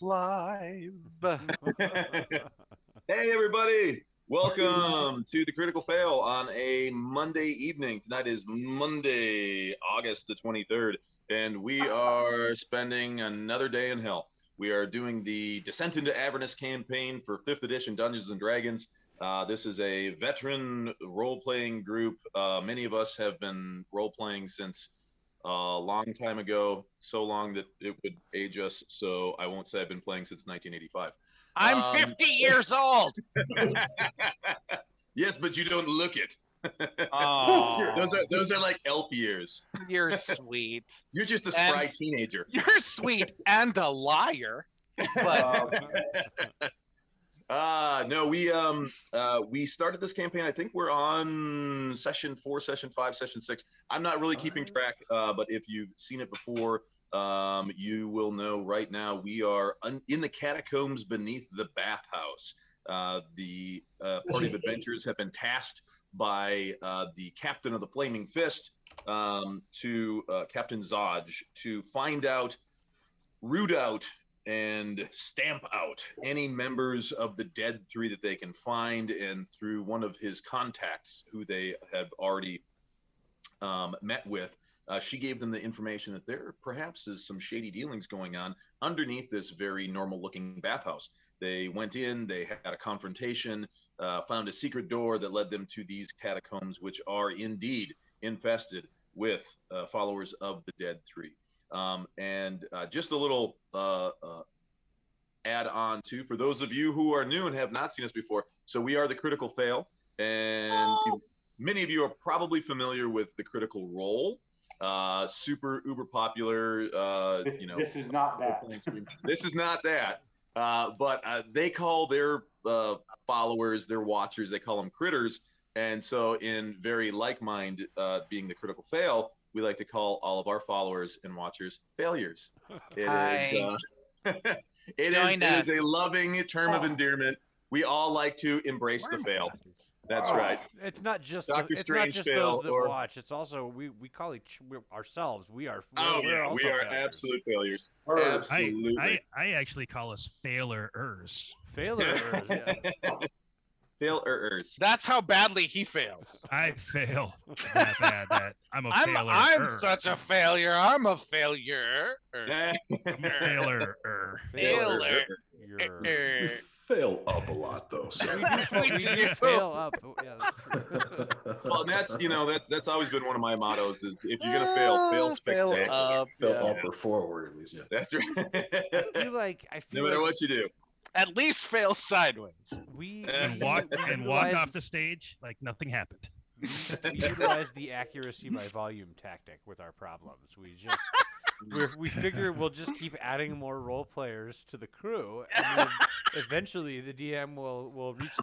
live. Hey, everybody. Welcome to the Critical Fail on a Monday evening. Tonight is Monday, August the 23rd, and we are spending another day in hell. We are doing the Descent into Avernus campaign for 5th edition Dungeons & Dragons. This is a veteran role-playing group. Many of us have been role-playing since a long time ago, so long that it would age us, so I won't say I've been playing since 1985. I'm 50 years old. Yes, but you don't look it. Oh, Those are like elf years. you're sweet. You're just a spry teenager. You're sweet and a liar. But No, we started this campaign. I think we're on session 4, session 5, session 6. I'm not really keeping track, but if you've seen it before, you will know right now we are in the catacombs beneath the bathhouse. The party of adventurers have been tasked by the captain of the Flaming Fist, to Captain Zodge, to find out, root out, and stamp out any members of the Dead Three that they can find, and through one of his contacts who they have already met with, she gave them the information that there perhaps is some shady dealings going on underneath this very normal-looking bathhouse. They went in, they had a confrontation, found a secret door that led them to these catacombs, which are indeed infested with followers of the Dead Three. And just a little add on to, for those of you who are new and have not seen us before, so we are the Critical Fail, and many of you are probably familiar with the Critical Role. Super uber popular. This is not that. This is not that. But they call their followers, their watchers, they call them critters. And so, in very like mind, being the Critical Fail, we like to call all of our followers and watchers failures. It is a loving term of endearment. We all like to embrace the fail. That's right. It's not just Dr. it's not just Strange those that or- watch. It's also we call ourselves. We are. Oh we're yeah, also we are failures. absolute failures. Bird. Absolutely. I actually call us failers. Failures. Yeah. Failers. that's how badly he fails. I fail that bad that I'm a failer. I'm such a failure. I'm a failure. I'm a failer. Failure. You're- We fail up a lot though. So. we do fail up. Oh, yeah, that's true. Well, that's always been one of my mottos. Is if you're gonna fail spectacular. up. Fail Yeah. up or forward at least. Yeah. That's right. I feel No matter like what you do. At least fail sideways. we And walk off the stage like nothing happened. we utilize the accuracy by volume tactic with our problems. We figure we'll just keep adding more role players to the crew, and then eventually the DM will reach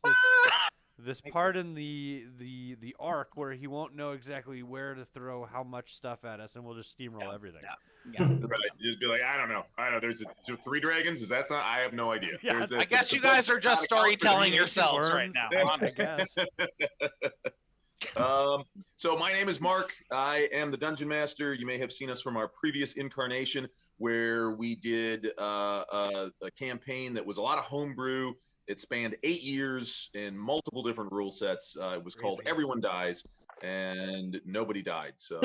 this part in the arc where he won't know exactly where to throw how much stuff at us, and we'll just steamroll everything. Right. You just be like, I don't know. There's 3 dragons. Is that not? I have no idea. Yeah, I guess you guys are just storytelling yourselves right now. I guess. So my name is Mark. I am the Dungeon Master. You may have seen us from our previous incarnation where we did a campaign that was a lot of homebrew. It spanned 8 years in multiple different rule sets. It was called Everyone Dies, and nobody died. So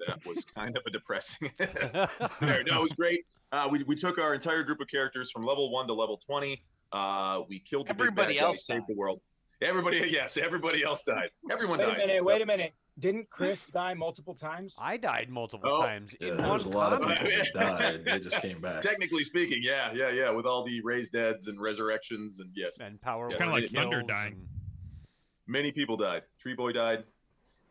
that was kind of a depressing. No, it was great. We took our entire group of characters from level 1 to level 20. We killed the Everybody big bad guy, else saved died. the world. Everybody else died. Everyone Wait died. a minute. Didn't Chris die multiple times? I died multiple Oh. times Yeah, in there one was a lot of combat. people that died. They just came back. Technically speaking, yeah, with all the raised deads and resurrections, and yes, And power It's kinda word like Thunder kills dying. and- many people died. Tree Boy died.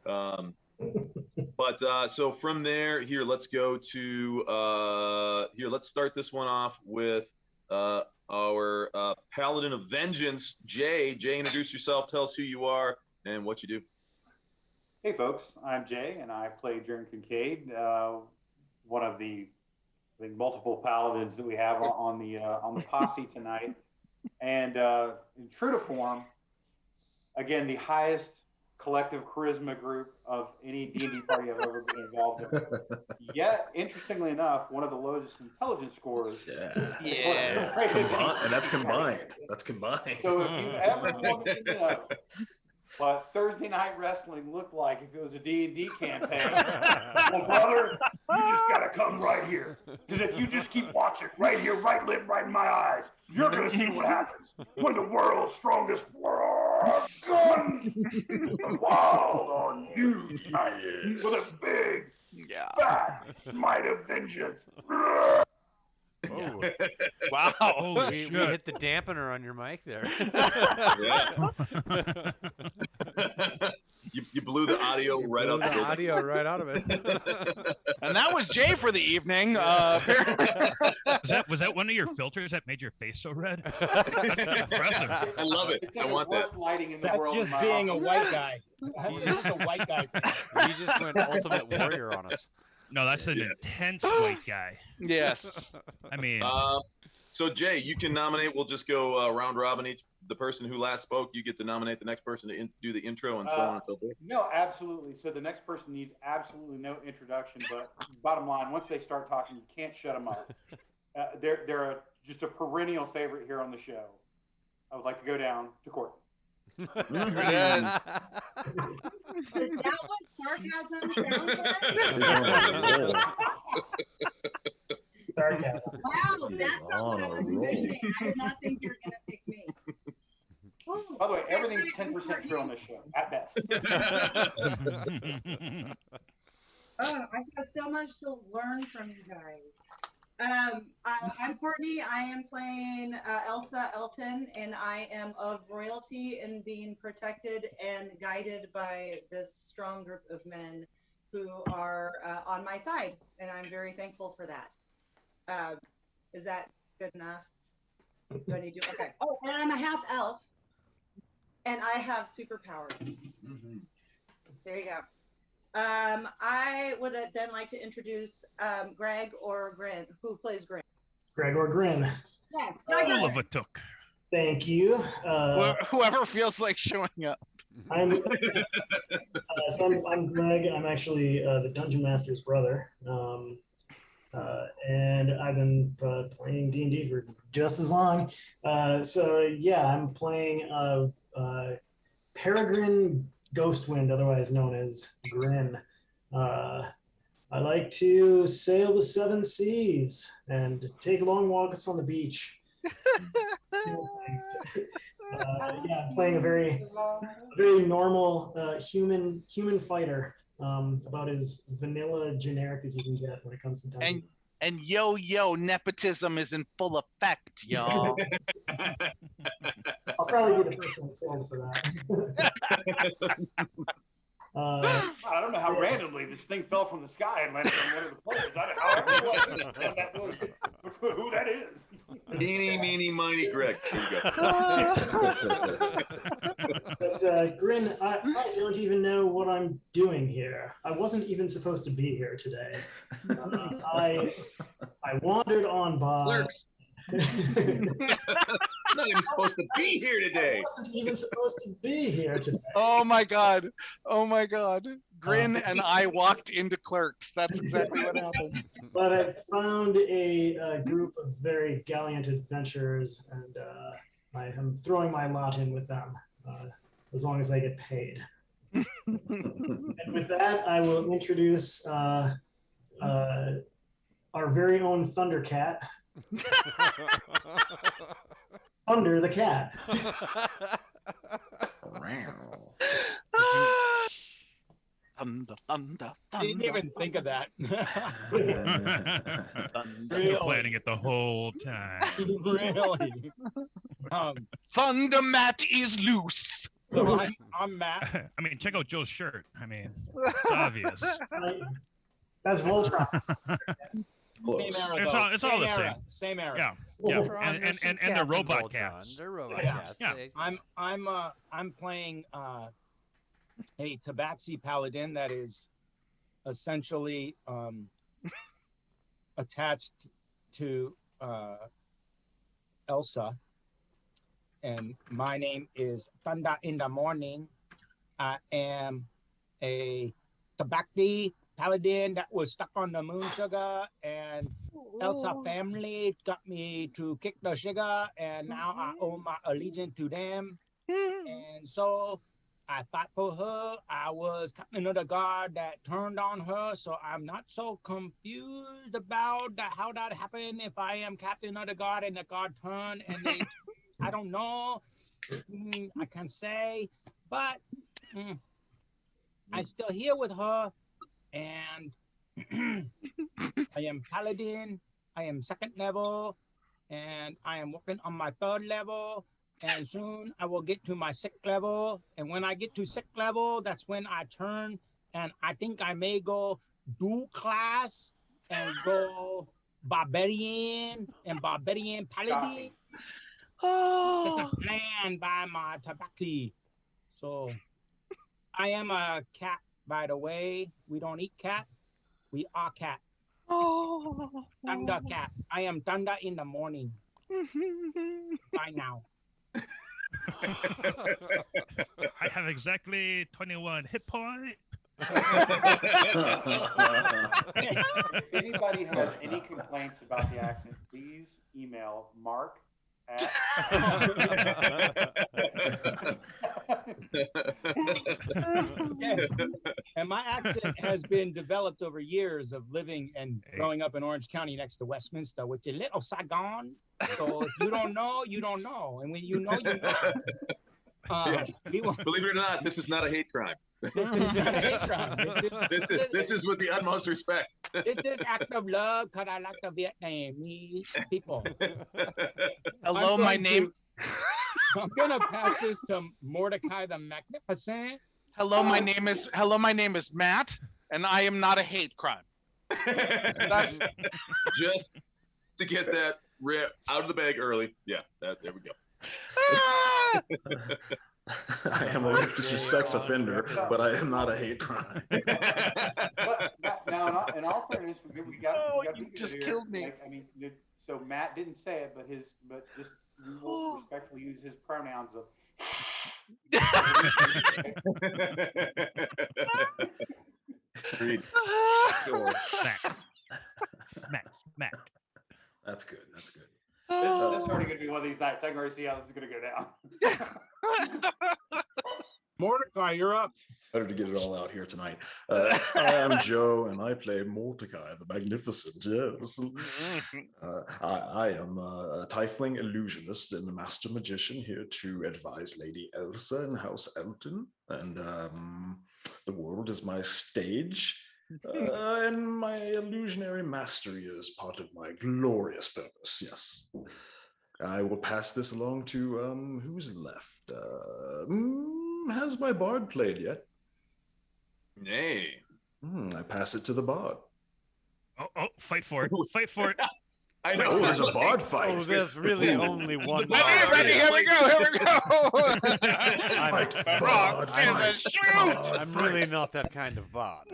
But so from there, here, let's go to let's start this one off with our Paladin of Vengeance, Jay. Jay, introduce yourself. Tell us who you are and what you do. Hey, folks. I'm Jay, and I play Jern Kincaid, one of the multiple paladins that we have on the posse tonight. And in true to form, again, the highest collective charisma group of any D&D party I've ever been involved in. Yet, interestingly enough, one of the lowest intelligence scores. Yeah. Yeah. And that's combined. That's combined. So if you've ever wanted to know what Thursday Night Wrestling looked like if it was a D&D campaign, well, brother, you just got to come right here. Because if you just keep watching right here, right lip, right in my eyes, you're going to see what happens when the world's strongest guns wild on you, tonight, with a big, fat smite of vengeance. Oh, Wow. Holy we hit the dampener on your mic there. You blew the audio right Blew out the the building. audio right out of it. And that was Jay for the evening. Was that one of your filters that made your face so red? That's impressive. I love it. It's I like the want that. worst lighting in the That's world. just in my being a office. white guy. That's just a white guy thing. He just went ultimate warrior on us. No, that's an intense white guy. Yes. I mean, So Jay, you can nominate. We'll just go round robin. Each the person who last spoke, you get to nominate the next person to do the intro and so on and so forth. No, absolutely. So the next person needs absolutely no introduction, but bottom line, once they start talking, you can't shut them up. They're just a perennial favorite here on the show. I would like to go down to court. Good. Is that what sarcasm sounds like? Sarcasm. Wow, He is that's not on what a I was roll. thinking. I did not think you were going to pick me. By the way, everything's 10% true on this show, at best. Oh, I have so much to learn from you guys. I'm Courtney. I am playing Elsa Elton, and I am of royalty and being protected and guided by this strong group of men who are on my side, and I'm very thankful for that. Is that good enough? Do I need to? Okay. Oh, and I'm a half elf, and I have superpowers. There you go. I would then like to introduce Greg or Grin. Who plays Grin? Gregor Grin. Yes, full of a took. Thank you. Whoever feels like showing up. I'm Greg. I'm actually the Dungeon Master's brother. And I've been playing D&D for just as long. So yeah, I'm playing Peregrine Ghostwind, otherwise known as Grin. I like to sail the seven seas and take long walks on the beach. Yeah, I'm playing a very normal human fighter, about as vanilla generic as you can get when it comes to dungeons. And yo, nepotism is in full effect, y'all. I'll probably be the first one killed for that. I don't know how randomly this thing fell from the sky and landed on one of the players. I don't know who that is. Eeny, meeny, miny, Greg. Here you go. But Grin, I don't even know what I'm doing here. I wasn't even supposed to be here today. I wandered on by. Clerks. Not even supposed to be here I today. wasn't even supposed to be here today. Oh my god. Grin and I walked into Clerks. That's exactly what happened. But I found a group of very gallant adventurers, and I'm throwing my lot in with them, as long as they get paid. And with that, I will introduce our very own Thundercat, Thunder the Cat. Thunder. I didn't even think of that. You're planning it the whole time. Really? Thunder Matt is loose. I'm Matt. I mean, check out Joe's shirt. I mean, it's obvious. That's Voltron. Close. Same era, It's though. all the era. Same era. Yeah, Voltron, yeah, there's some and cats they're in robot Voltron. cats. They're robot Yeah. cats. Yeah. They- I'm playing a Tabaxi paladin that is essentially attached to Elsa, and my name is Thunder in the Morning. I am a Tabakti paladin that was stuck on the moon sugar, and Elsa family got me to kick the sugar, and now I owe my allegiance to them. And so I fought for her. I was captain of the guard that turned on her, so I'm not so confused about how that happened. If I am captain of the guard and the guard turned and they, I don't know. I can't say, but I'm still here with her, and I am paladin. I am second level, and I am working on my third level. And soon I will get to my sixth level. And when I get to sixth level, that's when I turn. And I think I may go do class and go barbarian and barbarian paladin. That's a plan by my Tabaki. So I am a cat, by the way. We don't eat cat. We are cat. Thunder cat. I am thunder in the morning. Bye now. I have exactly 21 hit points. If anybody has any complaints about the accent, please email Mark at. Yeah. And my accent has been developed over years of living and growing up in Orange County next to Westminster, which is Little Saigon. So if you don't know, you don't know. And when you know, you know. Yes. Believe it or not, this is not a hate crime. This is not a hate crime. This is with the utmost respect. This is act of love because I like the Vietnamese people. Hello, my name. I'm gonna pass this to Mordecai the Magnificent. Hello, my name is Matt, and I am not a hate crime. Just to get that rip out of the bag early. Yeah, there we go. I am a registered sex offender, but I am not a hate crime. But now, in all fairness, we got. You just killed me. Like, I mean, so Matt didn't say it, but just we will respectfully use his pronouns of. Max. That's good. That's good. This is already going to be one of these nights. I can already see how this is going to go down. Mordecai, you're up. Better to get it all out here tonight. I am Joe, and I play Mordecai the Magnificent. Yes, I am a tiefling illusionist and a master magician here to advise Lady Elsa and House Elton, and the world is my stage. And my illusionary mastery is part of my glorious purpose. Yes, I will pass this along to who's left. Has my bard played yet? Nay. I pass it to the bard. Oh, fight for it! Fight for it! I know. Oh, there's a bard fight. Oh, there's really only one. Ready, here we go. I'm really not that kind of bard.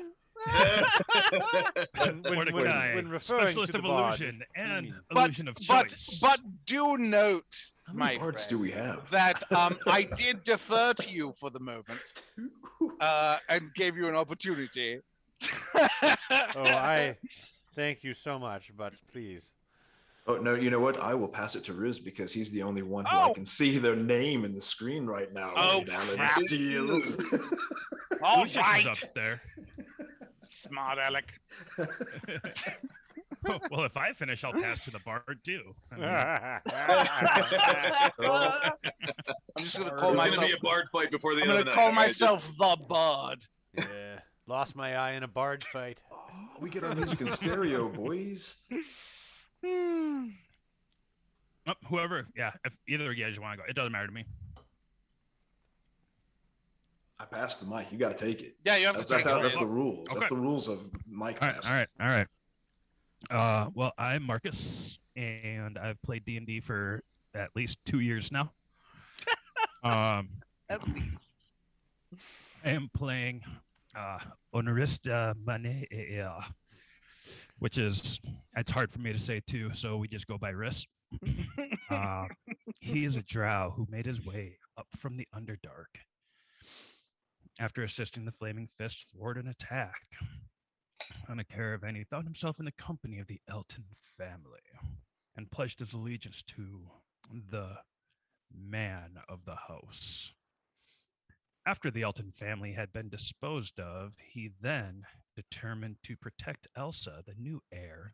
when referring specialist to of the bard, illusion and illusion of choice. But do note, How many my bards friend, do we have? that I did defer to you for the moment and gave you an opportunity. I thank you so much, but please. Oh, no, you know what? I will pass it to Riz because he's the only one who I can see their name in the screen right now. Oh, Alan crap. Steele. All Lucius right. is up there. Smart Alec. Well, if I finish, I'll pass to the bard too. I mean, I'm just gonna There's call going to myself. be a bard fight before the I'm end of gonna the night. call myself the Bard. Yeah, lost my eye in a bard fight. We get our music in stereo, boys. whoever, yeah, if either of you guys want to go, it doesn't matter to me. I passed the mic. You got to take it. Yeah, you have to take it. That's the rules. That's Okay. the rules of mic All passing. right. Well, I'm Marcus, and I've played D&D for at least 2 years now. I am playing Honorista Manea, which is, it's hard for me to say too, so we just go by Riss. He is a drow who made his way up from the Underdark. After assisting the Flaming Fist thwart an attack on a caravan, he found himself in the company of the Elton family and pledged his allegiance to the man of the house. After the Elton family had been disposed of, he then determined to protect Elsa, the new heir,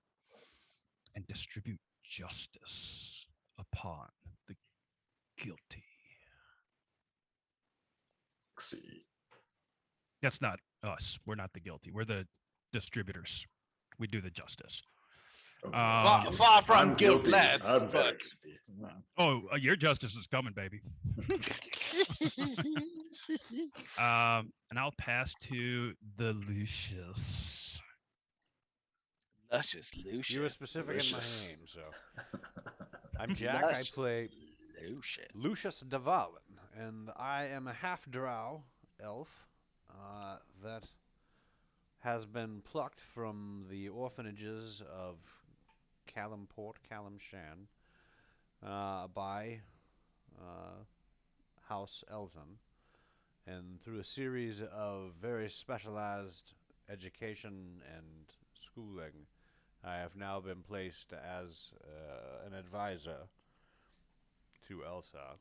and distribute justice upon the guilty. See. That's not us. We're not the guilty. We're the distributors. We do the justice. Oh, Far from I'm guilty. guilt-led, I'm very but- guilty. Oh, your justice is coming, baby. And I'll pass to the Lucius. Luscious Lucius. You were specific Lucius. in my name, so. I'm Jack. I play Lucius de Valen, and I am a half-drow elf that has been plucked from the orphanages of Calimport, Calimshan, by House Elton, and through a series of very specialized education and schooling, I have now been placed as an advisor to Elsa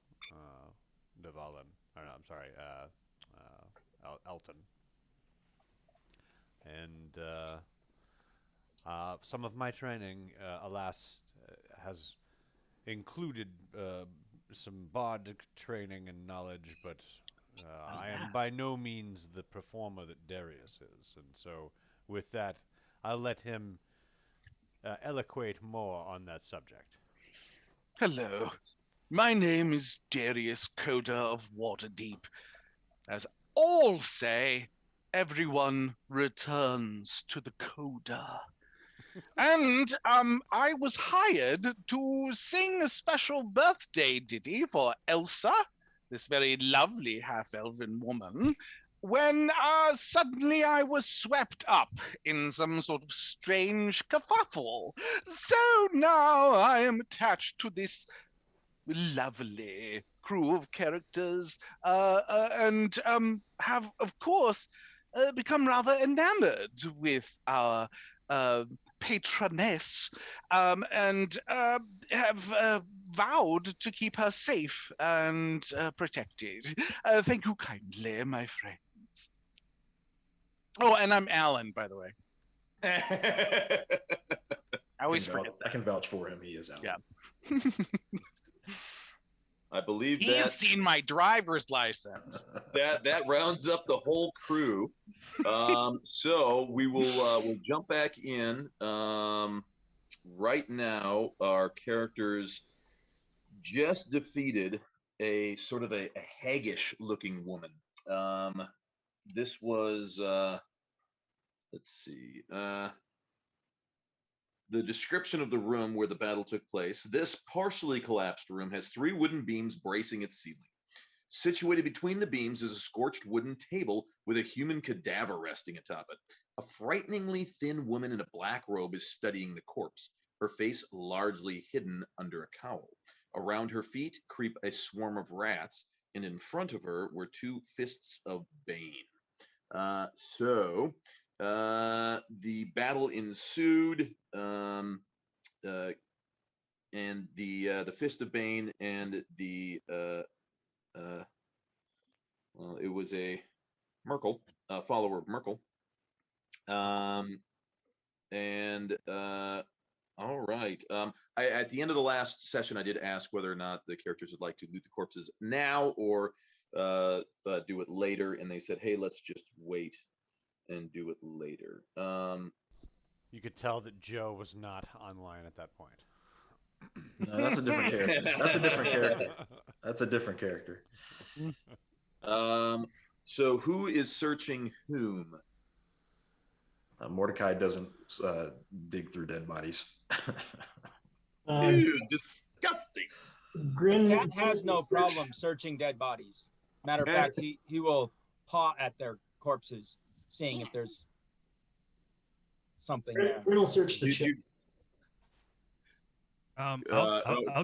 de Valen. Or no, I'm sorry, Elton. And some of my training, alas, has included some bardic training and knowledge, but I am by no means the performer that Darius is. And so, with that, I'll let him eloquate more on that subject. Hello. My name is Darius Coda of Waterdeep. As all say, everyone returns to the Coda. And I was hired to sing a special birthday ditty for Elsa, this very lovely half-elven woman, when suddenly I was swept up in some sort of strange kerfuffle. So now I am attached to this lovely crew of characters and have, of course, become rather enamored with our patroness and have vowed to keep her safe and protected. Thank you kindly, my friends. Oh, and I'm Alan, by the way. I always forget I can vouch for him. He is out. Yeah. I believe He's that seen my driver's license. that rounds up the whole crew. So we will we'll jump back in. Right now, our characters just defeated a sort of a haggish looking woman. This was let's see. The description of the room where the battle took place. This partially collapsed room has 3 wooden beams bracing its ceiling. Situated between the beams is a scorched wooden table with a human cadaver resting atop it. A frighteningly thin woman in a black robe is studying the corpse, her face largely hidden under a cowl. Around her feet creep a swarm of rats, and in front of her were 2 fists of bane. The battle ensued, and the Fist of Bane and the well, it was a Merkel, follower of Merkel. All right. At the end of the last session, I did ask whether or not the characters would like to loot the corpses now or do it later, and they said, "Hey, let's just wait and do it later." You could tell that Joe was not online at that point. No, that's a different character. That's a different character. That's a different character. So who is searching whom? Mordecai doesn't dig through dead bodies. Ew, disgusting. Grin Cat has no problem searching dead bodies. Matter of fact, he will paw at their corpses, seeing if there's something there. Grin will search the chip. I'll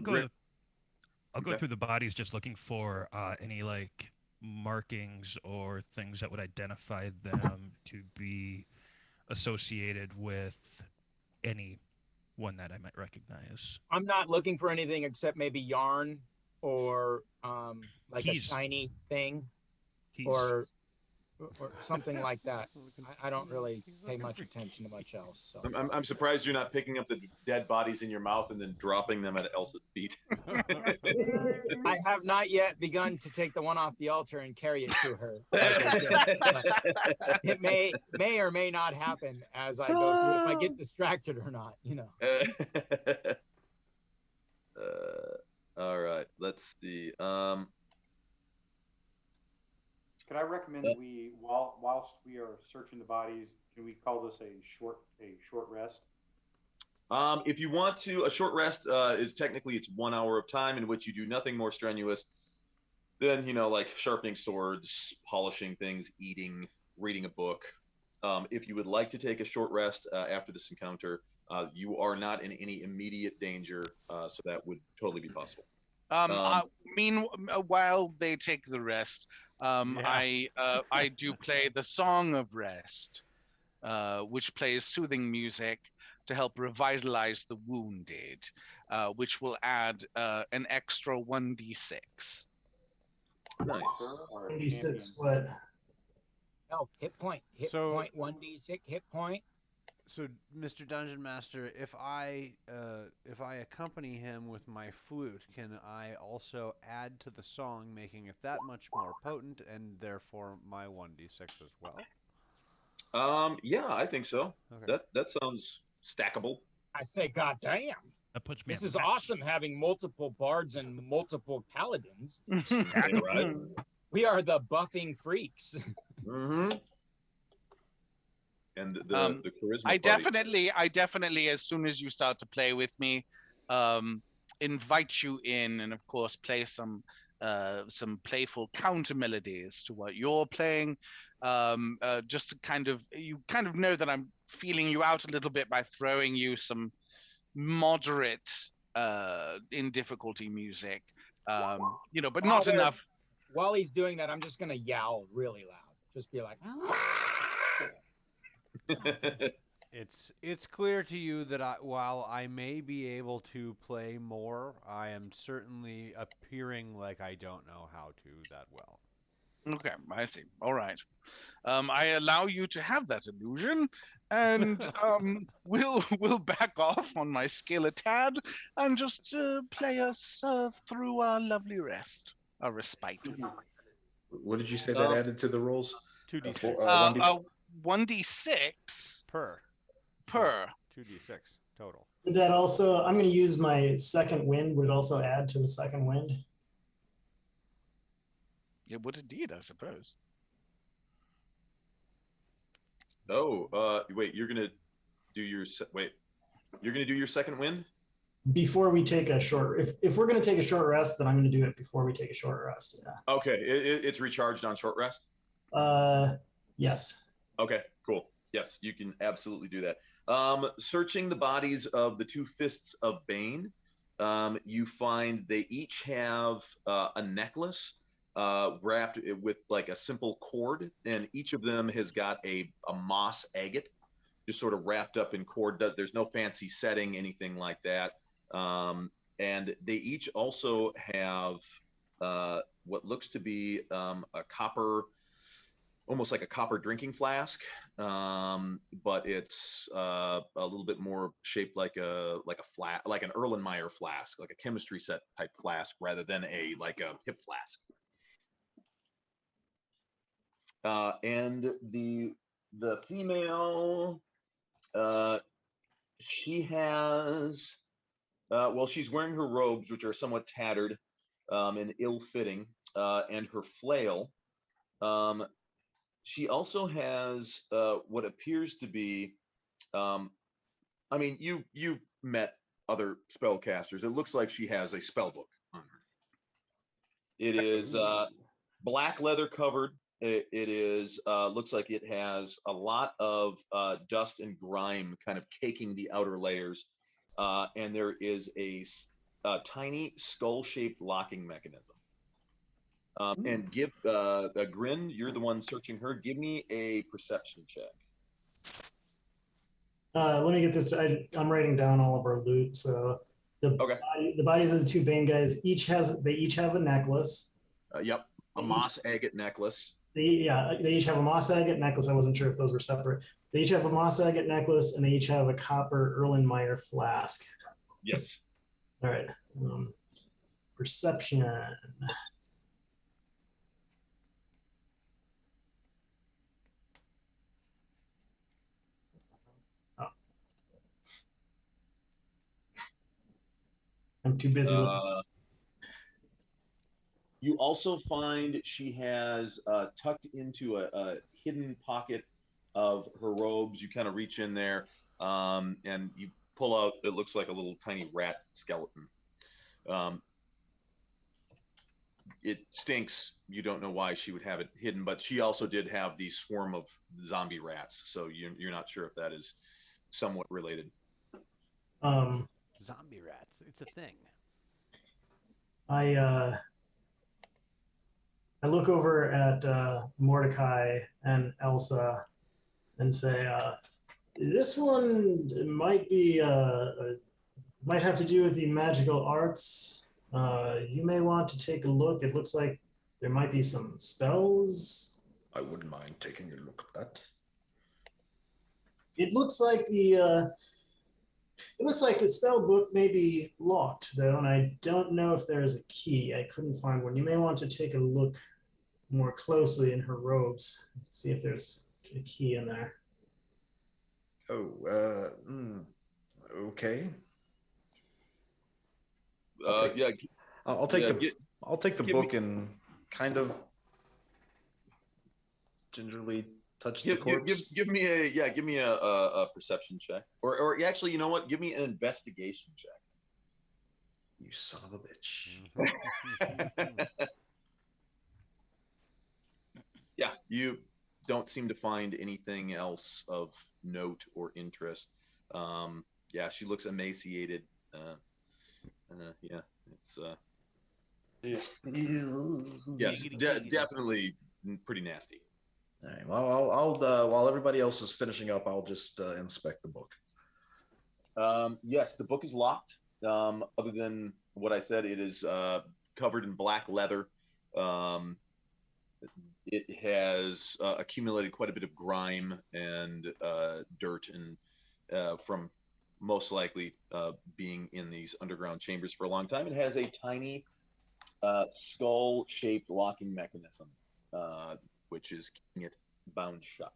go. I'll go through the bodies, just looking for any like markings or things that would identify them to be associated with any one that I might recognize? I'm not looking for anything except maybe yarn or like a Keys. shiny thing Keys. or something like that. I don't really pay much attention to much else. So I'm surprised you're not picking up the dead bodies in your mouth and then dropping them at Elsa's feet. I have not yet begun to take the one off the altar and carry it to her. Like I did. But it may or may not happen as I go through, if I get distracted or not, you know. All right, let's see. Could I recommend that we, whilst we are searching the bodies, can we call this a short rest? If you want to, a short rest is technically it's 1 hour of time in which you do nothing more strenuous than, you know, like sharpening swords, polishing things, eating, reading a book. If you would like to take a short rest after this encounter, you are not in any immediate danger, so that would totally be possible. Meanwhile, they take the rest. I do play the Song of Rest, which plays soothing music to help revitalize the wounded, which will add an extra 1d6. Nice. 86 what? No, hit point. Hit So- point 1d6 hit point. So, Mr. Dungeon Master, if I accompany him with my flute, can I also add to the song, making it that much more potent, and therefore my 1d6 as well? Yeah, I think so. Okay. That sounds stackable. I say, God damn. That puts me This at is match. awesome having multiple bards and multiple paladins. Right? We are the buffing freaks. Mm-hmm. And the charisma. I party. definitely, as soon as you start to play with me, invite you in, and of course play some playful counter melodies to what you're playing, just to you kind of know that I'm feeling you out a little bit by throwing you some moderate in difficulty music, you know, but While not they're- enough. While he's doing that, I'm just gonna yowl really loud. Just be like, It's clear to you that while I may be able to play more, I am certainly appearing like I don't know how to that well. Okay, I see. All right. I allow you to have that illusion, and we'll back off on my skill a tad and just play us through our lovely rest, our respite. What did you say that added to the rolls? 2d6 1d6 per 2d6 total. Would that also, I'm going to use my second wind. Would it also add to the second wind? It would indeed, I suppose. Oh, wait, you're gonna do your you're gonna do your second wind? Before we take a short, if we're going to take a short rest, then I'm going to do it before we take a short rest. Yeah. Okay, it's recharged on short rest. Yes. Okay, cool. Yes, you can absolutely do that. Searching the bodies of the two fists of Bane, you find they each have a necklace wrapped with like a simple cord, and each of them has got a moss agate just sort of wrapped up in cord. There's no fancy setting, anything like that. And they each also have what looks to be a copper, almost like a copper drinking flask, but it's a little bit more shaped like a flat, like an Erlenmeyer flask, like a chemistry set type flask, rather than a hip flask. And the female, she has, she's wearing her robes, which are somewhat tattered and ill-fitting, and her flail. She also has what appears to be, I mean, you've met other spellcasters. It looks like she has a spell book on her. It is black leather covered. It is looks like it has a lot of dust and grime kind of caking the outer layers, and there is a tiny skull-shaped locking mechanism. And give Grin, you're the one searching her. Give me a perception check. Let me get this. I'm writing down all of our loot. So the bodies of the two Bane guys each have a necklace. Yep, a moss agate necklace. They each have a moss agate necklace. I wasn't sure if those were separate. They each have a moss agate necklace, and they each have a copper Erlenmeyer flask. Yes. All right. Perception. I'm too busy looking. You also find she has tucked into a hidden pocket of her robes. You kind of reach in there and you pull out, it looks like a little tiny rat skeleton. It stinks. You don't know why she would have it hidden, but she also did have the swarm of zombie rats. So you're not sure if that is somewhat related. Zombie rats. It's a thing. I look over at Mordecai and Elsa and say, this one might be might have to do with the magical arts. You may want to take a look. It looks like there might be some spells. I wouldn't mind taking a look at that. It looks like the spell book may be locked, though, and I don't know if there is a key. I couldn't find one. You may want to take a look more closely in her robes, see if there's a key in there. Oh, okay. I'll take the book and kind of gingerly touch the corpse. Give me a perception check, or actually, you know what? Give me an investigation check. You son of a bitch. Yeah, you don't seem to find anything else of note or interest. Yeah, she looks emaciated. Yeah, it's yes, definitely pretty nasty. All right. Well, I'll while everybody else is finishing up, I'll just inspect the book. Yes, the book is locked. Other than what I said, it is covered in black leather. It has accumulated quite a bit of grime and dirt, and from most likely being in these underground chambers for a long time. It has a tiny skull-shaped locking mechanism, which is keeping it bound shut.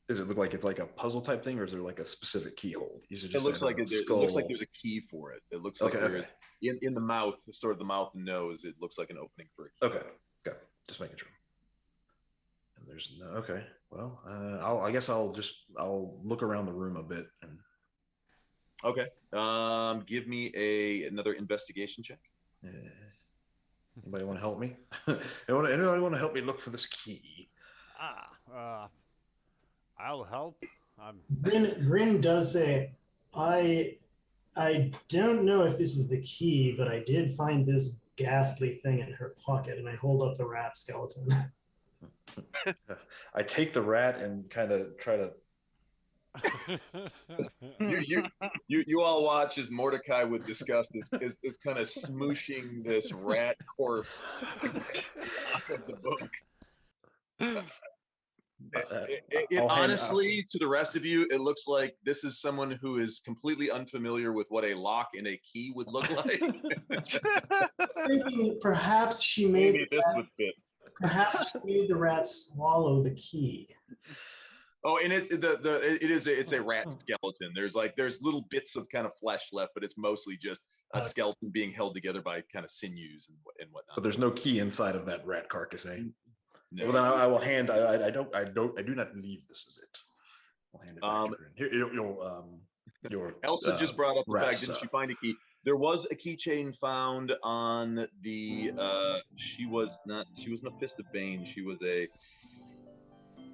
Does it look like it's like a puzzle type thing, or is there like a specific keyhole? It looks like it looks like there's a key for it. It looks like there's in the mouth, sort of the mouth and nose. It looks like an opening for a key. Okay, just making sure. And there's no okay. Well, I guess I'll look around the room a bit and. Okay. Give me another investigation check. Anybody want to help me? Anybody want to help me look for this key? I'll help. Grin does say, I don't know if this is the key, but I did find this ghastly thing in her pocket, and I hold up the rat skeleton. I take the rat and kind of try to. You all watch as Mordecai with disgust is kind of smooshing this rat corpse off of the book. Honestly, to the rest of you, it looks like this is someone who is completely unfamiliar with what a lock and a key would look like. Thinking perhaps she made the rat swallow the key. Oh, and it's a rat skeleton. There's little bits of kind of flesh left, but it's mostly just a skeleton being held together by kind of sinews and whatnot. But there's no key inside of that rat carcass, eh? No. Well, then I will hand. I do not believe this is it. I'll hand it back to her. Elsa just brought up the fact, didn't she find a key? There was a keychain found on the. She wasn't a Fist of Bane. She was a.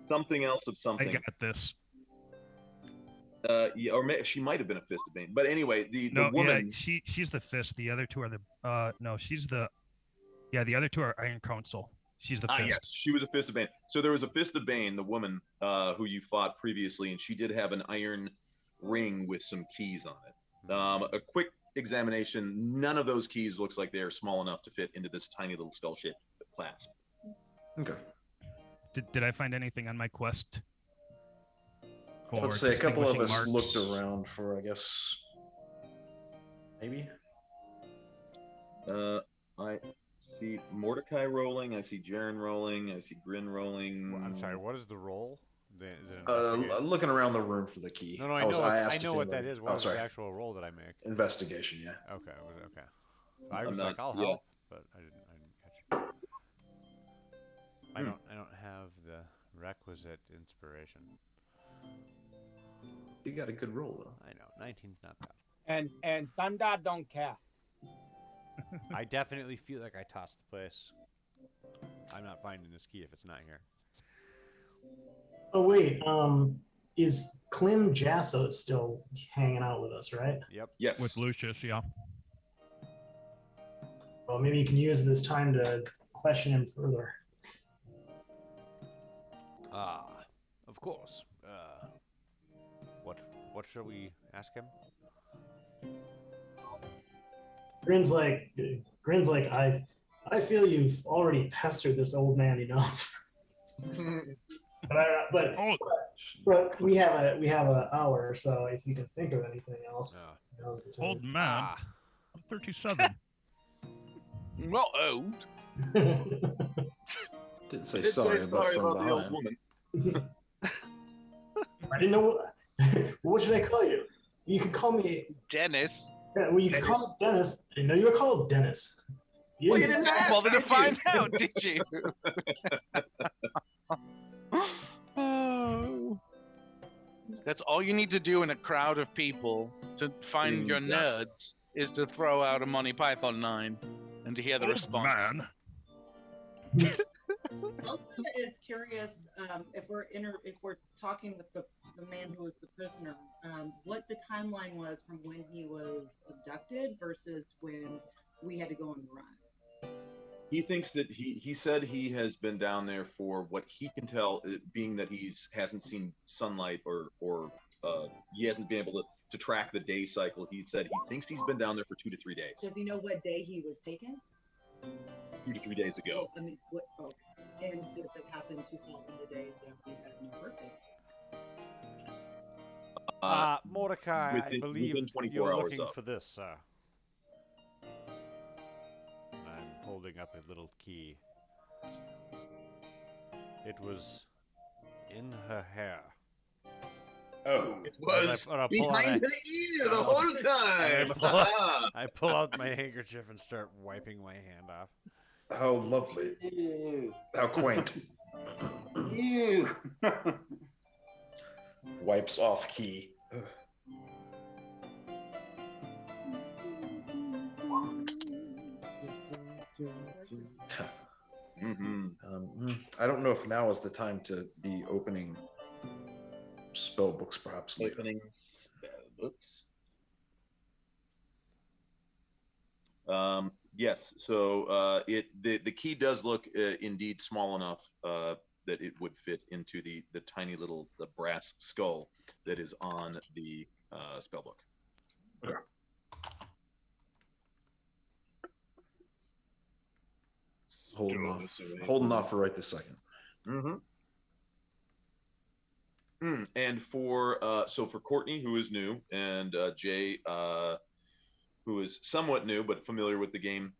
Something else of something. I got this. Yeah, or she might have been a Fist of Bane. But anyway, the woman. Yeah, she's the Fist. The other two are the. No, she's the. Yeah, the other two are Iron Council. She's the fist. Yes, she was a Fist of Bane. So there was a Fist of Bane, the woman who you fought previously, and she did have an iron ring with some keys on it. A quick examination, none of those keys looks like they are small enough to fit into this tiny little skull-shaped clasp. Okay. Did I find anything on my quest? Let's say a couple of us distinguishing looked marks? around for, I guess, maybe. I see Mordecai rolling. I see Jaren rolling. I see Grin rolling. I'm sorry. What is the roll? Is it investigation? Looking around the room for the key. No, I know what that is. What is the actual roll that I make? Investigation, yeah. Okay. I was like, I'll help, but I didn't catch it. I don't have the requisite inspiration. You got a good roll though. I know, 19's not bad. And Thunder don't care. I definitely feel like I tossed the place. I'm not finding this key if it's not here. Oh wait, is Clem Jasso still hanging out with us, right? Yep. Yes. With Lucius, yeah. Well, maybe you can use this time to question him further. Of course. What shall we ask him? Grin's like, I feel you've already pestered this old man enough. but we have an hour, so if you can think of anything else. now's the time. Old man. I'm 37. Not old. Didn't say sorry about from the old behind. woman. I didn't know. What should I call you? You could call me Dennis. Yeah, well, you could call me Dennis. I didn't know you were called Dennis. Well, you didn't ask, bother to did you? find out, did you? Oh. That's all you need to do in a crowd of people to find your nerds is to throw out a Monty Python 9 and to hear the response. Man. Elsa is curious if we're talking with the man who was the prisoner, what the timeline was from when he was abducted versus when we had to go on the run. He thinks that he said he has been down there for what he can tell, being that he hasn't seen sunlight or he hasn't been able to track the day cycle. He said he thinks he's been down there for 2 to 3 days. Does he know what day he was taken? 2 to 3 days ago. I mean, what? Oh, and does it happen to fall in the days that we had no birthday? Mordecai, I believe within 24 you're hours looking up. for this, sir. I'm holding up a little key. It was in her hair. Oh, it was behind the ear the whole time. I pull out my handkerchief and start wiping my hand off. How lovely. Ew. How quaint. Ew. Wipes off key. Ugh. I don't know if now is the time to be opening spell books, perhaps later. Opening spell books. Yes. So the key does look indeed small enough that it would fit into the tiny little brass skull that is on the spell book. Okay. Holding off for right this second. And for Courtney, who is new, and Jay, who is somewhat new but familiar with the game,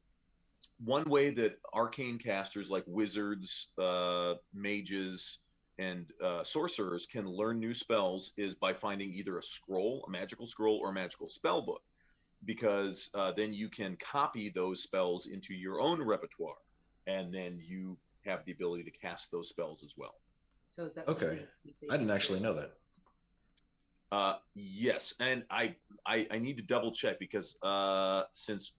one way that arcane casters like wizards, mages, and sorcerers can learn new spells is by finding either a magical scroll, or a magical spell book, because then you can copy those spells into your own repertoire, and then you have the ability to cast those spells as well. So is that Okay? I didn't actually know that. Yes, and I need to double check because since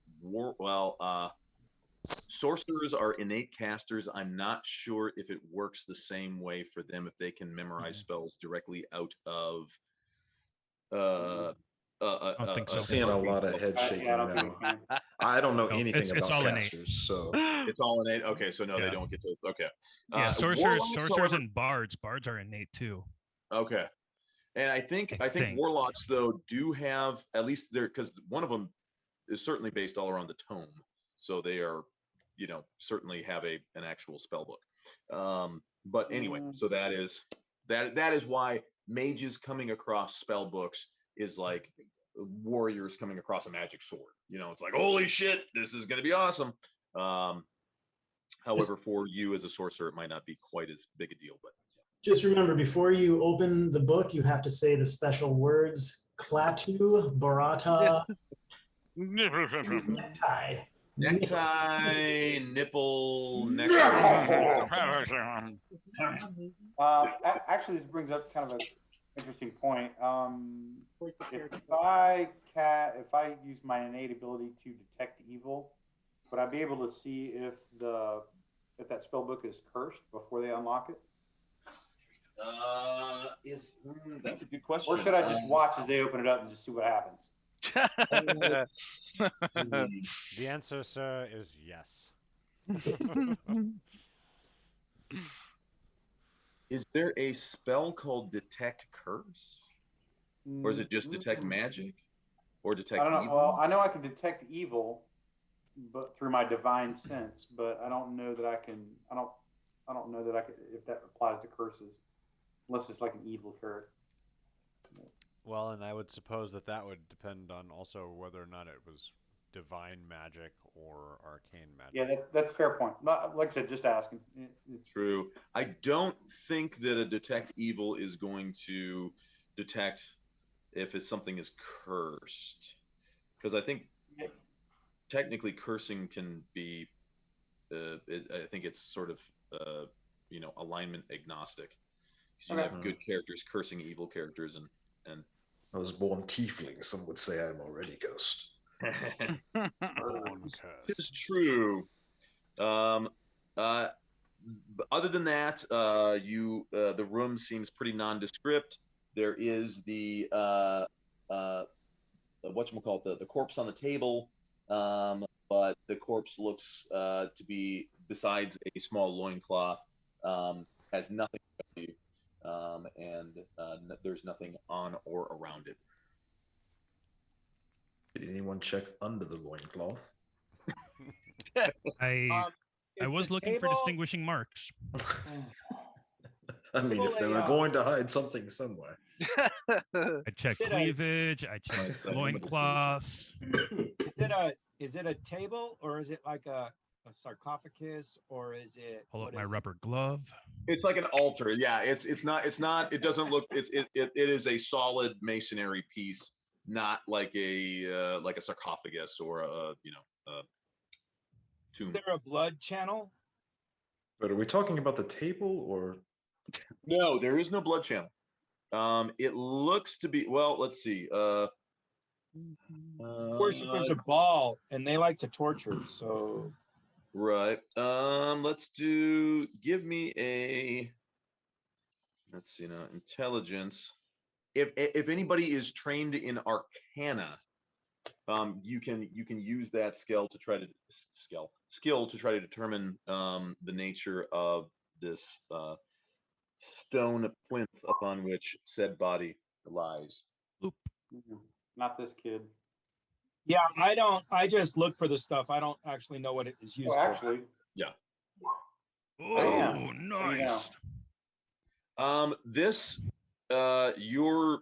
sorcerers are innate casters, I'm not sure if it works the same way for them if they can memorize spells directly out of. I don't think so. I'm seeing a lot of head shaking now. I don't know anything it's about all innate. casters, so It's all innate. Okay, so no, Yeah. they don't get to. Okay. Yeah, sorcerers, warlocks, sorcerers, however- and bards. Bards are innate too. Okay. And I think think. warlocks though do have at least there because one of them is certainly based all around the tome, so they are, certainly have an actual spell book. But anyway, so that is why mages coming across spell books is like warriors coming across a magic sword. It's like, holy shit, this is going to be awesome. However, for you as a sorcerer, it might not be quite as big a deal, but. Just remember, before you open the book, you have to say the special words Klaatu, Barata, necktie. Necktie, nipple, Actually, this brings up kind of an interesting point. If I use my innate ability to detect evil, would I be able to see if that spell book is cursed before they unlock it? That's a good question. Or should I just watch as they open it up and just see what happens? The answer, sir, is yes. Is there a spell called Detect Curse? Or is it just Detect Magic? Or Detect I don't know. Evil? Well, I know I can detect evil, but through my divine sense, but I don't know that I can. I don't know that I can if that applies to curses, unless it's like an evil curse. Well, and I would suppose that would depend on also whether or not it was divine magic or arcane magic. Yeah, that's a fair point. Not, like I said, just asking. It's True. I don't think that a Detect Evil is going to detect if something is cursed. Because I think technically cursing can be, I think it's sort of, alignment agnostic. You have good characters cursing evil characters and I was born tiefling. Some would say I'm already ghost. It's true. Other than that, the room seems pretty nondescript. There is the whatchamacallit, the corpse on the table, but the corpse looks to be, besides a small loincloth, has nothing to you, and there's nothing on or around it. Did anyone check under the loincloth? I was looking for distinguishing marks. I mean, if they were going to hide something somewhere. I checked cleavage. I checked loincloths. Is it a table, or is it like a sarcophagus, or is it? Pull up my rubber glove. It's like an altar. Yeah, it's not. It doesn't look. It is a solid masonry piece, not like a sarcophagus or a tomb. Is there a blood channel? But are we talking about the table or? No, there is no blood channel. It looks to be. Well, let's see. Worshippers a ball, and they like to torture. So. Right. Let's do. Give me a. Let's see now. Intelligence. If anybody is trained in Arcana, you can use that skill to try to determine the nature of this stone plinth upon which said body lies. Oop. Not this kid. Yeah, I don't. I just look for the stuff. I don't actually know what it is used for. Actually, yeah. Oh, nice. This your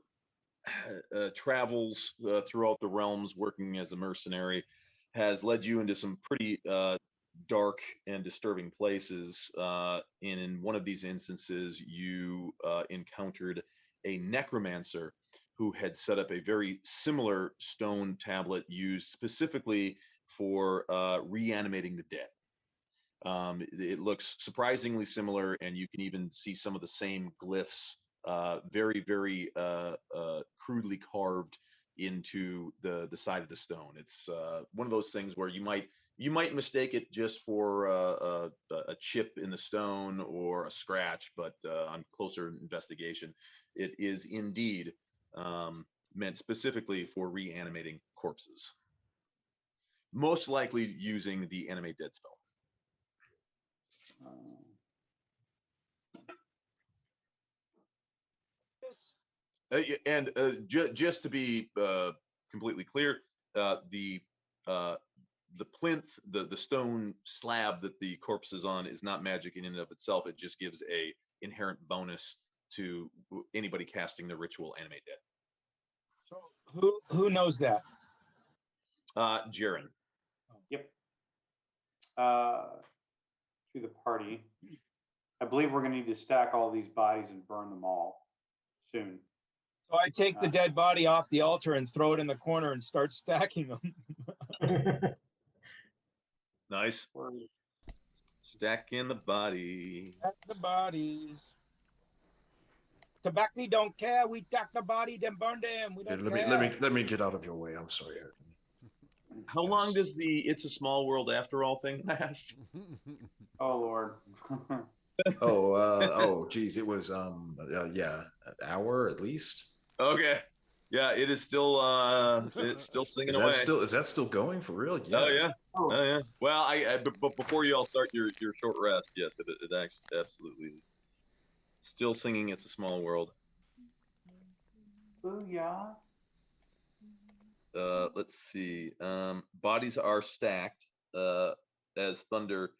travels throughout the realms, working as a mercenary, has led you into some pretty dark and disturbing places. In one of these instances, you encountered a necromancer who had set up a very similar stone tablet used specifically for reanimating the dead. It looks surprisingly similar, and you can even see some of the same glyphs, very, very crudely carved into the side of the stone. It's one of those things where you might mistake it just for a chip in the stone or a scratch, but on closer investigation, it is indeed meant specifically for reanimating corpses. Most likely using the animate dead spell. Just to be completely clear, the plinth, the stone slab that the corpse is on, is not magic in and of itself. It just gives a inherent bonus to anybody casting the ritual Animate Dead. So who knows that? Jaren. Yep. To the party. I believe we're going to need to stack all these bodies and burn them all soon. So I take the dead body off the altar and throw it in the corner and start stacking them. Nice. Stacking the body. Stack the bodies. Tabacni don't care. We stack the body, then burn them. We don't care. Let me get out of your way. I'm sorry. How long does the "It's a Small World After All" thing last? Oh Lord. Geez, it was an hour at least. Okay. Yeah, it is still it's still singing away. Is that still going for real? Yeah. Oh yeah. Oh yeah. Well, but before you all start your short rest, yes, it actually absolutely is still singing "It's a Small World." Booyah. Let's see. Bodies are stacked as Thunder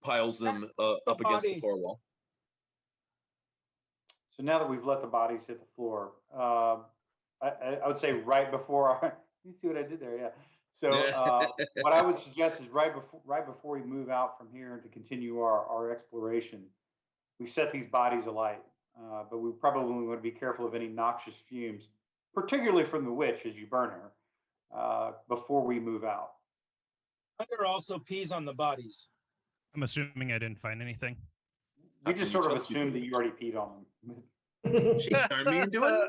piles them up against the floor wall. So now that we've let the bodies hit the floor, I would say right before you see what I did there, yeah. So what I would suggest is right before we move out from here to continue our exploration, we set these bodies alight. But we probably want to be careful of any noxious fumes, particularly from the witch as you burn her, before we move out. Thunder also pees on the bodies. I'm assuming I didn't find anything. We just sort of assumed that you already peed on them. She turned me into a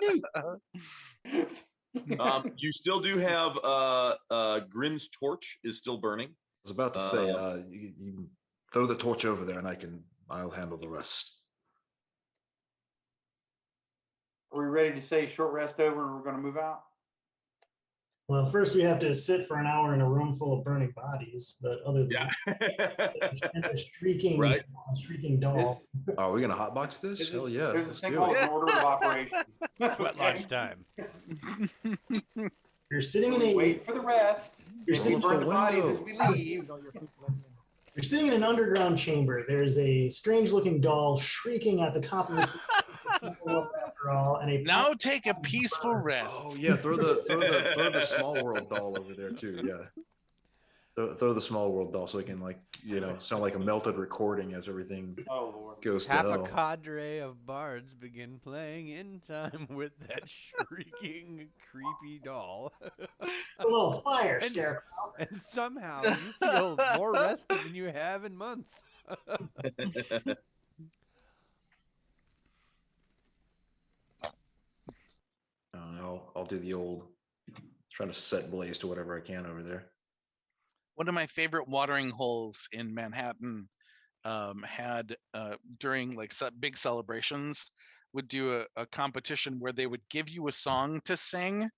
nuke. You still do have Grin's torch is still burning. I was about to say, you throw the torch over there, and I'll handle the rest. Are we ready to say short rest over and we're going to move out? Well, first we have to sit for an hour in a room full of burning bodies, but other than and a shrieking doll. Are we gonna hotbox this? Hell yeah! There's a thing called an order of operations. Sweat lodge time. You're sitting in a wait for the rest. You're sitting burn the bodies as we leave. You're sitting in an underground chamber. There's a strange-looking doll shrieking at the top of its after all, and now take a peaceful rest. Oh yeah, throw the Small World doll over there too. Yeah, throw the Small World doll so it can sound like a melted recording as everything goes to hell. Half a cadre of bards begin playing in time with that shrieking, creepy doll. A little fire scarecrow. And somehow you feel more rested than you have in months. I'll do the old trying to set blaze to whatever I can over there. One of my favorite watering holes in Manhattan had during big celebrations would do a competition where they would give you a song to sing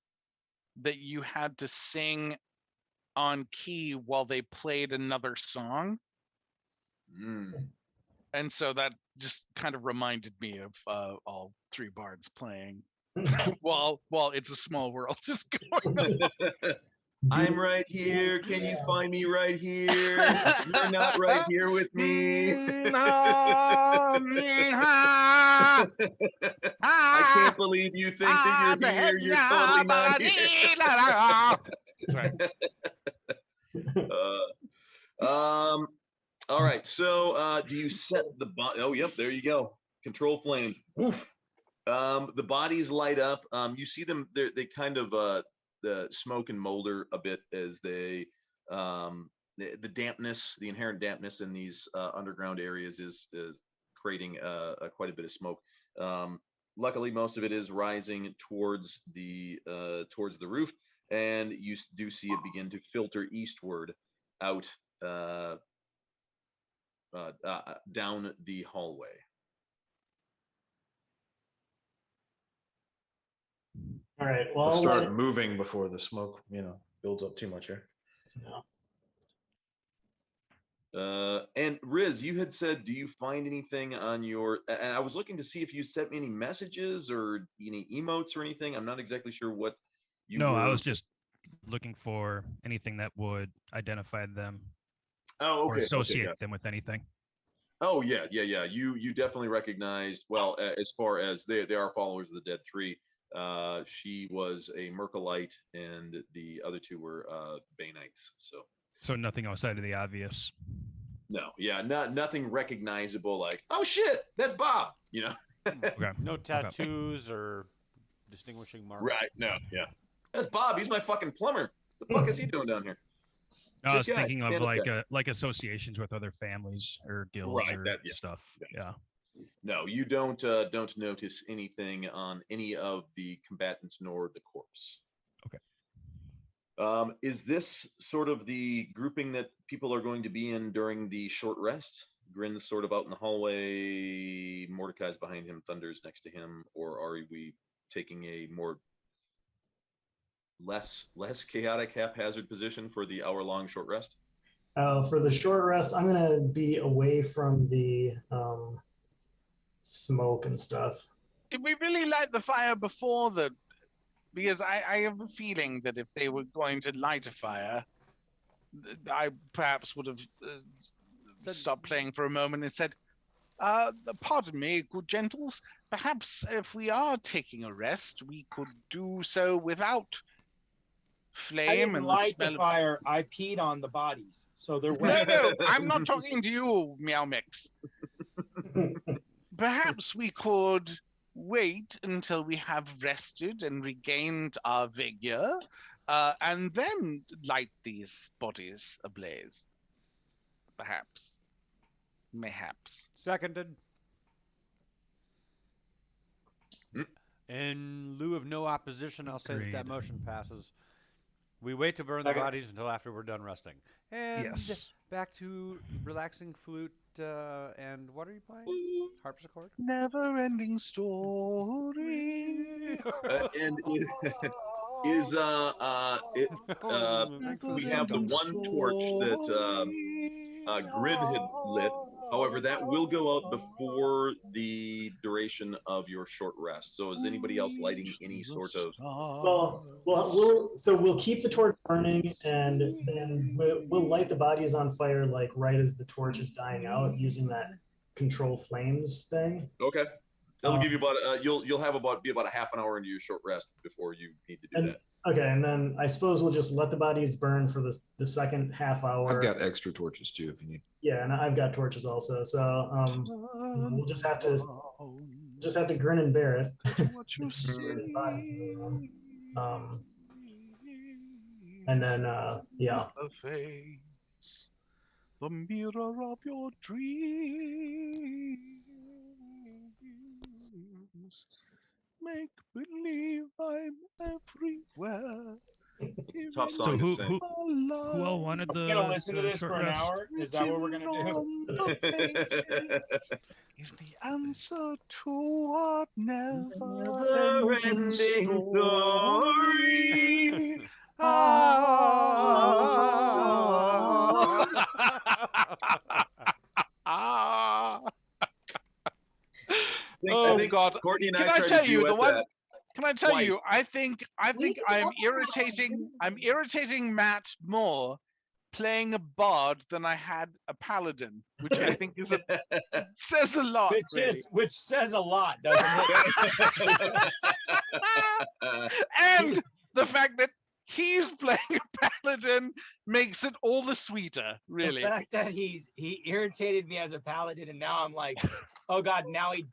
that you had to sing on key while they played another song. And so that just kind of reminded me of all three bards playing while It's a Small World is going on. I'm right here. Can you find me right here? You're not right here with me. I can't believe you think that you're here. You're totally not here. All right. So do you set the body? Oh, yep. There you go. Control flames. Woof. The bodies light up. You see them. They kind of the smoke and molder a bit as they the dampness, the inherent dampness in these underground areas is creating quite a bit of smoke. Luckily, most of it is rising towards the roof, and you do see it begin to filter eastward out down the hallway. All right. Well, I'll start moving before the smoke, builds up too much here. And Riz, you had said, do you find anything on your? And I was looking to see if you sent me any messages or any emotes or anything. I'm not exactly sure what you. No, were... I was just looking for anything that would identify them or associate them with anything. Oh yeah. You definitely recognized. Well, as far as they are followers of the Dead Three. She was a Merkelite, and the other two were Baneites. So nothing outside of the obvious. No, yeah, nothing recognizable. Like, oh shit, that's Bob. You know. Okay. No tattoos or distinguishing marks. Right. No. Yeah. That's Bob. He's my fucking plumber. The fuck is he doing down here? I was Good guy. thinking of Stand up like associations with other families or guilds Right, or that- yeah. stuff. Yeah. No, you don't notice anything on any of the combatants nor the corpse. Okay. Is this sort of the grouping that people are going to be in during the short rest? Grin's sort of out in the hallway, Mordecai's behind him, Thunder's next to him, or are we taking a more less chaotic, haphazard position for the hour-long short rest? For the short rest, I'm gonna be away from the smoke and stuff. Did we really light the fire before the? Because I have a feeling that if they were going to light a fire, I perhaps would have stopped playing for a moment and said, pardon me, good gentles, perhaps if we are taking a rest, we could do so without I flame didn't and the light smell the fire. I peed on the bodies, so they're of... wet. No, I'm not talking to you, Meow Mix. Perhaps we could wait until we have rested and regained our vigor, and then light these bodies ablaze. Perhaps. Mayhaps. Seconded. Hmm. In lieu of no opposition, I'll say that Agreed. motion passes. We wait to burn the Second. bodies until after we're done resting. And Yes. back to relaxing flute, and what are you playing? Harpsichord? Never-ending story. And we have the one torch that Grid had lit. However, that will go out before the duration of your short rest. So is anybody else lighting any sort of... We'll keep the torch burning, and then we'll light the bodies on fire like right as the torch is dying out, using that control flames thing. Okay. That'll give you about you'll have be about a half an hour into your short rest before you need to do that. Okay, and then I suppose we'll just let the bodies burn for the second half hour. I've got extra torches too if you need. Yeah, and I've got torches also, so we'll just have to grin and bear it. What you see. And then yeah. The face, the mirror of your dreams. Make believe I'm everywhere. Tough So song to who sing. all wanted the? I'm gonna listen to the this short for an rest? hour. Is that what we're gonna do? Is the answer to what Never-ending never-ending story. story. Oh God! Courtney and Can I I tried tell to you duet the one? that. Can I tell Why? you? I think I'm irritating Matt more playing a bard than I had a paladin, which I think says a lot. Which says a lot, doesn't it? And the fact that he's playing a paladin makes it all the sweeter, really. The fact that he irritated me as a paladin, and now I'm like, oh God, now he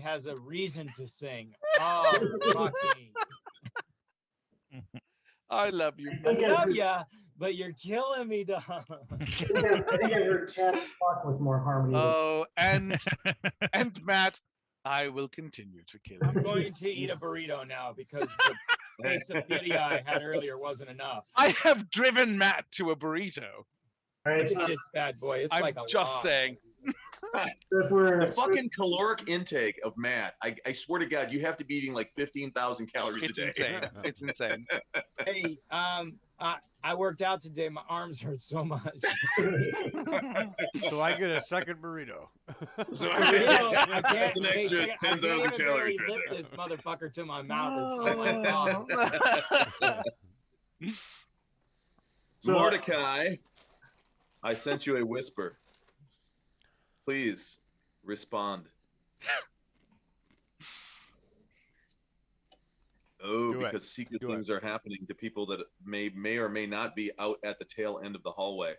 has a reason to sing. Oh, fuck me. I love you. I love ya, but you're killing me, dog. I think I heard cats fuck with more harmony. Oh, and Matt, I will continue to kill I'm you. going to eat a burrito now because the quesadilla I had earlier wasn't enough. I have driven Matt to a burrito. All right, It's so this bad boy. It's I'm like a just lot. saying. if we're The fucking caloric intake of Matt, I swear to God, you have to be eating like 15,000 calories a It's day. insane. It's insane. Hey, I I worked out today. My arms hurt so much. So I get a second burrito. So I can't. That's an extra I can't 10,000 even calories barely right lift there. this motherfucker to my mouth. It's on my thighs. So Mordecai, I sent you a whisper. Please respond. Oh, Do it. because secret Do it. things are happening to people that may or may not be out at the tail end of the hallway.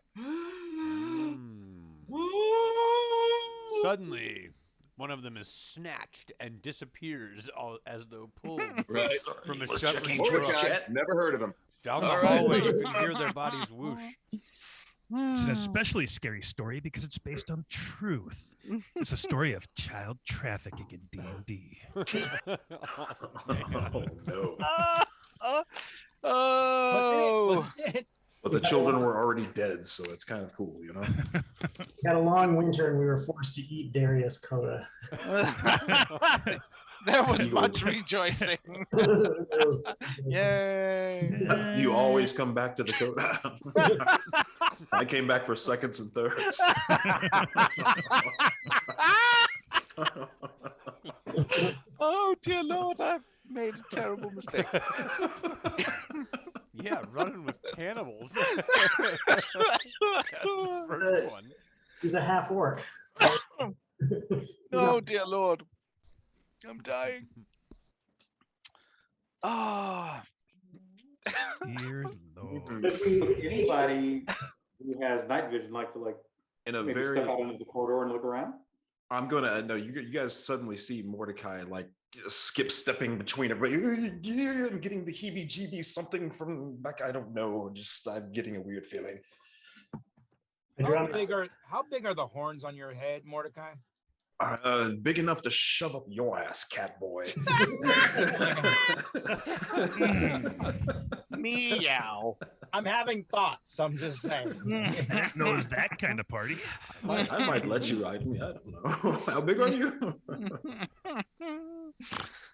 Suddenly, one of them is snatched and disappears as though pulled Right. from a Let's shut check ring each door. Mordecai, never heard of him. Down the All right. hallway, you can hear their bodies whoosh. It's an especially scary story because it's based on truth. It's a story of child trafficking in D&D. Oh no! Oh, But the children were already dead, so it's kind of cool, you know. we had a long winter and we were forced to eat Darius Coda. there was Eagle. much rejoicing. Yay! You always come back to the coda. I came back for seconds and thirds. Oh dear Lord, I've made a terrible mistake. Yeah, running with cannibals. That's the first one. He's a half orc. Oh dear Lord, I'm dying. Ah. Dear Lord. Would anybody who has night vision like to In a maybe very, step out into the corridor and look around? I'm gonna no. You guys suddenly see Mordecai like skip stepping between everybody, and getting the heebie-jeebies. Something from back. I don't know. Just I'm getting a weird feeling. How big are the horns on your head, Mordecai? Big enough to shove up your ass, cat boy. Meow. I'm having thoughts. I'm just saying. Matt knows that kind of party. I might let you ride me. I don't know. How big are you?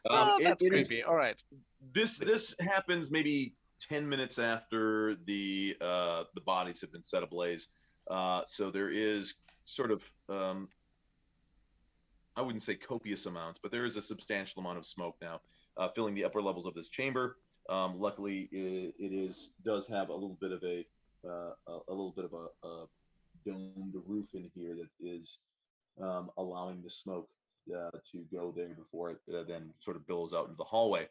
Oh, that's it is- creepy. All right. This happens maybe 10 minutes after the bodies have been set ablaze. So there is sort of I wouldn't say copious amounts, but there is a substantial amount of smoke now filling the upper levels of this chamber. Luckily, it does have a little bit of a domed roof in here that is allowing the smoke to go there before it then sort of billows out into the hallway.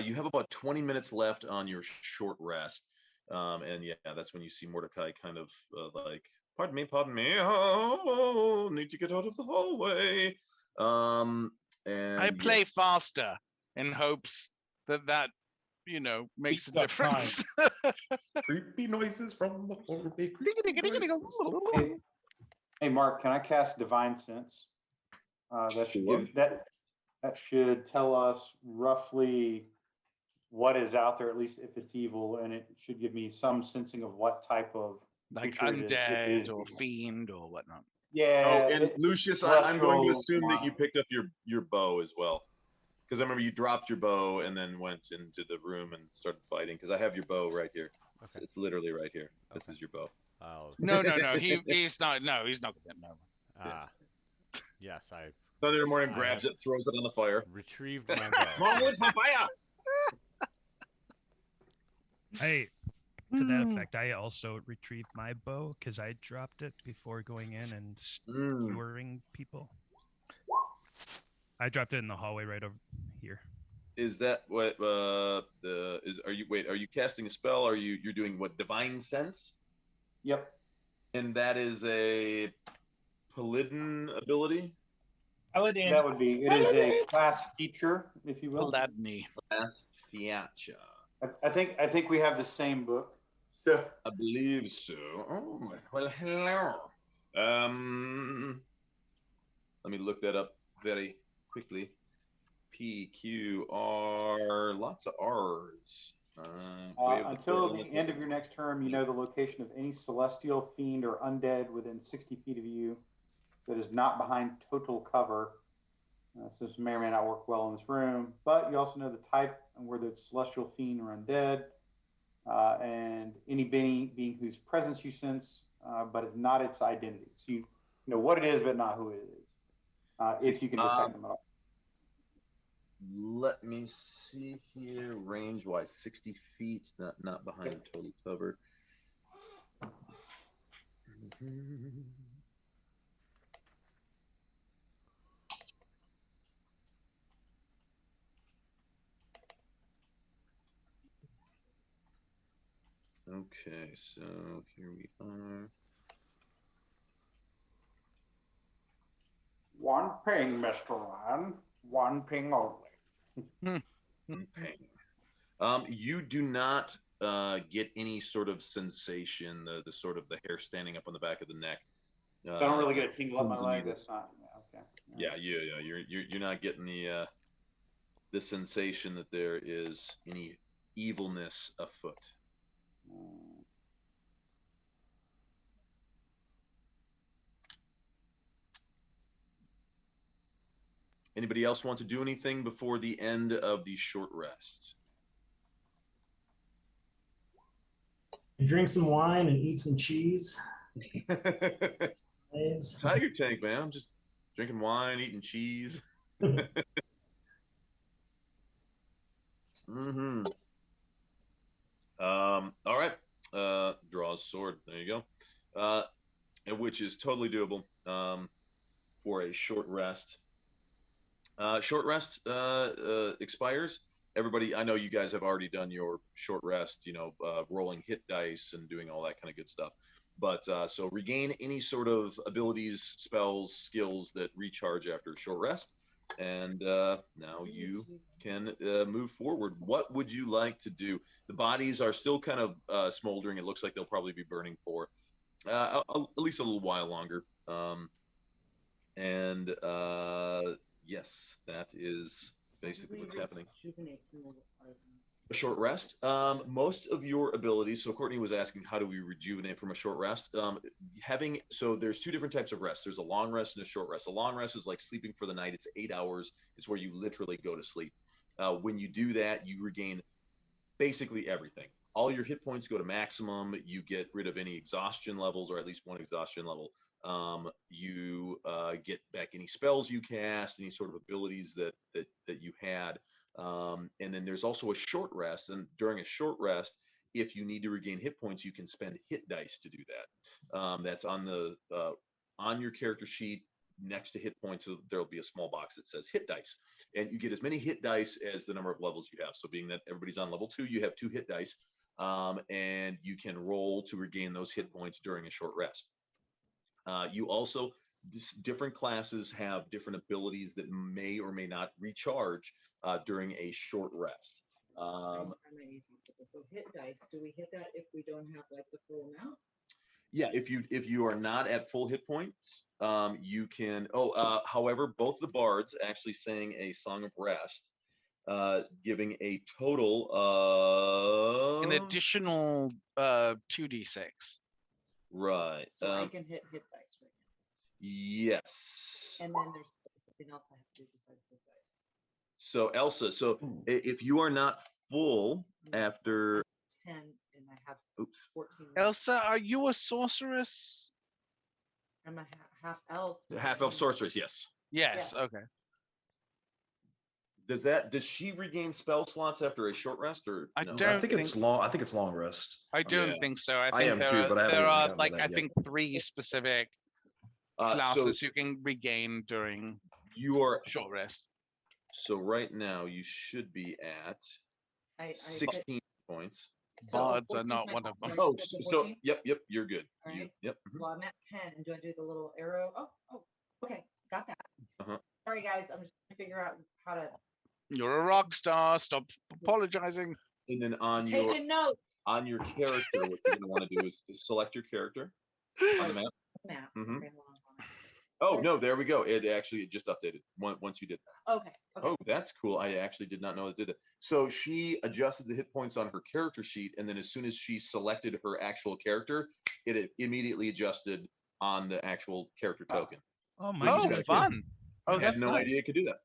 You have about 20 minutes left on your short rest. And yeah, that's when you see Mordecai kind of like, pardon me, oh, need to get out of the hallway. And I play faster in hopes that makes a Beats up difference. Creepy noises from the hallway. Hey, Mark, can I cast Divine Sense? That should tell us roughly what is out there, at least if it's evil, and it should give me some sensing of what type of Like creature it is, if it undead is or evil. fiend or whatnot. Yeah. Oh, and Lucius, I'm going to celestial assume that you mind. picked up your bow as well, because I remember you dropped your bow and then went into the room and started fighting. Because I have your bow right here. Okay. It's literally right here. This Okay. is your bow. I'll, No. He's not. No, he's not gonna know. yes, I Thunder Morning I grabs have- it, throws it on the fire. retrieved my bow. Forward, fire! To that effect, I also retrieved my bow because I dropped it before going in and skewering people. I dropped it in the hallway right over here. Is that what are you casting a spell? Are you're doing what, Divine Sense? Yep. And that is a Paladin ability? Paladin. That would be. It is a class feature, if you will. Paladini. Fiacha. I think we have the same book. So I believe so. Oh, well, hello. Let me look that up very quickly. PQR, lots of R's. until the end of your next term, you know the location of any celestial, fiend, or undead within 60 feet of you that is not behind total cover. So this may or may not work well in this room, but you also know the type and whether it's celestial, fiend, or undead. and any being whose presence you sense, but is not its identity. So you know what it is, but not who it is. If you can detect them at all. Let me see here. Range wise, 60 feet, not behind total cover. Okay, so here we are. One ping, Mr. Ryan. One ping only. One ping. You do not get any sort of sensation, the sort of the hair standing up on the back of the neck. So I don't really get a tingle up my pins and leg. needles. That's not okay. Yeah, you're not getting the sensation that there is any evilness afoot. Anybody else want to do anything before the end of the short rest? Drink some wine and eat some cheese. Tiger Tank, man. I'm just drinking wine, eating cheese. Mm-hmm. All right. Draws sword. There you go. Which is totally doable for a short rest. Short rest expires. Everybody, I know you guys have already done your short rest, rolling hit dice and doing all that kind of good stuff. But so regain any sort of abilities, spells, skills that recharge after a short rest. And now you can move forward. What would you like to do? The bodies are still kind of smoldering. It looks like they'll probably be burning for at least a little while longer. Yes, that is basically what's happening. A short rest. Most of your abilities. So Courtney was asking, how do we rejuvenate from a short rest? So there's two different types of rest. There's a long rest and a short rest. A long rest is like sleeping for the night. It's 8 hours. It's where you literally go to sleep. When you do that, you regain basically everything. All your hit points go to maximum. You get rid of any exhaustion levels, or at least one exhaustion level. You get back any spells you cast, any sort of abilities that you had. And then there's also a short rest. And during a short rest, if you need to regain hit points, you can spend hit dice to do that. That's on your character sheet next to hit points. So there'll be a small box that says hit dice, and you get as many hit dice as the number of levels you have. So being that everybody's on level 2, you have 2 hit dice, and you can roll to regain those hit points during a short rest. You also, different classes have different abilities that may or may not recharge during a short rest. So hit dice, do we hit that if we don't have like the full amount? Yeah, if you are not at full hit points, you can. However, both the bards actually sang a song of rest, giving a total of an additional 2d6. Right. So I can hit dice right now. Yes. And then there's something else I have to do besides hit dice. So Elsa, if you are not full after 10 and I have 14. Elsa, are you a sorceress? I'm a half elf. Half elf sorceress, yes. Yes. Yeah. Okay. Does she regain spell slots after a short rest, or I no? don't I think it's long. I think it's long rest. I don't think so. I think am too, but I haven't there even are gotten to like that I yet. think 3 specific So classes you can regain during you are short rest. So right now you should be at 16 points. Bards are not one of them. Oh, so yep, you're good. All right. Yep. Well, I'm at 10, and do I do the little arrow? Oh, okay, got that. Uh-huh. Sorry, guys, I'm just trying to figure out how to. You're a rock star. Stop apologizing. And then Taking notes. on your character, what you're going to want to do is to select your character on the map. Okay, hold on. Oh no, there we go. It just updated once you did that. Okay. Oh, that's cool. I actually did not know it did that. So she adjusted the hit points on her character sheet, and then as soon as she selected her actual character, it immediately adjusted on the actual character token. Oh my! Oh, fun! Oh, I had that's no nice. idea it could do that.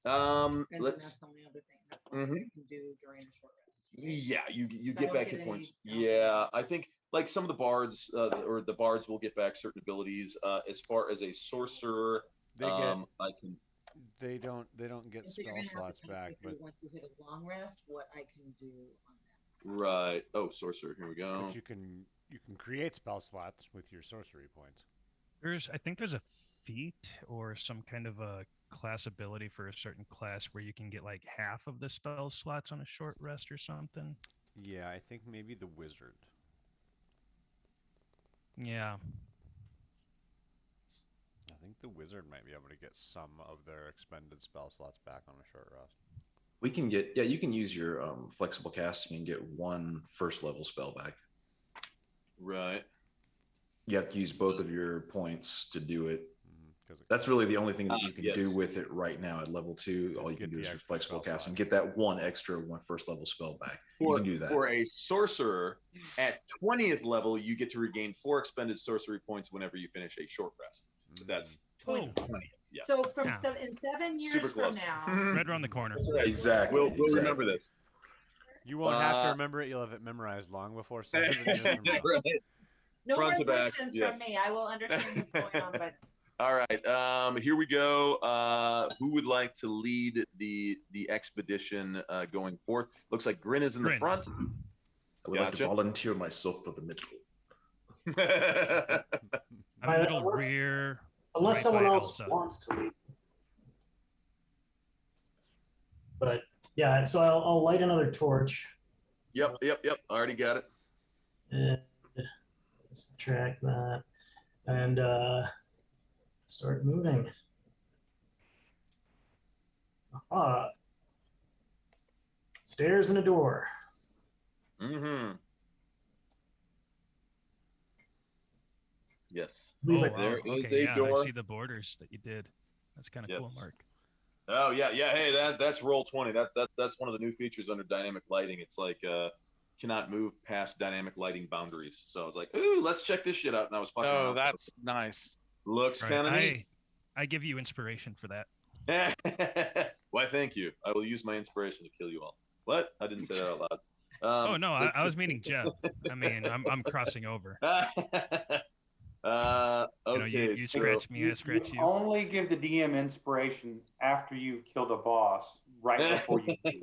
And then Let's. that's the only other thing. That's what I can do during a short rest. Yeah, you So I get don't back get hit any- points. okay. Yeah, I think like some of the bards or the bards will get back certain abilities. As far as a sorcerer, They get I can. they don't get And so you're spell gonna have to slots tell me back, through but once you hit a long rest, what I can do on that. Right. Oh, sorcerer. Here we go. you can create spell slots with your sorcery points. I think there's a feat or some kind of a class ability for a certain class where you can get like half of the spell slots on a short rest or something. Yeah, I think maybe the wizard. Yeah. I think the wizard might be able to get some of their expended spell slots back on a short rest. We can get, yeah, you can use your flexible casting and get 1 first level spell back. Right. You have to use both of your points to do it. Because That's really the only thing that you can do yes. with it right now at level 2. All you get can do the is your extra flexible spell casting. slot. Get that 1 first level spell back. You For, can do that. for a sorcerer at 20th level, you get to regain 4 expended sorcery points whenever you finish a short rest. That's 20th. Yeah. So from Yeah. in 7 years Super from close. now, Right around the corner. That's right. Exactly. We'll exactly. remember this. You won't have to Uh, remember it. You'll have it memorized long before 7 years from now. Right. no Front more to back, questions yes. from me. I will understand what's going on, but All right. Here we go. Who would like to lead the expedition going forth? Looks like Grin is in the Grin. front. I would like to Gotcha. volunteer myself for the middle. I'm I- middle unless- rear. Unless right someone by else Elsa. wants to lead. But yeah, so I'll light another torch Yep. Already got it. and subtract that and start moving. Aha. Stairs and a door. Mm-hmm. Yes. These Oh, like wow. there is Okay, a yeah, door. I see the borders that you did. That's kind of Yep. cool, Mark. Oh yeah. Hey, that's roll 20. That's one of the new features under dynamic lighting. It's like cannot move past dynamic lighting boundaries. So I was like, ooh, let's check this shit out. And I was fucking Oh, around. that's nice. Looks Right, kind of neat. I give you inspiration for that. Why, thank you. I will use my inspiration to kill you all. What? I didn't say that out loud. Oh no, I was meaning Jeb. I mean, I'm crossing over. Okay. You scratch me, I scratch you. Only give the DM inspiration after you've killed a boss, right before you do.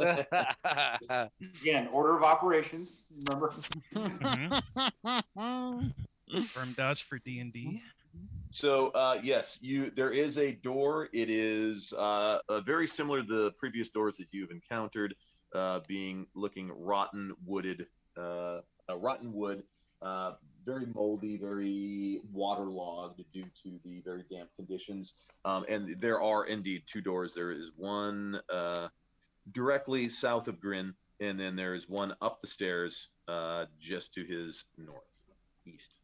Again, order of operations. Remember? Firm does for D&D. So yes, there is a door. It is very similar to the previous doors that you've encountered, looking rotten wood, very moldy, very waterlogged due to the very damp conditions. And there are indeed 2 doors. There is one directly south of Grin, and then there is one up the stairs just to his northeast.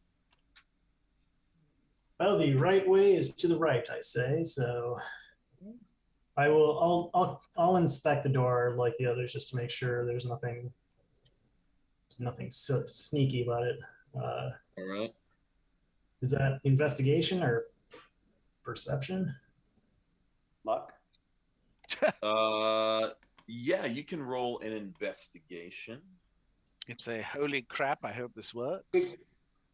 Well, the right way is to the right, I say. So I will. I'll inspect the door like the others just to make sure there's nothing sneaky about it. All right. Is that investigation or perception? Luck. Yeah, you can roll an investigation. It's a holy crap. I hope this works.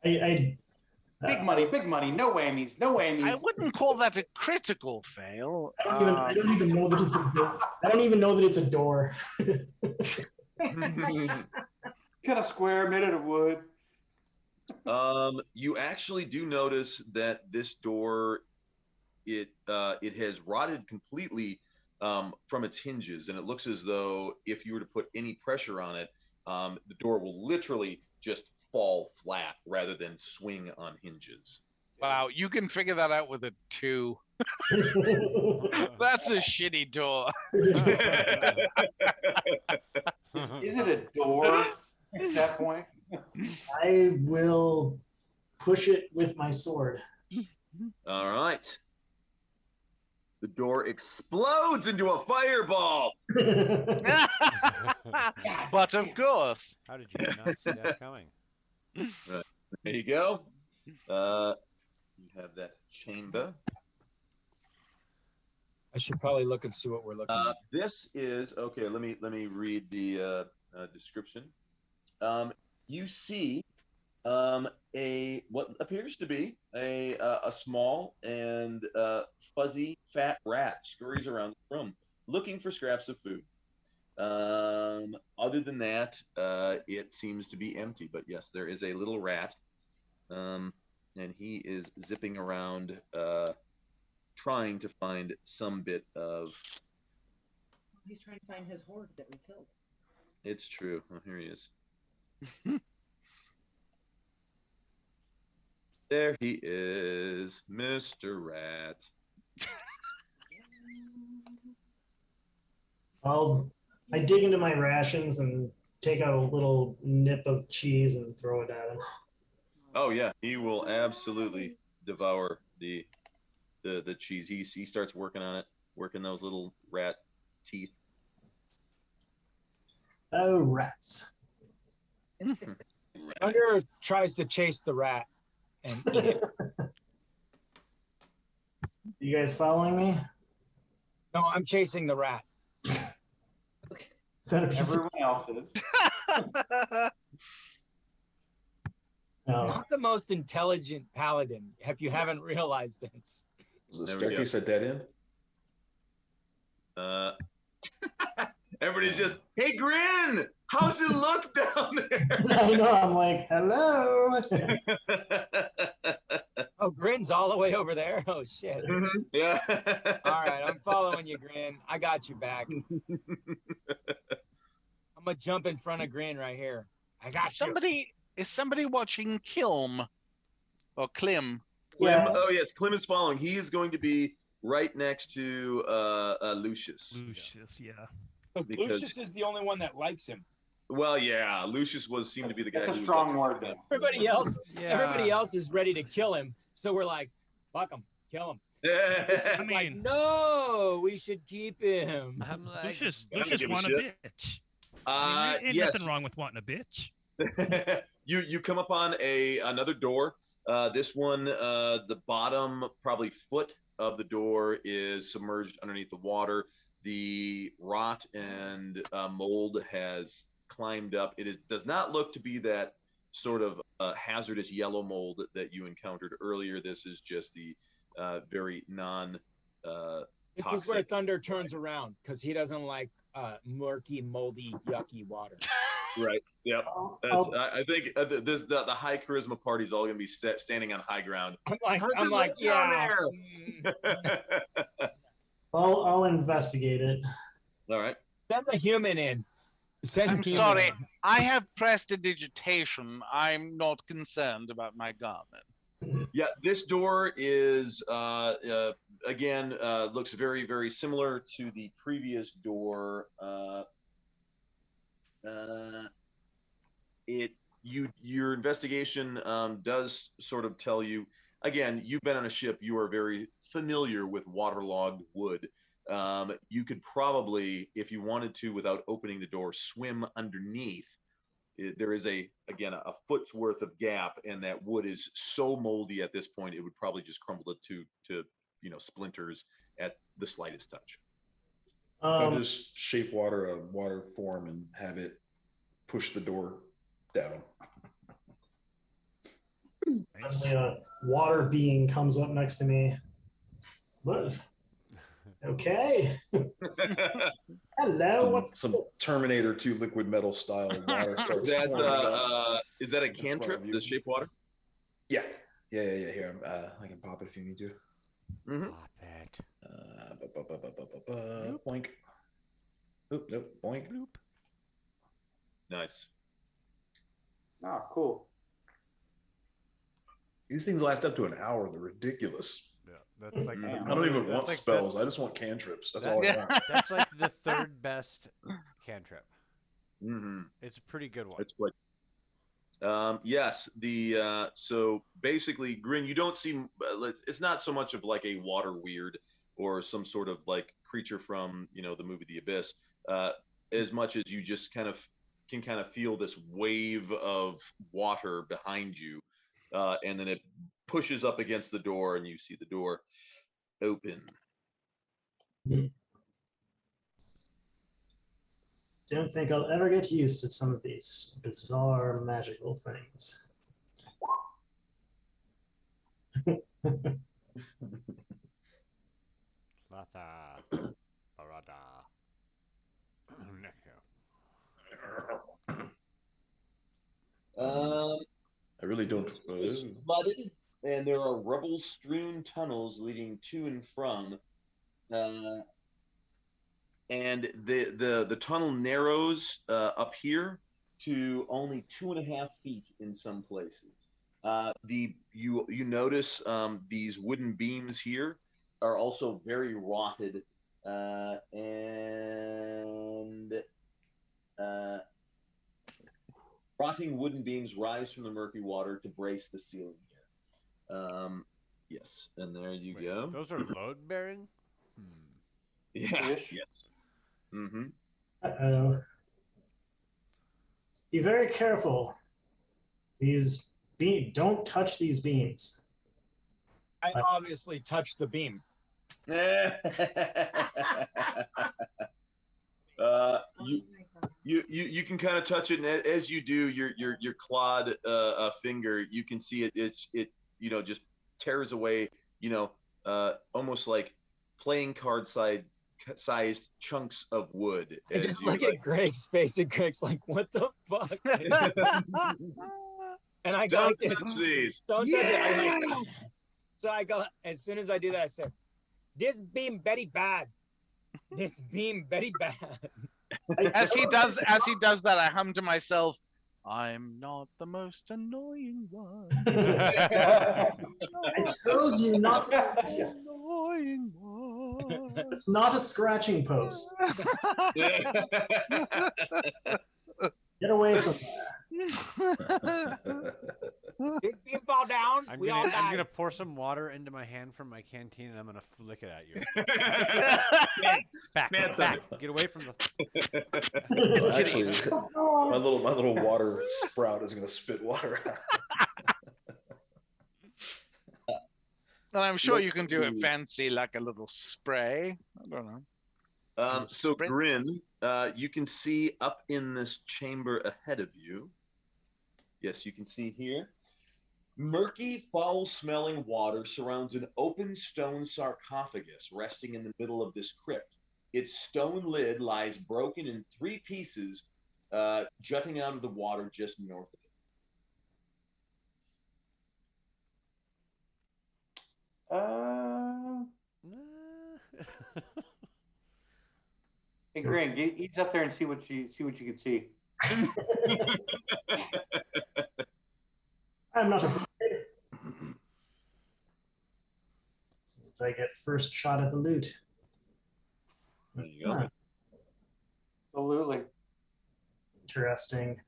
Big money, no whammies, no whammies. I wouldn't call that a critical fail. I don't even know that it's a door. I don't even know that it's a door. Cut a square, made out of wood. You actually do notice that this door, it has rotted completely from its hinges, and it looks as though if you were to put any pressure on it, the door will literally just fall flat rather than swing on hinges. Wow, you can figure that out with a 2. That's a shitty door. Is it a door at that point? I will push it with my sword. All right. The door explodes into a fireball. But of course. How did you not see that coming? Right. There you go. You have that chamber. I should probably look and see what we're looking at. This is okay. Let me read the description. You see a what appears to be a small and fuzzy fat rat scurries around the room looking for scraps of food. Other than that, it seems to be empty. But yes, there is a little rat, and he is zipping around, trying to find some bit of. He's trying to find his horde that we killed. It's true. Oh, here he is. There he is, Mr. Rat. I dig into my rations and take out a little nip of cheese and throw it at him. Oh yeah, he will absolutely devour the cheese. He starts working on it, working those little rat teeth. Oh, rats. Thunder tries to chase the rat and eat it. You guys following me? No, I'm chasing the rat. Is that a piece Everyone else is. No. Not the most intelligent paladin, if you haven't realized this. Was the There we go. staircase a dead end? Everybody's just, hey, Grin, how's it look down there? I know. I'm like, hello. Oh, Grin's all the way over there. Oh shit. Yeah. All right, I'm following you, Grin. I got you back. I'm gonna jump in front of Grin right here. I got you. Is somebody watching Kilm or Klim? Clem, oh yes, Clem is following. He is going to be right next to Lucius. Lucius, yeah. Because- Lucius is the only one that likes him. Well, yeah, Lucius seemed to be the guy. That's a who was strong upset word, about it. Everybody else is ready to kill him. So we're like, fuck him, kill him. I Like, mean, no, we should keep him. I'm like, Lucius I don't give a want a shit. bitch. I mean, ain't Yes. nothing wrong with wanting a bitch. you come upon another door. This one, the bottom probably foot of the door is submerged underneath the water. The rot and mold has climbed up. It does not look to be that sort of hazardous yellow mold that you encountered earlier. This is just the very non. This is where Thunder turns around because he doesn't like murky, moldy, yucky water. Right. Yep. I think the high charisma party is all going to be standing on high ground. I'm like, yeah. I'll investigate it. All right. Send the human in. Send I'm the human sorry. in. I have prestidigitation. I'm not concerned about my garment. Yeah, this door is again looks very, very similar to the previous door. Your investigation does sort of tell you. Again, you've been on a ship. You are very familiar with waterlogged wood. You could probably, if you wanted to, without opening the door, swim underneath. There is a foot's worth of gap, and that wood is so moldy at this point it would probably just crumble to splinters at the slightest touch. I'll just shape water a water form and have it push the door down. Suddenly a water being comes up next to me. What? Okay. Hello. What's some this? Terminator 2 liquid metal style water starts forming up is that a in front cantrip? of you. The shape water? Yeah. Here, I can pop it if you need to. Mm-hmm. Pop it. Boink. Oop, nope. Boink. Bloop. Nice. Oh, cool. These things last up to an hour. They're ridiculous. Yeah, that's like the I don't even that's want like spells. I just want cantrips. That's all I want. That's like the third best cantrip. Mm-hmm. It's a pretty good one. It's what. Yes. So basically, Grin, you don't see. It's not so much of like a water weird or some sort of like creature from the movie The Abyss, as much as you just can feel this wave of water behind you, and then it pushes up against the door, and you see the door open. don't think I'll ever get used to some of these bizarre magical things. Lata. Arada. I really don't. Flooded, and there are rubble-strewn tunnels leading to and from. And the tunnel narrows up here to only 2.5 feet in some places. You notice these wooden beams here are also very rotted, and rotting wooden beams rise from the murky water to brace the ceiling here. Yes, and there you go. Those are load bearing? Yeah. Ish. Yes. Mm-hmm. Uh-oh. Be very careful. These don't touch these beams. I obviously touched the beam. You can kind of touch it, and as you do, your clawed finger, you can see it just tears away, almost like playing card sized chunks of wood. I just look at Greg's face, and Greg's like, "What the fuck?" And I go, "Don't touch these. Don't touch it." So I go, as soon as I do that, I say, "This beam very bad. This beam very bad." As he does that, I hum to myself, "I'm not the most annoying one." I told you not to touch it. Annoying one. It's not a scratching post. Get away from there. This beam fall down. I'm We all die. gonna pour some water into my hand from my canteen, and I'm gonna flick it at you. Back. Get away from the. No, actually, my little water sprout is gonna spit water out. And I'm sure you can do it fancy, like a little spray. I don't know. So Grin, you can see up in this chamber ahead of you. Yes, you can see here. Murky, foul-smelling water surrounds an open stone sarcophagus resting in the middle of this crypt. Its stone lid lies broken in 3 pieces, jutting out of the water just north of it. Hey, Grin, ease up there and see what you can see. I'm not afraid. As I get first shot at the loot. There you go. Huh. Absolutely. Interesting.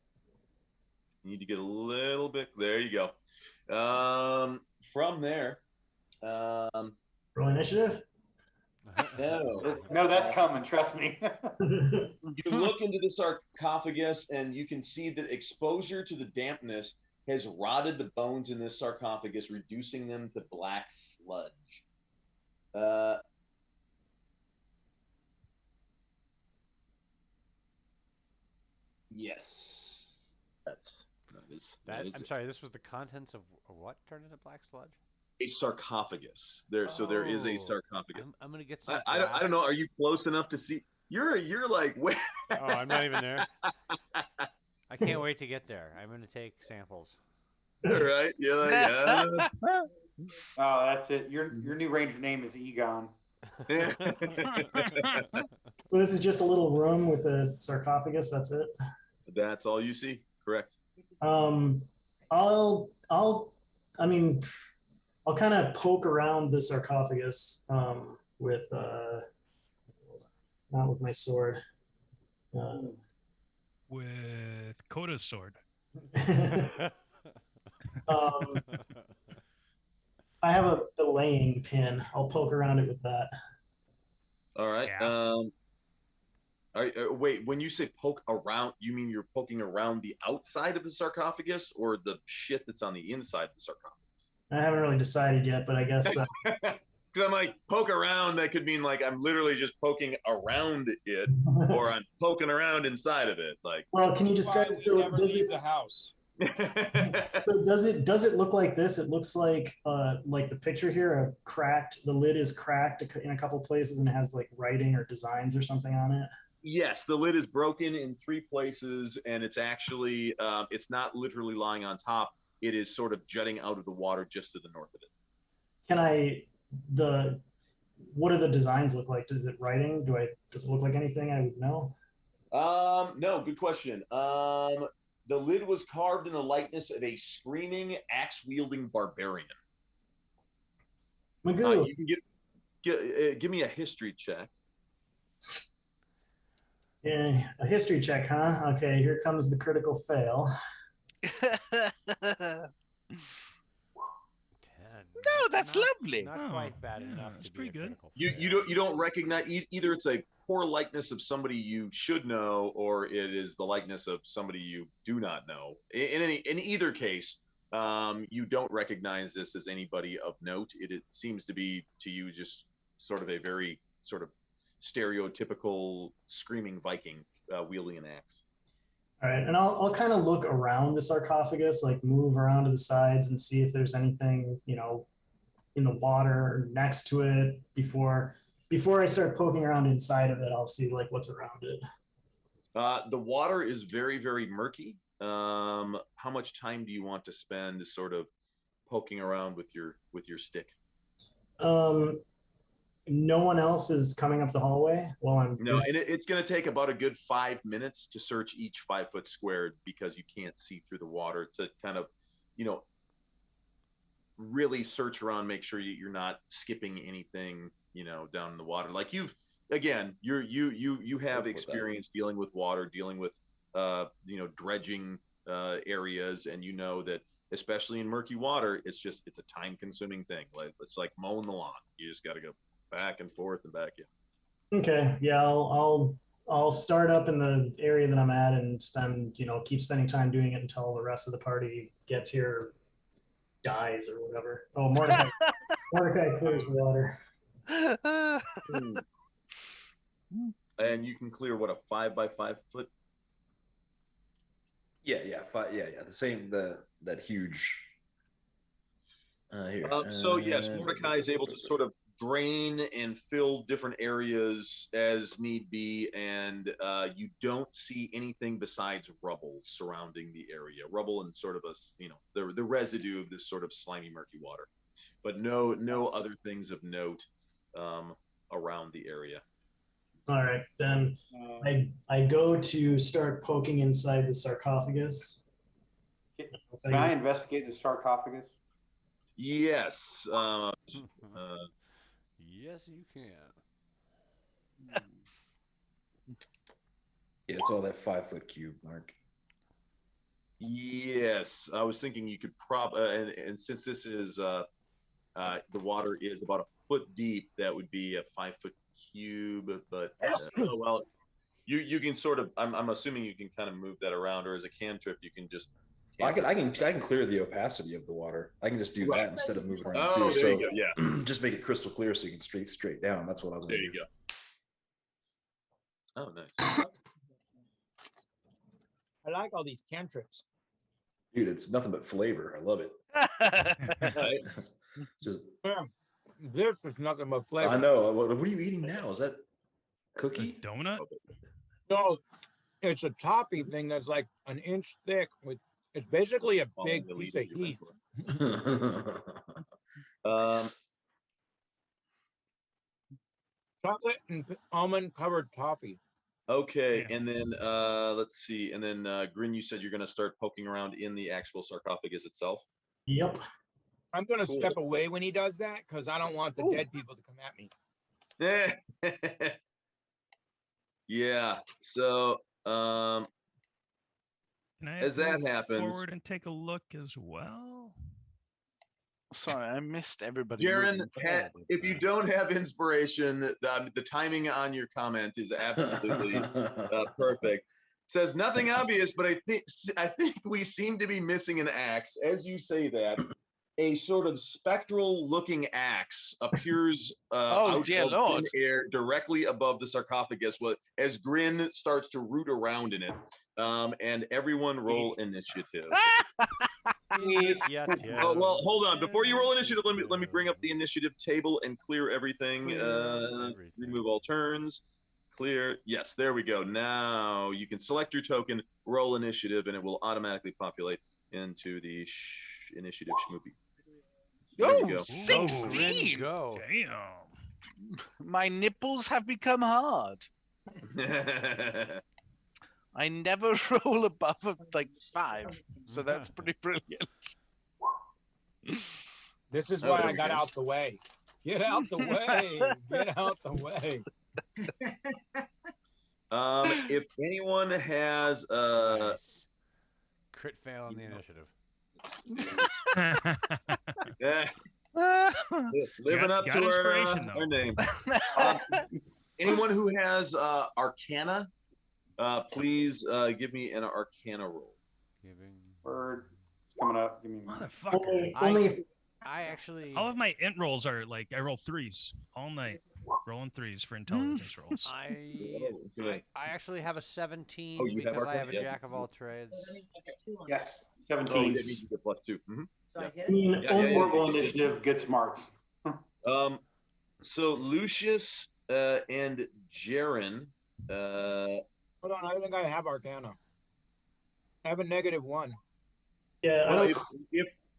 You need to get a little bit. There you go. From there. Roll initiative? No, that's coming. Trust me. You look into the sarcophagus, and you can see that exposure to the dampness has rotted the bones in this sarcophagus, reducing them to black sludge. Yes. I'm sorry, this was the contents of what turned into black sludge? A sarcophagus. There is a sarcophagus. I'm gonna get some. I don't know. Are you close enough to see? You're like way. Oh, I'm not even there. I can't wait to get there. I'm gonna take samples. Right? Yeah. Oh, that's it. Your new ranger name is Egon. So this is just a little room with a sarcophagus. That's it. That's all you see. Correct. I'll kind of poke around the sarcophagus with not with my sword. With Coda's sword. I have a belaying pin. I'll poke around it with that. All right. Yeah. Wait, when you say poke around, you mean you're poking around the outside of the sarcophagus or the shit that's on the inside of the sarcophagus? I haven't really decided yet, but I guess Because I'm like, poke around, that could mean like I'm literally just poking around it, or I'm poking around inside of it. Like, Well, can you describe? Why we So never does leave it? the house? So does it look like this? It looks like the picture here, a cracked. The lid is cracked in a couple places, and it has like writing or designs or something on it. yes, the lid is broken in 3 places, and it's actually it's not literally lying on top. It is sort of jutting out of the water just to the north of it. What do the designs look like? Does it writing? Does it look like anything I would know? No, good question. The lid was carved in the likeness of a screaming, axe-wielding barbarian. Magoo. You can give me a history check. Yeah, a history check, huh? Okay, here comes the critical fail. 10. No, that's lovely. Not quite bad enough to it's be pretty a good. critical You fail. don't recognize either it's a poor likeness of somebody you should know, or it is the likeness of somebody you do not know. In either case, you don't recognize this as anybody of note. It seems to be to you just sort of a very sort of stereotypical screaming Viking wielding an axe. All right, and I'll kind of look around the sarcophagus, like move around to the sides and see if there's anything, in the water or next to it before I start poking around inside of it. I'll see like what's around it. The water is very, very murky. How much time do you want to spend sort of poking around with your stick? No one else is coming up the hallway while I'm No, and it's going to take about a good 5 minutes to search each 5-foot square because you can't see through the water to kind of, really search around, make sure you're not skipping anything, down in the water. Like you have experience dealing with water, dealing with, dredging areas, and you know that especially in murky water, it's a time-consuming thing. Like it's like mowing the lawn. You just got to go back and forth and back in. Okay, yeah, I'll start up in the area that I'm at and keep spending time doing it until the rest of the party gets here, dies or whatever. Oh, Mordecai clears the water. And you can clear what, a 5 by 5 foot? Yeah. The same, that huge. Here. So yes, Mordecai is able to sort of drain and fill different areas as need be, and you don't see anything besides rubble surrounding the area. Rubble and sort of the residue of this sort of slimy, murky water, but no other things of note around the area. All right, then I go to start poking inside the sarcophagus. Can I investigate the sarcophagus? Yes. Yes, you can. Yeah, it's all that 5-foot cube, Mark. Yes, I was thinking you could and since this is the water is about a foot deep, that would be a 5-foot cube. But well, you can sort of. I'm assuming you can kind of move that around, or as a cantrip, you can just. I can clear the opacity of the water. I can just do that instead of moving around too. There So you go. Yeah, just make it crystal clear so you can straight down. That's what I was. There you go. Oh, nice. I like all these cantrips. Dude, it's nothing but flavor. I love it. Just, this is nothing but flavor. I know. What are you eating now? Is that cookie? A donut? No, it's a toffee thing that's like an inch thick. It's basically a big piece of heat. Chocolate and almond covered toffee. Okay, and then let's see, and then Grin, you said you're going to start poking around in the actual sarcophagus itself. Yep. I'm going to step away when he does that because I don't want the dead people to come at me. Yeah. So Can I as that move happens, forward and take a look as well? Sorry, I missed everybody. Jaron, moving forward. if you don't have inspiration, the timing on your comment is absolutely perfect. Says nothing obvious, but I think we seem to be missing an axe. As you say that, a sort of spectral-looking axe appears Oh, out dear of Lord. thin air directly above the sarcophagus as Grin starts to root around in it. And everyone roll initiative. Oh, well, hold on. Before you roll initiative, let me bring up the initiative table and clear everything. Remove all turns. Clear. Yes, there we go. Now you can select your token, roll initiative, and it will automatically populate into the initiative schmoopy. There you Oh, go. 16! Go. Damn. My nipples have become hard. I never roll above like 5, so that's pretty brilliant. This is Oh, why there I we got go. out the way. Get out the way. Get out the way. If anyone has Nice. Crit fail on the initiative. living up got to inspiration, though. our name. Anyone who has Arcana, please give me an Arcana roll. Bird, it's coming up. Give me. Motherfucker. I actually. All of my int rolls are like I roll 3s all night, rolling 3s for intelligence rolls. I actually have a 17 Oh, you have because I Arcana? have a Yeah. jack of all trades. Yes, Oh, 17. that means you get +2. Mhm. So I Yeah. get I mean, Yeah, only- Horrible initiative, good smarts. So Lucius and Jaren. Hold on, I think I have Arcana. I have a -1. Yeah, Well,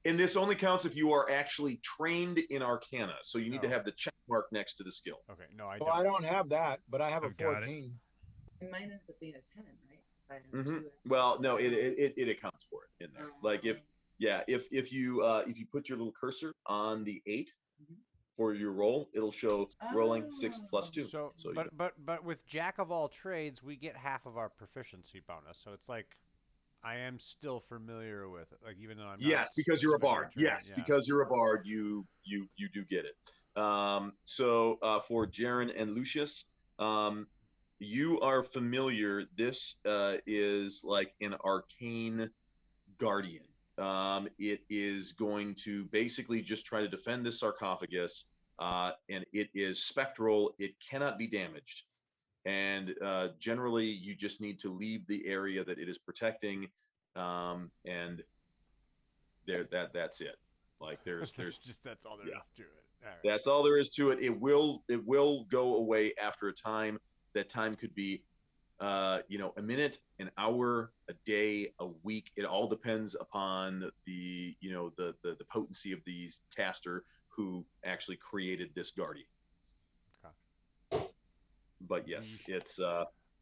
and this only counts if you are actually trained in Arcana. So you need to have the check mark next to the skill. Okay, no, I Well, I don't have that, but I have a I've got it. 14. And mine ends up being a 10, right? 'Cause I have Mhm. 2. Well, no, it accounts for it in there. Like if you put your little cursor on the 8 for your roll, it'll show rolling 6 + 2. So, So but with jack of all trades, we get half of our proficiency bonus. So it's like I am still familiar with it, like even though I'm not. yes, because you're a specifically bard. trained, Yes, yeah. because you're a bard, you do get it. So for Jaren and Lucius, you are familiar. This is like an arcane guardian. It is going to basically just try to defend this sarcophagus, and it is spectral. It cannot be damaged, and generally, you just need to leave the area that it is protecting, and that's it. Like there's that's all there is to it. All right. that's all there is to it. It will go away after a time. That time could be a minute, an hour, a day, a week. It all depends upon the potency of the caster who actually created this guardian. Okay. But yes, it's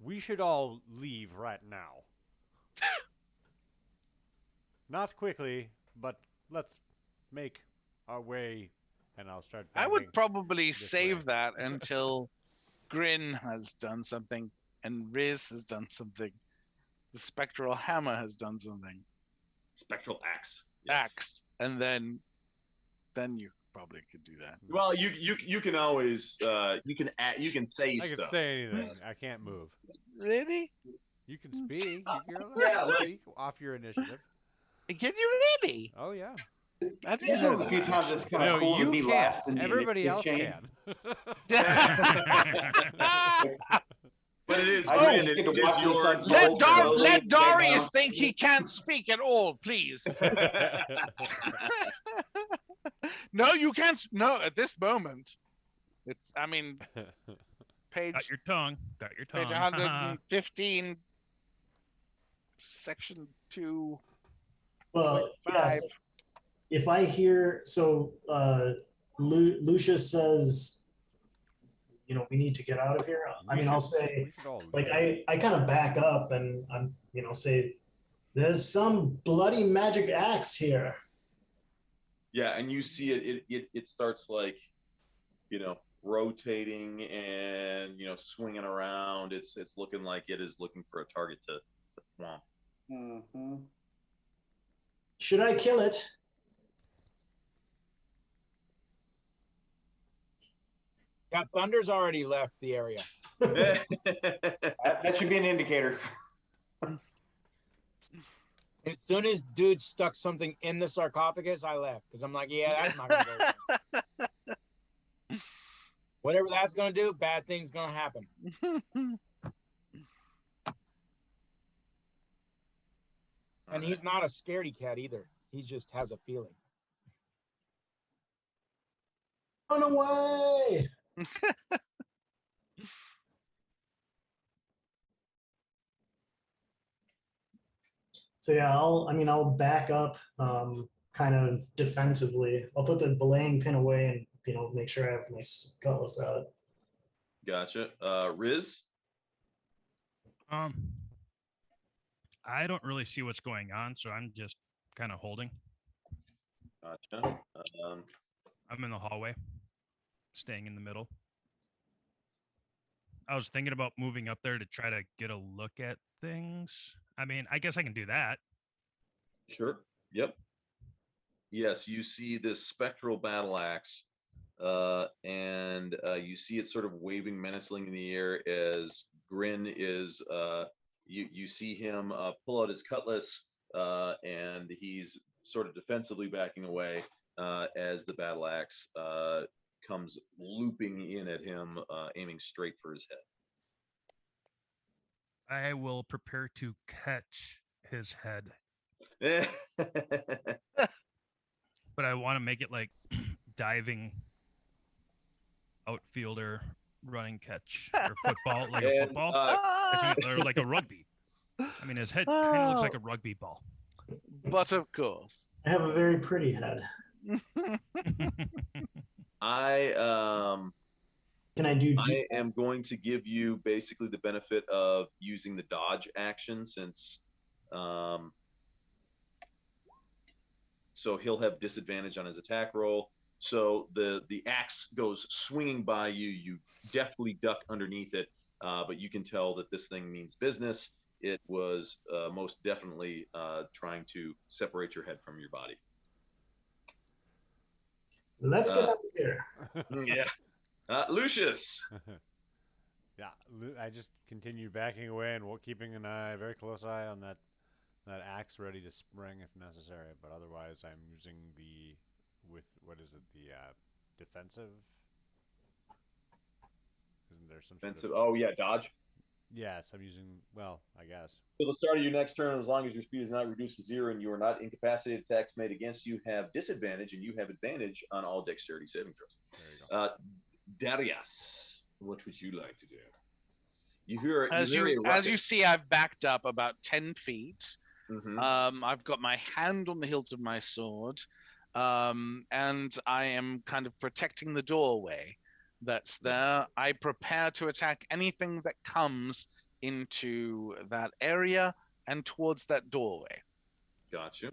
We should all leave right now. Not quickly, but let's make our way, and I'll start. I would banging probably this save way. that until Grin has done something and Riz has done something. The spectral hammer has done something. spectral axe. Axe, and then you probably could do that. Well, you can always you can say I can stuff. say anything. I can't move. Really? You can speak. You're allowed Yeah, to like- speak off your initiative. Can you really? Oh yeah. I didn't know A few that. times it's kind of No, cool you to be can't. last in the Everybody else initiative can. But it is. I Grin, just it get to is watch this your- unfold. Let Darius think he can't speak at all, please. No, you can't. No, at this moment, it's. I mean, page Got your tongue. Got your tongue. page 115, section 2. Well, yes. If I hear Lucius says, we need to get out of here. I mean, I'll say, We should all like, leave. I kind of back up and I'm, say, there's some bloody magic axe here. Yeah, and you see it starts like, rotating and swinging around. It's looking like it is looking for a target to swamp. Mm-hmm. Should I kill it? Yeah, Thunder's already left the area. That should be an indicator. As soon as dude stuck something in the sarcophagus, I left because I'm like, yeah, that's not gonna go. Whatever that's gonna do, bad things gonna happen. And he's not a scaredy cat either. He just has a feeling. Run away! So yeah, I'll back up kind of defensively. I'll put the belaying pin away and make sure I have my cutlass out. Gotcha. Riz? I don't really see what's going on, so I'm just kind of holding. Gotcha. I'm in the hallway, staying in the middle. I was thinking about moving up there to try to get a look at things. I mean, I guess I can do that. Sure. Yep. Yes, you see this spectral battle axe, and you see it sort of waving menacingly in the air as Grin is. You see him pull out his cutlass, and he's sort of defensively backing away as the battle axe comes looping in at him, aiming straight for his head. I will prepare to catch his head. But I want to make it like diving outfielder running catch or football, like a football, or like a rugby. I mean, his head kind of looks like a rugby ball. But of course. I have a very pretty head. Can I do? I am going to give you basically the benefit of using the dodge action since, so he'll have disadvantage on his attack roll. So the axe goes swinging by you. You deftly duck underneath it, but you can tell that this thing means business. It was most definitely trying to separate your head from your body. Let's get out of here. Yeah. Lucius. Yeah, I just continue backing away and keeping an very close eye on that axe ready to spring if necessary. But otherwise, I'm using the defensive? Isn't there some defensive? Sort of... Oh yeah, dodge. Yes, I'm using. Well, I guess. Till the start of your next turn, as long as your speed is not reduced to 0 and you are not incapacitated, attacks made against you have disadvantage, and you have advantage on all dexterity saving throws. There you go. Darius, what would you like to do? You hear as you see, I've backed up about 10 feet. Mm-hmm. I've got my hand on the hilt of my sword, and I am kind of protecting the doorway that's there. I prepare to attack anything that comes into that area and towards that doorway. Gotcha.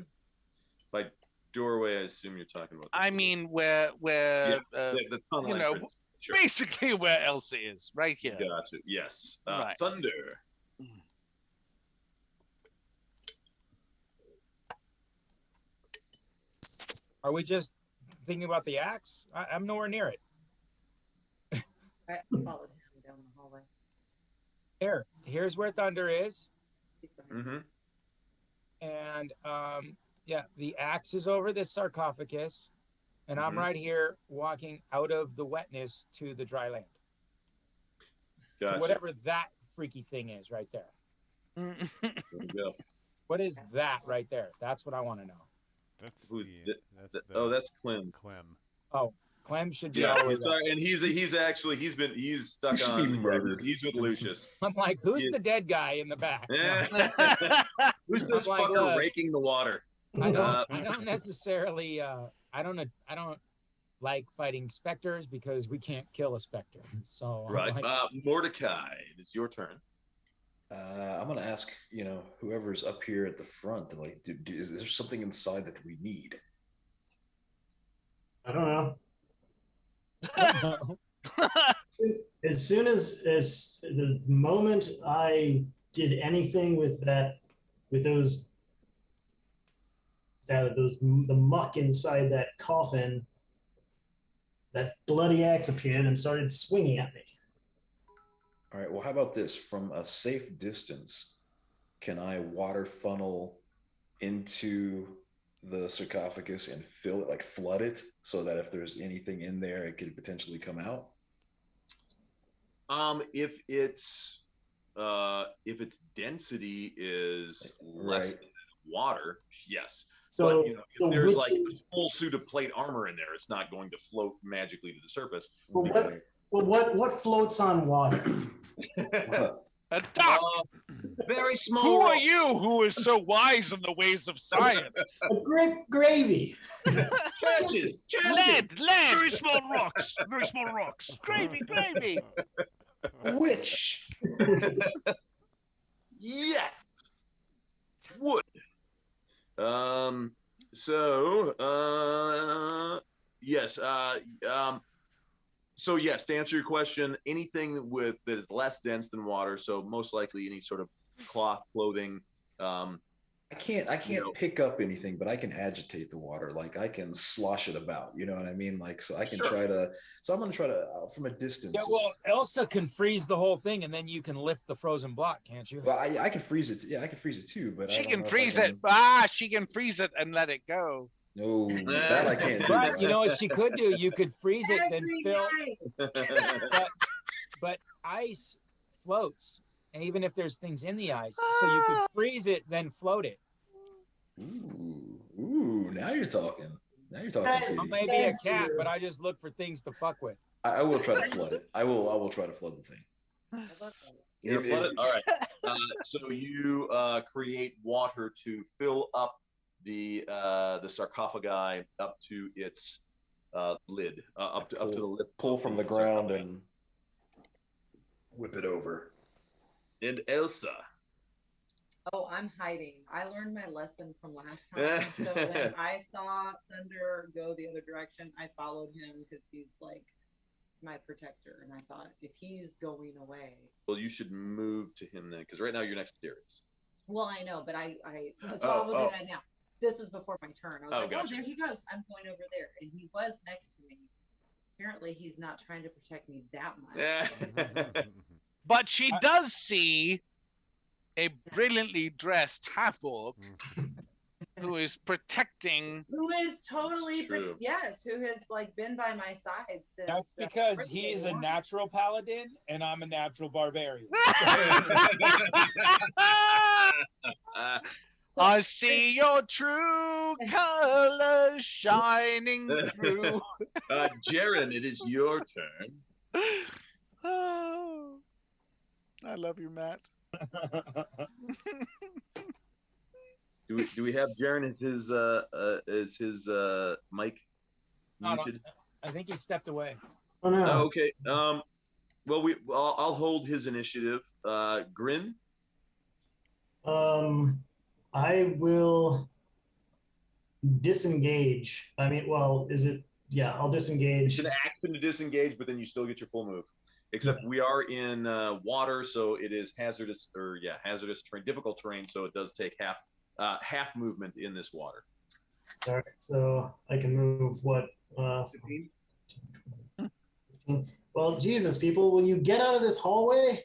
By doorway, I assume you're talking about. I mean, where the tunnel entrance. Sure. Basically where Elsa is, right here. Gotcha. Yes. Right. Thunder. Are we just thinking about the axe? I'm nowhere near it. I followed him down the hallway. Here's where Thunder is. Mm-hmm. And yeah, the axe is over this sarcophagus, and I'm right here walking out of the wetness to the dry land. Gotcha. To whatever that freaky thing is right there. There you go. What is that right there? That's what I want to know. That's Clem. Oh, Clem should be. Yeah, sorry, and he's stuck on murdered. He's with Lucius. I'm like, who's the dead guy in the back? Who's this fucker raking the water? I don't necessarily. I don't like fighting specters because we can't kill a specter. So right, Mordecai, it is your turn. I'm gonna ask, whoever's up here at the front, like, is there something inside that we need? I don't know. As soon as the moment I did anything with the muck inside that coffin, that bloody axe appeared and started swinging at me. All right, well, how about this? From a safe distance, can I water funnel into the sarcophagus and fill it, like flood it, so that if there's anything in there, it could potentially come out? If its density is less Right. than water, yes. So, But so if there's which like a is- full suit of plate armor in there, it's not going to float magically to the surface. well, what floats on water? A duck! Very small. Who are rocks. you who is so wise in the ways of science? Gravy. Chances. Lead! Very small rocks. Very small rocks. Gravy, gravy! Which? Yes. Wood. Yes. So yes, to answer your question, anything that is less dense than water, so most likely any sort of cloth, clothing. I can't pick up anything, but I can agitate the water. Like I can slosh it about. You know what I mean? Like, so I can try to. So I'm gonna try to from a distance. Yeah, well, Elsa can freeze the whole thing, and then you can lift the frozen block, can't you? Well, I can freeze it. Yeah, I can freeze it too. But I She don't can know if I freeze can- it. She can freeze it and let it go. No, that I can't do. But you know what she could do? You could freeze it, then fill. But ice floats, and even if there's things in the ice, so you could freeze it, then float it. Ooh, now you're talking. Now you're talking. Guys, I'm maybe a cat, but I just look for things to fuck with. I will try to flood it. I will try to flood the thing. You're gonna flood it? All right. So you create water to fill up the sarcophagi up to its lid, up to the lip. Pull from the ground and whip it over. And Elsa. Oh, I'm hiding. I learned my lesson from last time. So when I saw Thunder go the other direction, I followed him because he's like my protector. And I thought, if he's going away. Well, you should move to him then, because right now you're next to Darius. Well, I know, but I so I will do that now. This was before my turn. I was like, gotcha. oh, there he goes. I'm going over there. And he was next to me. Apparently, he's not trying to protect me that much. But she does see a brilliantly dressed half-orc who is protecting. Who is totally, True. yes, who has like been by my side since. That's because freaking he's day a one. natural paladin and I'm a natural barbarian. I see your true colors shining through. Jaren, it is your turn. Oh, I love you, Matt. Do we have Jaren is his mic No, no, muted? I think he stepped away. Oh no. Oh, okay. Well, I'll hold his initiative. Grin. I will disengage. I mean, well, is it? Yeah, I'll disengage. It's an action to disengage, but then you still get your full move. Except we are in water, so it is hazardous terrain, difficult terrain. So it does take half movement in this water. All right, so I can move what? 15. Well, Jesus, people, will you get out of this hallway?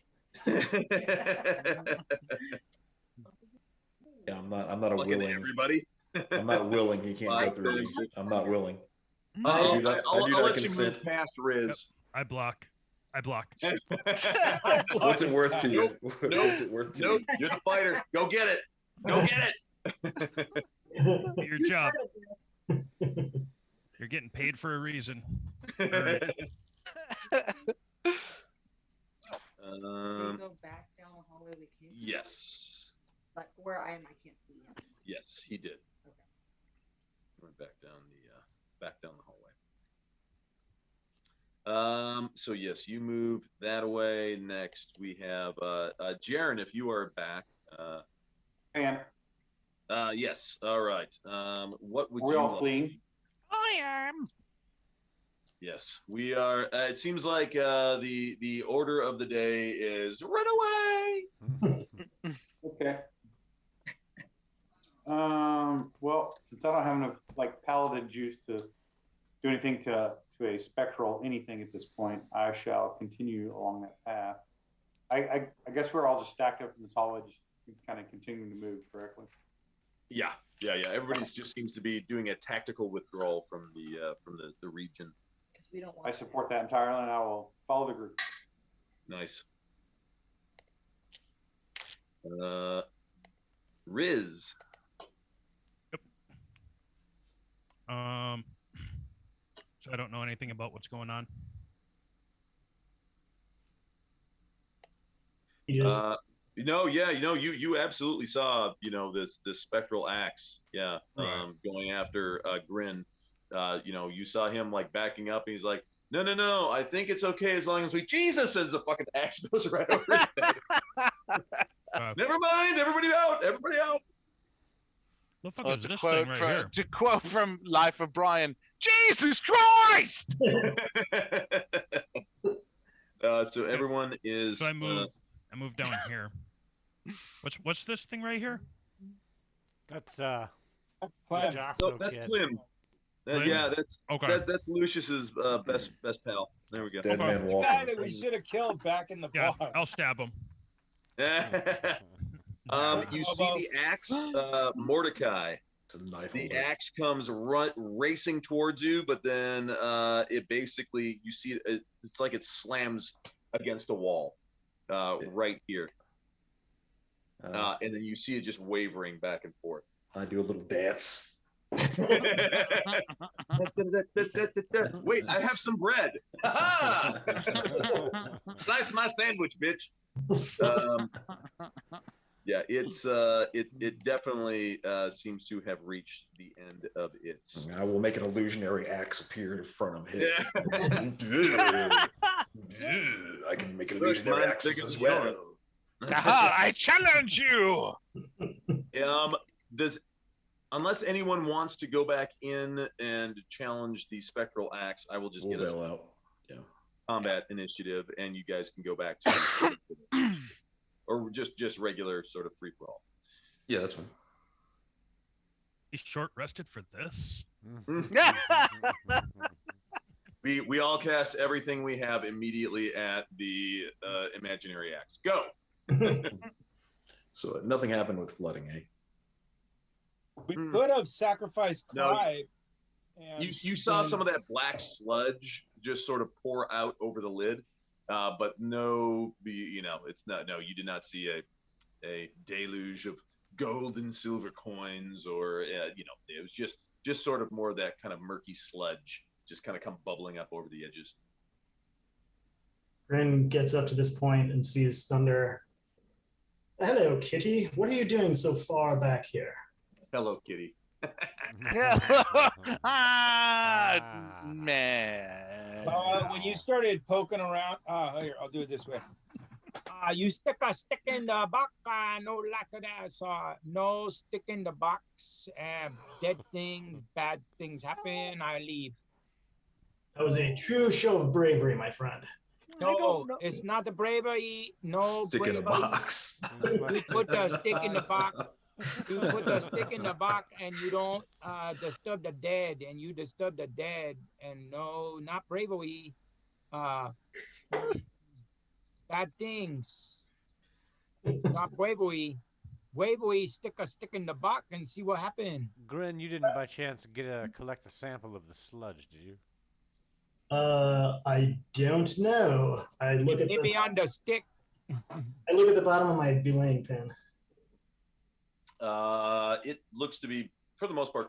Yeah, I'm not a Look at willing. everybody. I'm not willing. He can't go through me. I'm not willing. I'll I do not let you consent. move past Riz. I block. What's it worth to you? Nope. What's it worth to Nope. you? You're the fighter. Go get it. Go get it. Your job. You're getting paid for a reason. Can we go back down the hallway we came? Yes. Like where I am, I can't see him. Yes, he did. Okay. Went back down the hallway. So yes, you moved that away. Next, we have Jaren. If you are back. And Yes. All right. What would we're you? all fleeing. I am. Yes, we are. It seems like the order of the day is run away. Okay. Well, since I don't have enough like paladin juice to do anything to a spectral anything at this point, I shall continue along that path. I guess we're all just stacked up in this hallway, just kind of continuing to move correctly. Yeah. Everybody's just seems to be doing a tactical withdrawal from the region. Because we don't I want. support that entirely, and I will follow the group. Nice. Riz. So I don't know anything about what's going on. You just You absolutely saw, this spectral axe, Right. going after Grin. You saw him like backing up, and he's like, no, I think it's okay as long as we Jesus, as the fucking axe goes right over his head. Never mind, everybody out. The fuck Or is this thing right here? to quote from Life of Brian, Jesus Christ! So everyone is. So I move down here. What's this thing right here? That's That's the Clem. Joxo That's kid. Clem. Clem? Yeah, that's Okay. that's Lucius's best pal. There we go. Dead man The guy that walking. we should have killed back in the Yeah, bar. I'll stab him. You see the axe, Mordecai. It's a knife The holder. axe comes racing towards you, but then it basically, you see it's like it slams against a wall right here. And then you see it just wavering back and forth. I do a little dance. Wait, I have some bread. Slice my sandwich, bitch. Yeah, it definitely seems to have reached the end of its. I will make an illusionary axe appear in front of his. I can make illusionary mine's axes bigger as than well. yours. Aha, I challenge you! Unless anyone wants to go back in and challenge the spectral axe, I will just We'll get us bail out. Yeah. combat initiative, and you guys can go back to or just regular sort of free for all. Yeah, that's fine. He's short rested for this. We all cast everything we have immediately at the imaginary axe. Go. So nothing happened with flooding, eh? We could have sacrificed No. Clive. and You saw then- some of that black sludge just sort of pour out over the lid, but no, it's not. No, you did not see a deluge of gold and silver coins, or it was just sort of more of that kind of murky sludge, just kind of come bubbling up over the edges. Grin gets up to this point and sees Thunder. Hello, Kitty. What are you doing so far back here? Hello, Kitty. Man. When you started poking around, here, I'll do it this way. You stick a stick in the box, no lack of that. So no stick in the box. Dead things, bad things happen. I leave. That was a true show of bravery, my friend. No, it's not the bravery. No Stick in a bravery. box. You put the stick in the box. You put the stick in the box, and you don't disturb the dead, and you disturb the dead. And no, not bravery. Bad things. Not bravery. Bravery, stick a stick in the box and see what happened. Grin, you didn't by chance collect a sample of the sludge, did you? I don't know. I look at Maybe on the stick. I look at the bottom of my belaying pin. It looks to be, for the most part,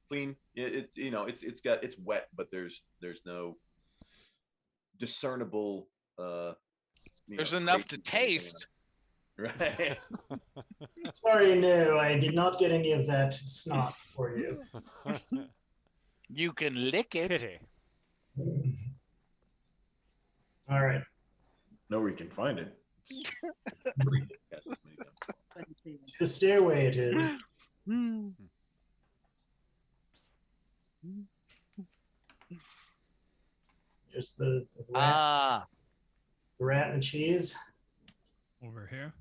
clean. It's wet, but there's no discernible. There's enough to traces or anything on taste. it. Right. Sorry, no, I did not get any of that snot for you. You can lick it. Kitty. All right. Know where you can find it. To the stairway it is. There's the rat, the rat and the cheese. Over here.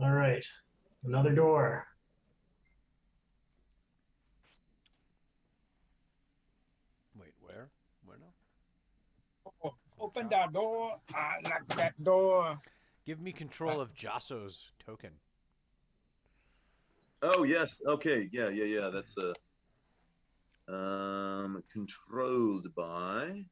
All right. Another door. Wait, where? Where now? Open that door. I like that door. Give me control of Jasso's token. Oh yes. Okay. Yeah. That's controlled by.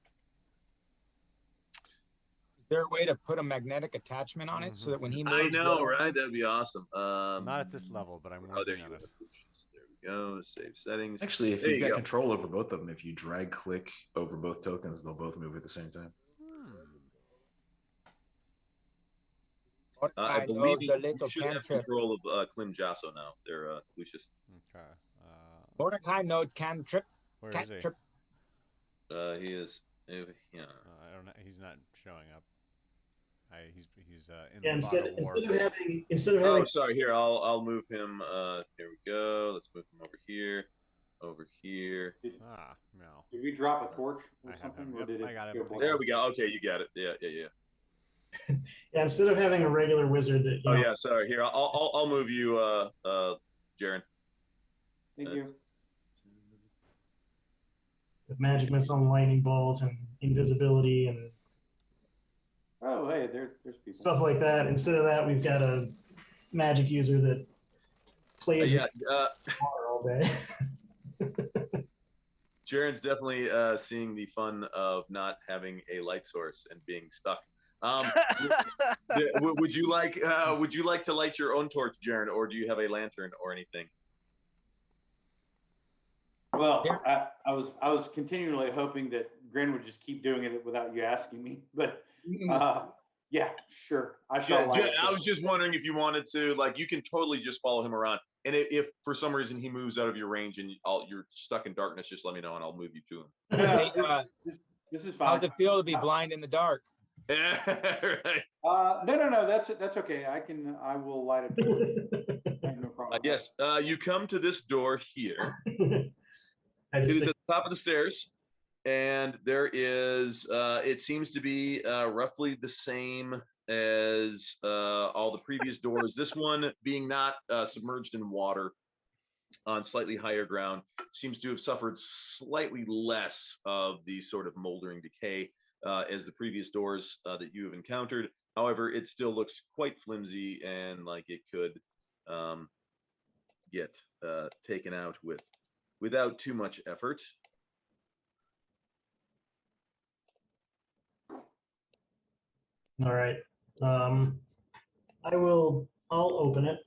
Is there a way to put a magnetic attachment on it so that when he I moves? know, right? That'd be awesome. Not at this level, but I'm there working on it. There we go. Save settings. Actually, if There you've you got go. control over both of them, if you drag click over both tokens, they'll both move at the same time. I believe you should have control of Klim Jasso now. They're Lucius. Okay. Mordecai node cantrip. Where is he? Cantrip. He is. Yeah. I don't know. He's not showing up. He's in Yeah, the instead bottle war. of having Oh, sorry. Here, I'll move him. Here we go. Let's move him over here. Over here. No. Did we drop a torch or I have something? him. Or Yep, did it I got him. go black? There we go. Okay, you got it. Yeah. Yeah, instead of having a regular wizard that Oh yeah, sorry. Here, I'll move you, Jaren. Thank you. with magic missile and lightning bolt and invisibility and Oh, hey, there's people. stuff like that. Instead of that, we've got a magic user that plays Yeah. water all day. Jaren's definitely seeing the fun of not having a light source and being stuck. Would you like to light your own torch, Jaren, or do you have a lantern or anything? Well, I was continually hoping that Grin would just keep doing it without you asking me, but yeah, sure. I shall light it. I was just wondering if you wanted to, like, you can totally just follow him around, and if for some reason he moves out of your range and you're stuck in darkness, just let me know and I'll move you to him. Yeah, this is fine. How's it feel to be blind in the dark? Yeah, right. No. That's okay. I will light a torch. I have no problem. Yes. You come to this door here. It I just is at the top of the stairs, and there is. It seems to be roughly the same as all the previous doors. This one, being not submerged in water, on slightly higher ground, seems to have suffered slightly less of the sort of moldering decay as the previous doors that you have encountered. However, it still looks quite flimsy and like it could get taken out without too much effort. All right. I'll open it.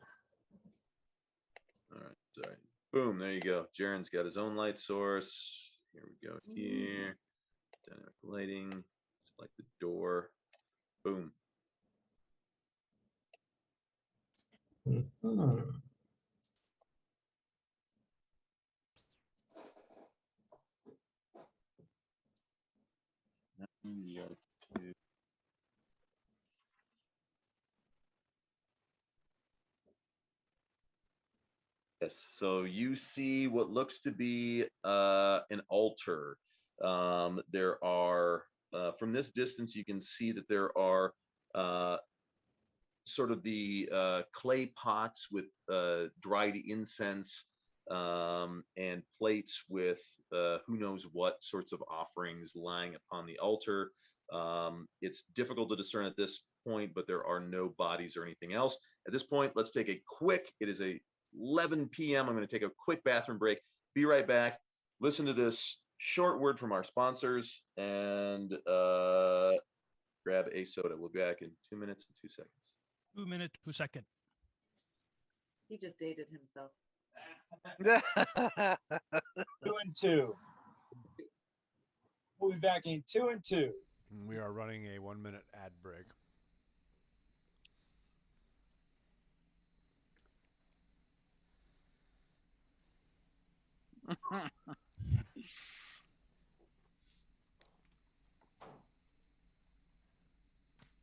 All right, sorry. Boom, there you go. Jaren's got his own light source. Here we go. Here. Dynamic lighting. Select the door. Boom. Mhm. Yes, so you see what looks to be an altar. There are, from this distance, you can see that there are sort of the clay pots with dried incense and plates with who knows what sorts of offerings lying upon the altar. It's difficult to discern at this point, but there are no bodies or anything else. At this point, let's take a quick, it is 11 p.m. I'm going to take a quick bathroom break. Be right back. Listen to this short word from our sponsors and grab a soda. We'll be back in 2 minutes and 2 seconds. 2 minutes per second. He just dated himself. 2 and 2. We'll be back in 2 and 2. We are running a 1-minute ad break.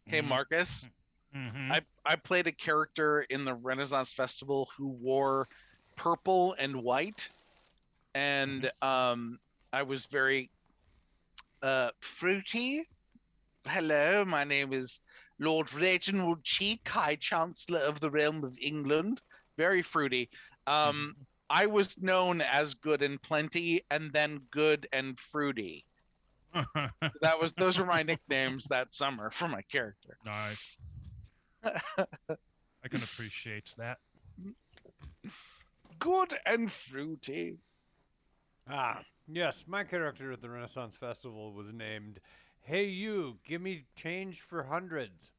Hey, Marcus. Mm-hmm. I played a character in the Renaissance Festival who wore purple and white, and I was very fruity. Hello, my name is Lord Reginald Cheek, High Chancellor of the Realm of England. Very fruity. I was known as Good and Plenty, and then Good and Fruity. Those were my nicknames that summer for my character. Nice. I can appreciate that. Good and fruity. Ah, yes, my character at the Renaissance Festival was named Hey You, Give Me Change for Hundreds.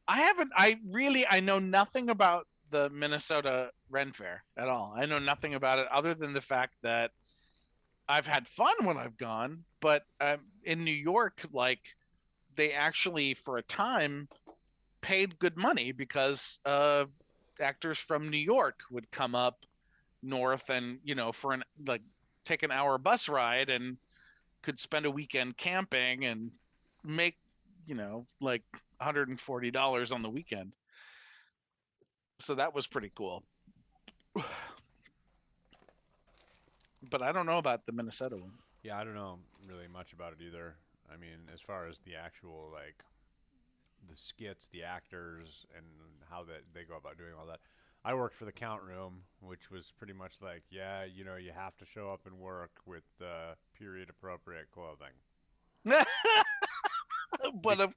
I know nothing about the Minnesota Ren Fair at all. I know nothing about it other than the fact that I've had fun when I've gone, but in New York, like they actually for a time paid good money because actors from New York would come up north and for take an hour bus ride and could spend a weekend camping and make like $140 on the weekend. So that was pretty cool. But I don't know about the Minnesota one. Yeah, I don't know really much about it either. I mean, as far as the actual like the skits, the actors, and how that they go about doing all that. I worked for the Count Room, which was pretty much like, yeah, you have to show up and work with period appropriate clothing. but of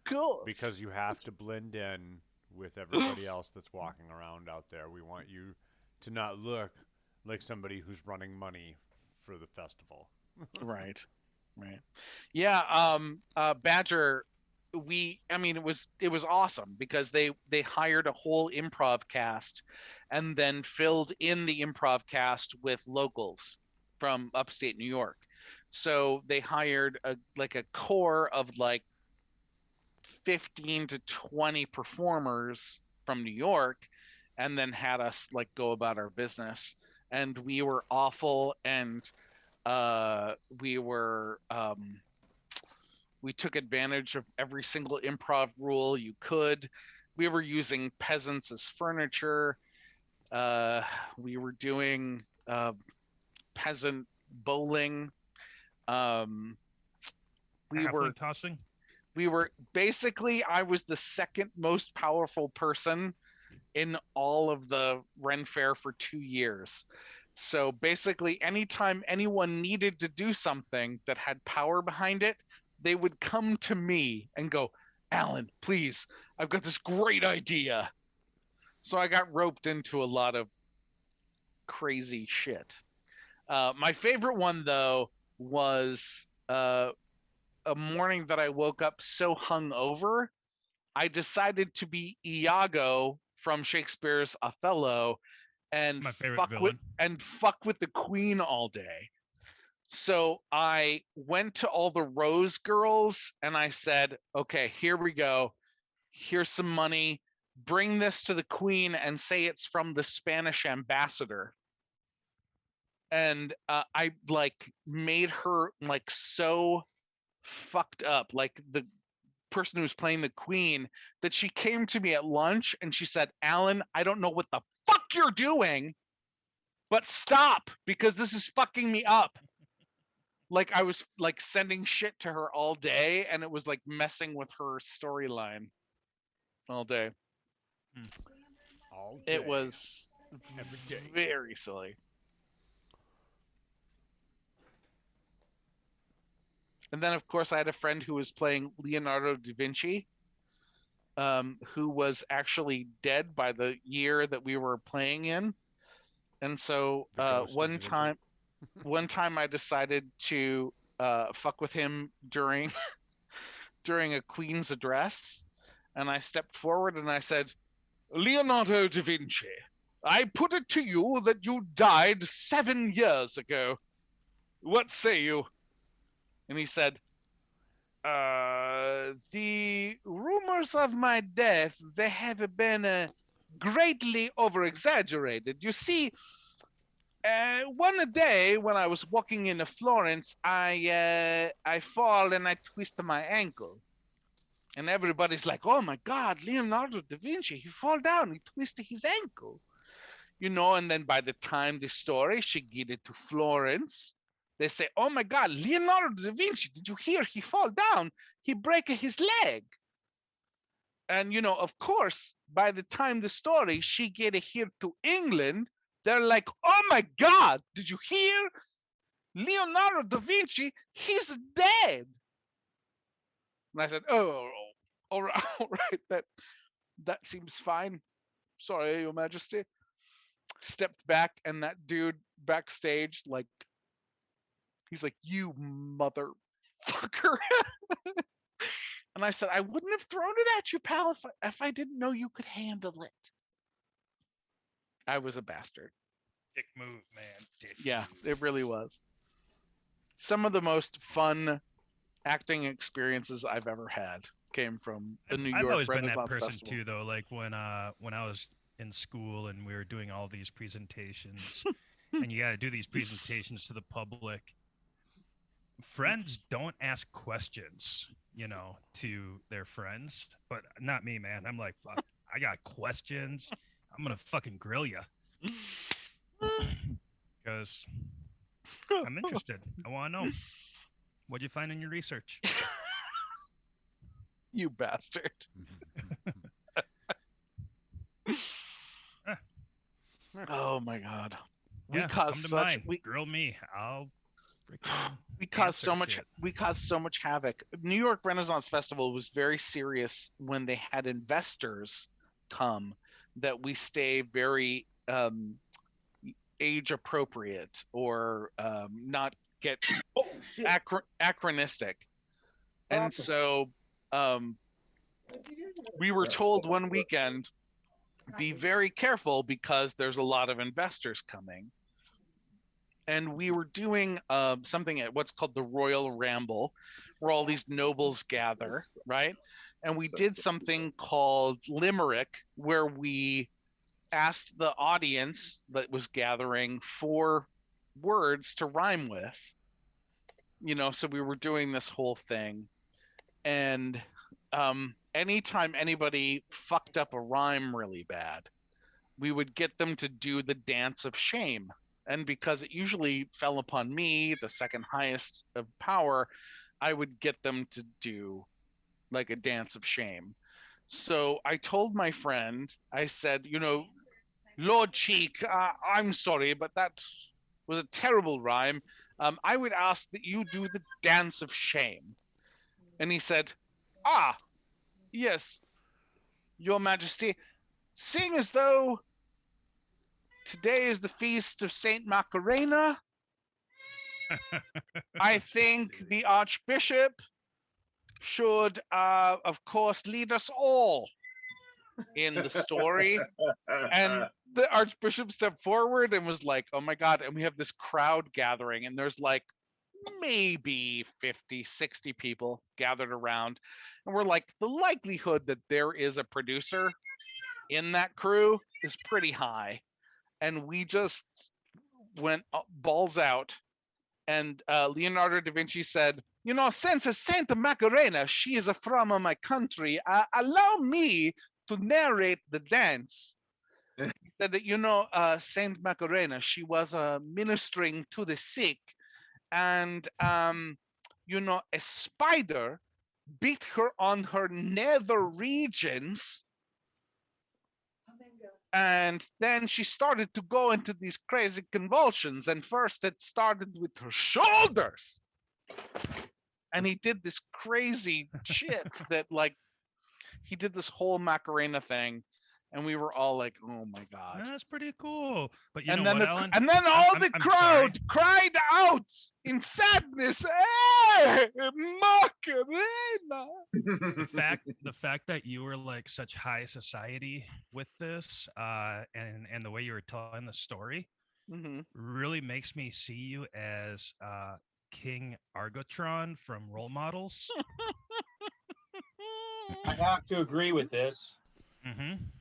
course, because you have to blend in with everybody else that's walking around out there. We want you to not look like somebody who's running money for the festival. Right. Yeah, Badger, it was awesome because they hired a whole improv cast and then filled in the improv cast with locals from upstate New York. So they hired a core of like 15 to 20 performers from New York and then had us like go about our business. And we were awful, and we took advantage of every single improv rule you could. We were using peasants as furniture. We were doing peasant bowling. Tossing. We were basically, I was the second most powerful person in all of the Ren Fair for 2 years. So basically, anytime anyone needed to do something that had power behind it, they would come to me and go, Alan, please, I've got this great idea. So I got roped into a lot of crazy shit. My favorite one, though, was a morning that I woke up so hungover, I decided to be Iago from Shakespeare's Othello and fuck with the queen all day. So I went to all the Rose girls and I said, okay, here we go. Here's some money. Bring this to the queen and say it's from the Spanish ambassador. And I like made her like so fucked up, like the person who was playing the queen, that she came to me at lunch and she said, Alan, I don't know what the fuck you're doing, but stop, because this is fucking me up. Like I was like sending shit to her all day and it was like messing with her storyline all day. All day. It was every day. Very silly. And then, of course, I had a friend who was playing Leonardo da Vinci, who was actually dead by the year that we were playing in. And so one time I decided to fuck with him during a Queen's address. And I stepped forward and I said, Leonardo da Vinci, I put it to you that you died 7 years ago. What say you? And he said, the rumors of my death, they have been greatly over-exaggerated. You see, one day when I was walking in Florence, I fall and I twist my ankle. And everybody's like, oh my God, Leonardo da Vinci, he fall down, he twisted his ankle. And then by the time the story should get it to Florence, they say, oh my God, Leonardo da Vinci, did you hear he fall down? He break his leg. And, of course, by the time the story she get it here to England, they're like, oh my God, did you hear? Leonardo da Vinci, he's dead. And I said, "Oh, all right, all right. That seems fine. Sorry, Your Majesty." Stepped back, and that dude backstage, like, he's like, "You motherfucker." And I said, "I wouldn't have thrown it at you, pal, if I didn't know you could handle it." I was a bastard. Dick move, man. Dick Yeah, move. it really was. Some of the most fun acting experiences I've ever had came from the New I've York always been that Renaissance person Festival. too, though. Like when I was in school and we were doing all these presentations, and you got to do these presentations to the public. Friends don't ask questions, to their friends, but not me, man. I'm like, fuck, I got questions. I'm gonna fucking grill you because I'm interested. I want to know what'd you find in your research. You bastard. Oh my god. We Yeah, caused come to such mine. Grill me. I'll freaking we caused so answer much shit. we caused so much havoc. New York Renaissance Festival was very serious when they had investors come, that we stay very age appropriate, or not get anachronistic. And so we were told one weekend, be very careful because there's a lot of investors coming. And we were doing something at what's called the Royal Ramble, where all these nobles gather, right? And we did something called Limerick, where we asked the audience that was gathering for words to rhyme with. So we were doing this whole thing. And anytime anybody fucked up a rhyme really bad, we would get them to do the dance of shame. And because it usually fell upon me, the second highest of power, I would get them to do like a dance of shame. So I told my friend, I said, Lord Cheek, I'm sorry, but that was a terrible rhyme. I would ask that you do the dance of shame. And he said, yes, Your Majesty, seeing as though today is the feast of Saint Macarena, I think the Archbishop should, of course, lead us all in the story. And the Archbishop stepped forward and was like, "Oh my God." And we have this crowd gathering, and there's like maybe 50, 60 people gathered around. And we're like, the likelihood that there is a producer in that crew is pretty high. And we just went balls out. And Leonardo da Vinci said, since Santa Macarena, she is from my country, allow me to narrate the dance. He said that, Saint Macarena, she was ministering to the sick, and, a spider bit her on her nether regions. And then she started to go into these crazy convulsions. And first it started with her shoulders. And he did this crazy shit that, like, he did this whole Macarena thing. And we were all like, "Oh my God." That's pretty cool. But you And know then what, Alan? and then all the I'm crowd sorry. cried out in sadness, "Hey, Macarena!" The fact that you were like such high society with this, and the way you were telling the story, really makes me see you as King Argotron from Role Models. I have to agree with this.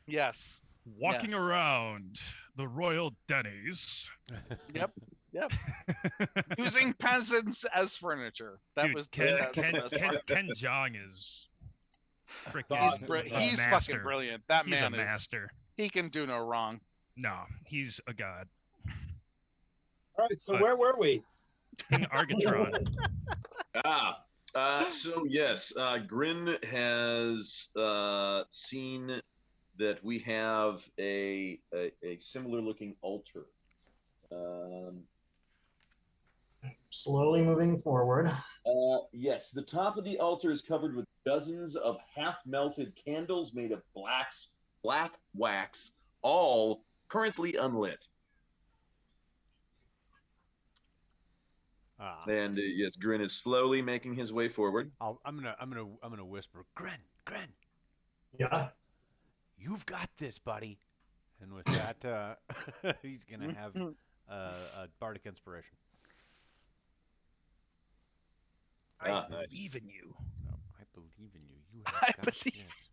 Yes. Walking around the royal Denny's. Yep. Using peasants as furniture. That Dude, was Ken Ken Jeong is freaking he's master. fucking brilliant. That he's man a master. He can do no wrong. No, he's a god. All right, so where were we? King Argotron. So yes, Grin has seen that we have a similar looking altar. slowly moving forward. Yes, the top of the altar is covered with dozens of half-melted candles made of black wax, all currently unlit. And yes, Grin is slowly making his way forward. I'm gonna whisper, Gren, Yeah. you've got this, buddy. And with that, he's gonna have a bardic inspiration. I believe in you. No, I believe in you. You have got this.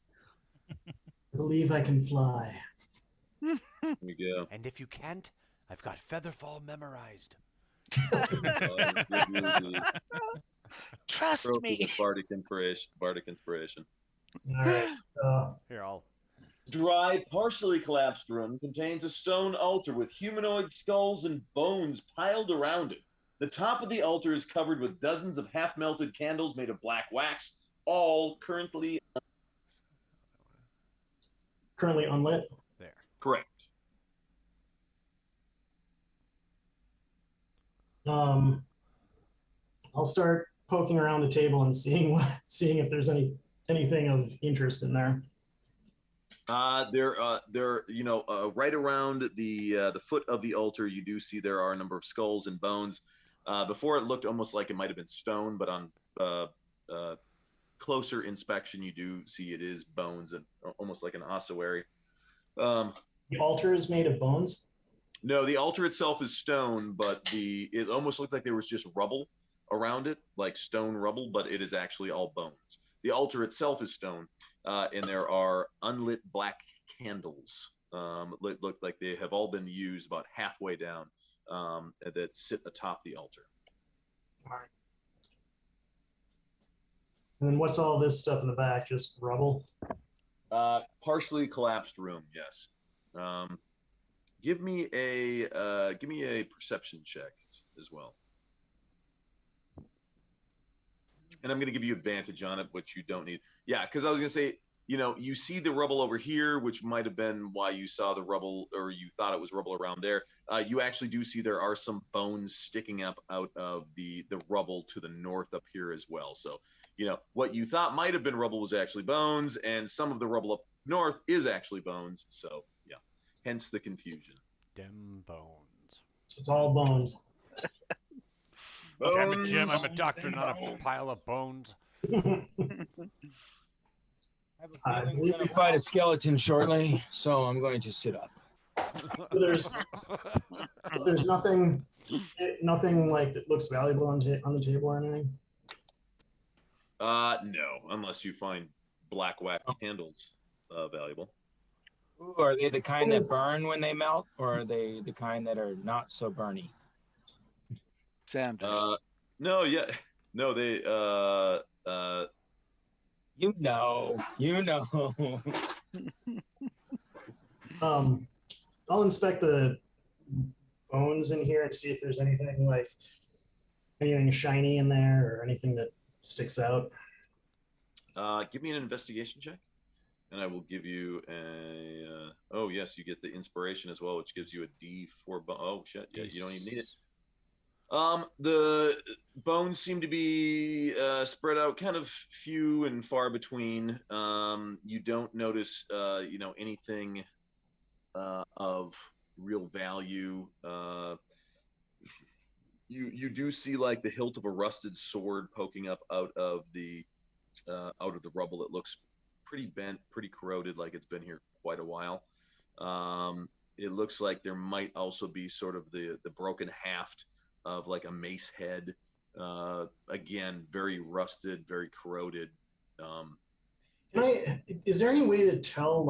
I believe I can fly. Here we go. And if you can't, I've got Featherfall memorized. Trust me. Bardic inspiration. All right. Here, I'll. Dry, partially collapsed room contains a stone altar with humanoid skulls and bones piled around it. The top of the altar is covered with dozens of half-melted candles made of black wax, all currently unlit. There. Correct. I'll start poking around the table and seeing if there's anything of interest in there. Right around the foot of the altar, you do see there are a number of skulls and bones. Before it looked almost like it might have been stone, but on closer inspection, you do see it is bones and almost like an ossuary. The altar is made of bones? No, the altar itself is stone, but it almost looked like there was just rubble around it, like stone rubble, but it is actually all bones. The altar itself is stone, and there are unlit black candles. Look like they have all been used about halfway down, that sit atop the altar. All right. And then what's all this stuff in the back? Just rubble? Partially collapsed room, yes. Give me a perception check as well. And I'm going to give you advantage on it, which you don't need. Yeah, because I was going to say, you see the rubble over here, which might have been why you saw the rubble, or you thought it was rubble around there. You actually do see there are some bones sticking up out of the rubble to the north up here as well. So, what you thought might have been rubble was actually bones, and some of the rubble up north is actually bones. So, yeah, hence the confusion. Dem bones. It's all bones. Damn it, Jim, I'm a doctor, not a pile of bones. I'm going to fight a skeleton shortly, so I'm going to sit up. There's nothing like that looks valuable on the table or anything? No, unless you find black wax candles valuable. Ooh, are they the kind that burn when they melt, or are they the kind that are not so burny? Sanders. No, yeah. No, they You know. I'll inspect the bones in here and see if there's anything shiny in there or anything that sticks out. Give me an investigation check, and I will give you a. Oh yes, you get the inspiration as well, which gives you a D4. Oh shit! Yeah, you don't even need it. The bones seem to be spread out, kind of few and far between. You don't notice, anything of real value. You do see like the hilt of a rusted sword poking up out of the rubble. It looks pretty bent, pretty corroded, like it's been here quite a while. It looks like there might also be sort of the broken haft of like a mace head, again, very rusted, very corroded. Is there any way to tell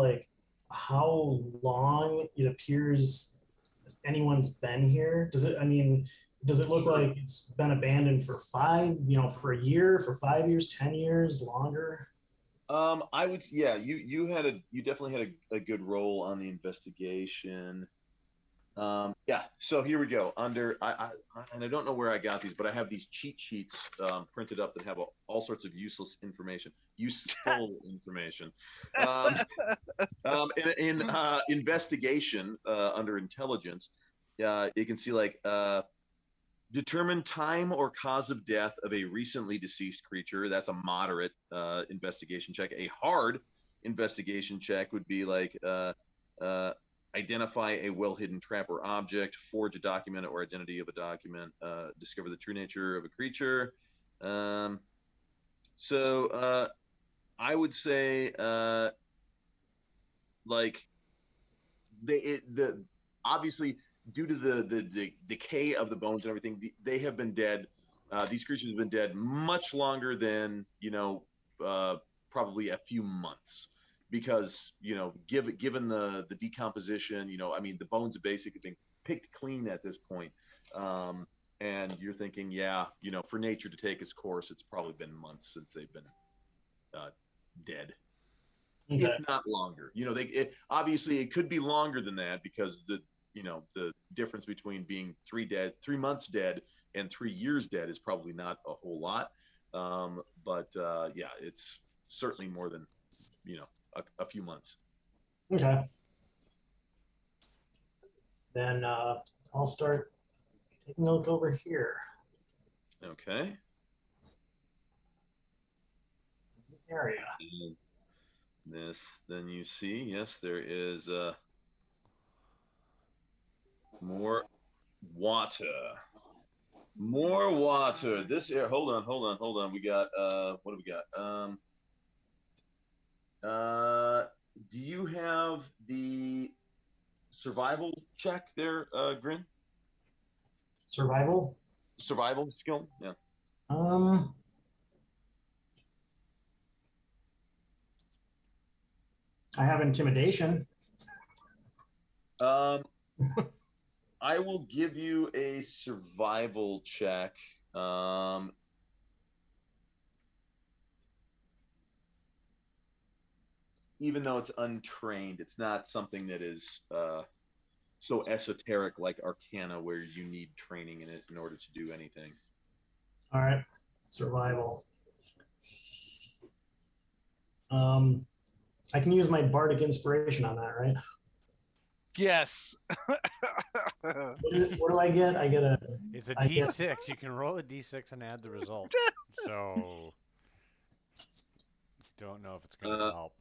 how long it appears anyone's been here? Does it look like it's been abandoned for for a year, for 5 years, 10 years, longer? I would, yeah, you definitely had a good roll on the investigation. Yeah, so here we go. And I don't know where I got these, but I have these cheat sheets printed up that have all sorts of useful information. In investigation under intelligence, you can see Determine time or cause of death of a recently deceased creature. That's a moderate investigation check. A hard investigation check would be like identify a well-hidden trap or object, forge a document or identity of a document, discover the true nature of a creature. So I would say like obviously due to the decay of the bones and everything, they have been dead. These creatures have been dead much longer than probably a few months, because given the decomposition, I mean, the bones have basically been picked clean at this point. And you're thinking, yeah, for nature to take its course, it's probably been months since they've been dead. Okay. If not longer. Obviously it could be longer than that, because the difference between being 3 months dead and 3 years dead is probably not a whole lot. But yeah, it's certainly more than a few months. Okay. Then I'll start taking a look over here. Okay. Area. Then you see, yes, there is more water. More water. This air. Hold on. We got what do we got? Do you have the survival check there, Grin? Survival skill? Yeah. I have intimidation. I will give you a survival check. Even though it's untrained, it's not something that is so esoteric like Arcana, where you need training in it in order to do anything. All right, survival. I can use my bardic inspiration on that, right? Yes. What do I get? I get a. It's a D6. You can roll a D6 and add the result. So don't know if it's going to help.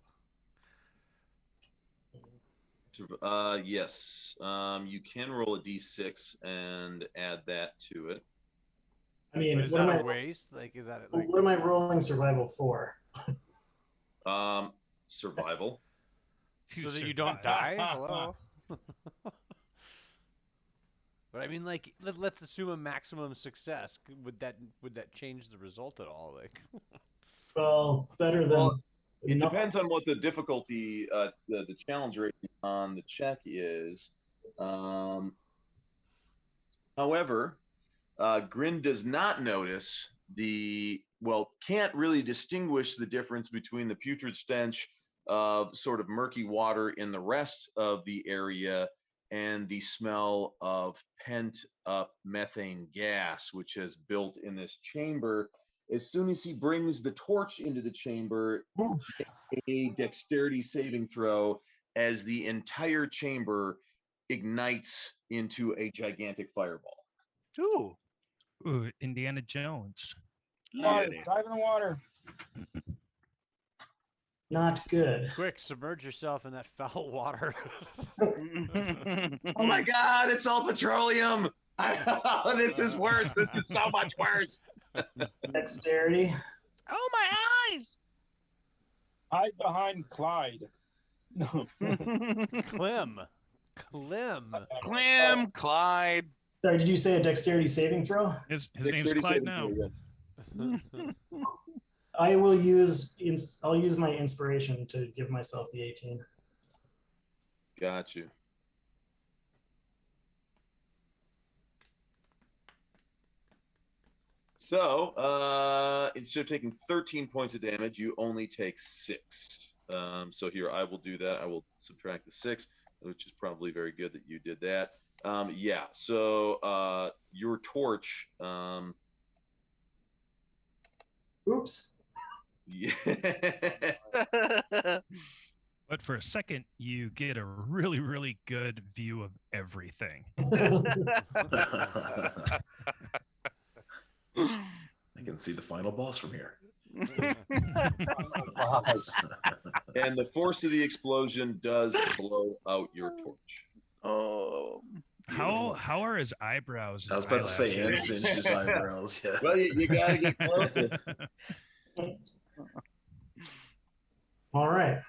Yes. You can roll a D6 and add that to it. I mean, is that a waste? Like, is that like? What am I rolling survival for? Survival. So that you don't die? Hello? But I mean, like, let's assume a maximum success. Would that change the result at all? Like, well, better than. It depends on what the difficulty, the challenge rating on the check is. However, Grin does not notice can't really distinguish the difference between the putrid stench of sort of murky water in the rest of the area and the smell of pent up methane gas, which has built in this chamber. As soon as he brings the torch into the chamber, a dexterity saving throw as the entire chamber ignites into a gigantic fireball. Ooh. Ooh, Indiana Jones. Water, dive in the water. Not good. quick, submerge yourself in that foul water. Oh my God, it's all petroleum. This is worse. This is so much worse. Dexterity. Oh, my eyes! Hide behind Clyde. No. Clem. Clyde. Sorry, did you say a dexterity saving throw? His name's Clyde now. I'll use my inspiration to give myself the 18. Got you. So instead of taking 13 points of damage, you only take 6. So here, I will do that. I will subtract the 6, which is probably very good that you did that. Yeah, so your torch. Oops. Yeah. But for a second, you get a really, really good view of everything. I can see the final boss from here. And the force of the explosion does blow out your torch. Oh. How are his eyebrows? I was about to say, and eyelashes? singed his eyebrows. Yeah. Well, you gotta get closer. All right.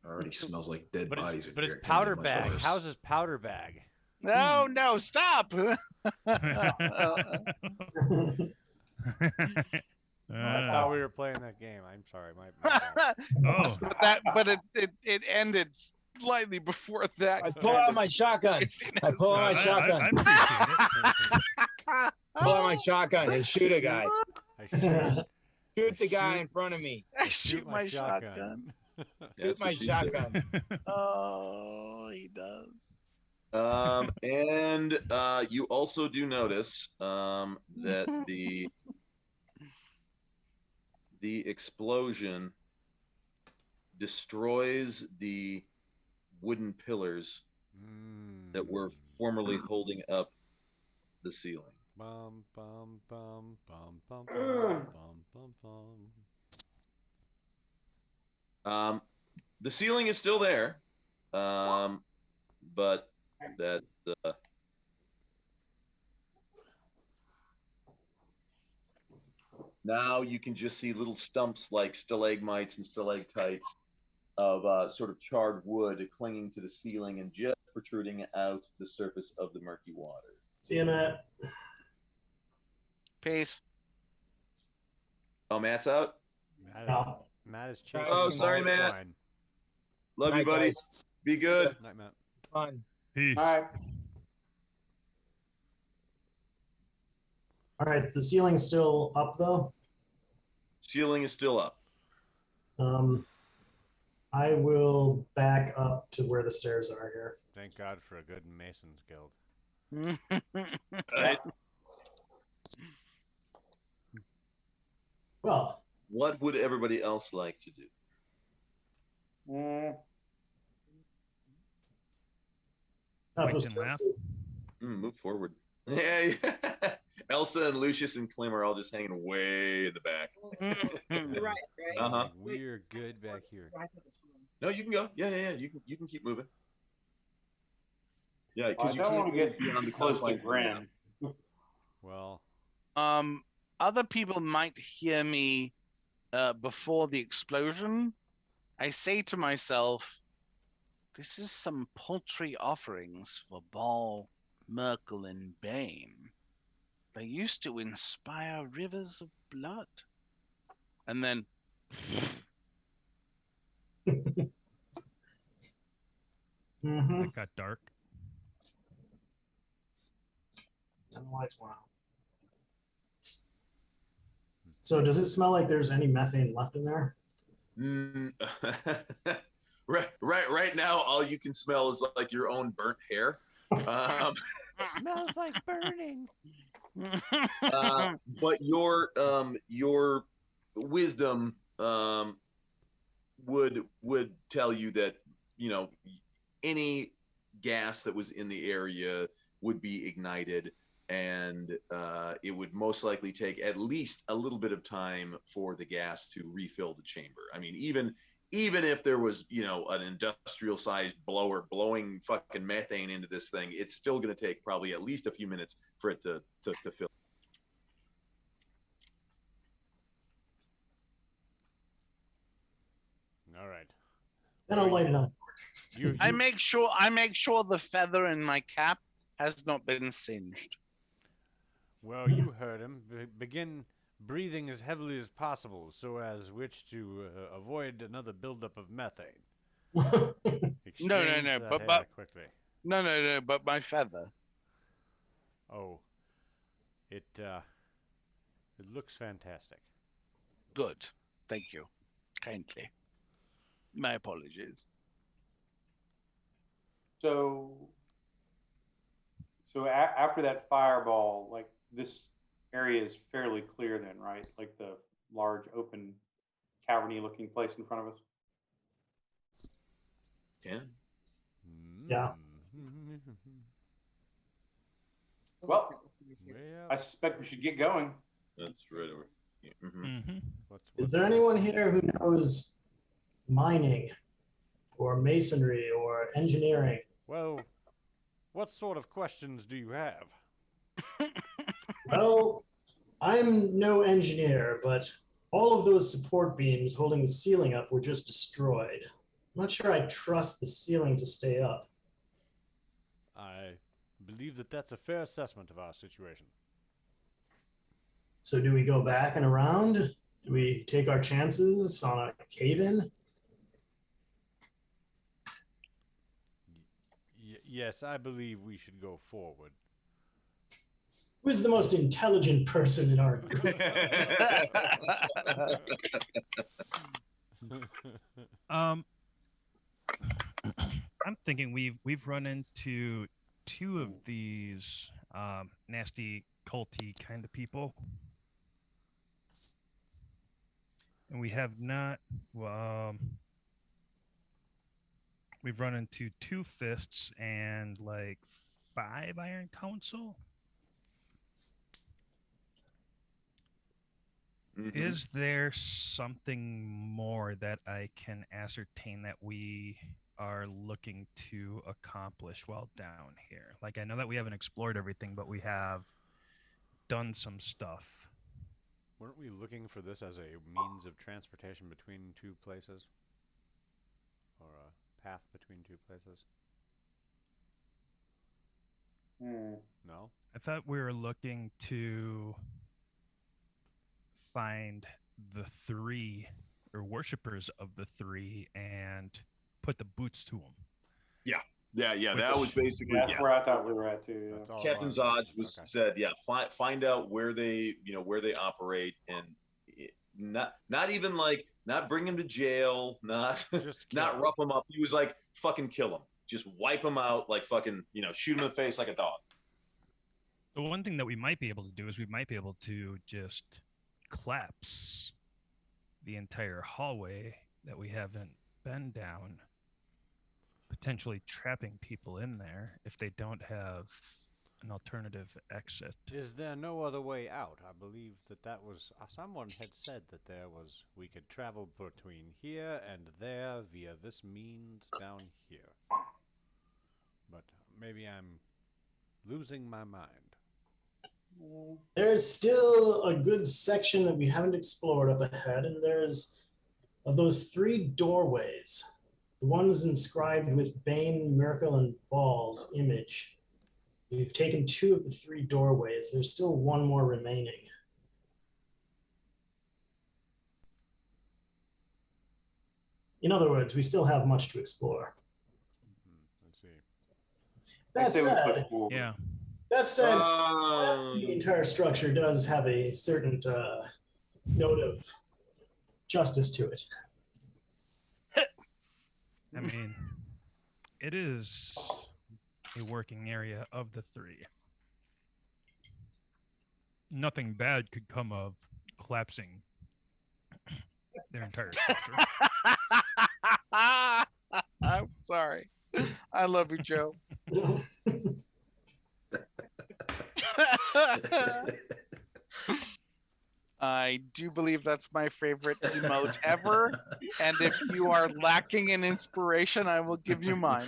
Already smells like dead But bodies. his, in but his here. It can't powder get much bag. worse. How's his powder bag? No, no, stop. I thought we were playing that game. I'm sorry. My bad. Oh, but it ended slightly before that. I pull out my shotgun. I pull out my shotgun. I appreciate it. Pull out my shotgun and shoot a guy. I Shoot the guy in front of me. I shoot my shotgun. Shoot my shotgun. Oh, he does. And you also do notice that the explosion destroys the wooden pillars that were formerly holding up the ceiling. Bum, bum, bum, bum, bum, bum, bum, bum. The ceiling is still there, but that now you can just see little stumps like stalagmites and stalactites of sort of charred wood clinging to the ceiling and just protruding out the surface of the murky water. See you, Matt. Peace. Oh, Matt's out? Matt is chasing. Oh, the sorry, ball Matt. line. Love you, Night, buddy. guys. Be good. Night, Matt. Fun. Peace. All right. All right. The ceiling's still up, though. Ceiling is still up. I will back up to where the stairs are here. Thank God for a good Masons Guild. Right. Well, What would everybody else like to do? that Point was and laugh. Move forward. Yeah. Elsa and Lucius and Clem are all just hanging way in the back. You're right, right? Uh-huh. We're good back here. No, you can go. Yeah. You can keep moving. Yeah, I because you don't can't want to get be on the close to confines. Gren. Well, Other people might hear me before the explosion. I say to myself, this is some paltry offerings for Baal, Merkel, and Bane. They used to inspire rivers of blood. And then Mm-hmm. It got dark. And the lights went out. So does it smell like there's any methane left in there? Right now, all you can smell is like your own burnt hair. smells like burning. But your wisdom would tell you that, you know, any gas that was in the area would be ignited, and it would most likely take at least a little bit of time for the gas to refill the chamber. I mean, even if there was, you know, an industrial sized blower blowing fucking methane into this thing, it's still going to take probably at least a few minutes for it to fill. All right. Then I'll light it up. I make sure the feather in my cap has not been singed. Well, you heard him. Begin breathing as heavily as possible, so as which to avoid another buildup of methane. No, Exchange that but air quickly. no, but my feather. Oh, it looks fantastic. Good, thank you, kindly. My apologies. So after that fireball, like this area is fairly clear then, right? Like the large open caverny looking place in front of us. 10. Yeah. Well, Yeah. I suspect we should get going. That's right over here. Mhm. Mm-hmm. Is there anyone here who knows mining or masonry or engineering? Well, what sort of questions do you have? Well, I'm no engineer, but all of those support beams holding the ceiling up were just destroyed. I'm not sure I trust the ceiling to stay up. I believe that that's a fair assessment of our situation. So do we go back and around? Do we take our chances on a cave-in? Yes, I believe we should go forward. Who's the most intelligent person in our group? I'm thinking we've run into two of these nasty culty kind of people, and we have not. We've run into 2 fists and like 5 Iron Council. Is there something more that I can ascertain that we are looking to accomplish while down here? Like, I know that we haven't explored everything, but we have done some stuff. Weren't we looking for this as a means of transportation between 2 places? Or a path between 2 places? No? I thought we were looking to find the 3 or worshippers of the 3 and put the boots to them. Yeah. That was basically. That's where I thought we were at too. That's all Captain ours. Zodge was Okay. said, find out where they, where they operate, and not even like not bring him to jail, not Just kill not him. rough him up. He was like fucking kill him, just wipe him out, like fucking shoot him in the face like a dog. The one thing that we might be able to do is we might be able to just collapse the entire hallway that we haven't been down, potentially trapping people in there if they don't have an alternative exit. Is there no other way out? I believe that was someone had said that we could travel between here and there via this means down here. But maybe I'm losing my mind. There's still a good section that we haven't explored up ahead, and there's of those 3 doorways, the ones inscribed with Bane, Miracle, and Ball's image. We've taken 2 of the 3 doorways. There's still 1 more remaining. In other words, we still have much to explore. Let's see. That said, Yeah. perhaps the entire structure does have a certain note of justice to it. I mean, it is a working area of the 3. Nothing bad could come of collapsing their entire structure. I'm sorry. I love you, Joe. I do believe that's my favorite emote ever. And if you are lacking in inspiration, I will give you mine.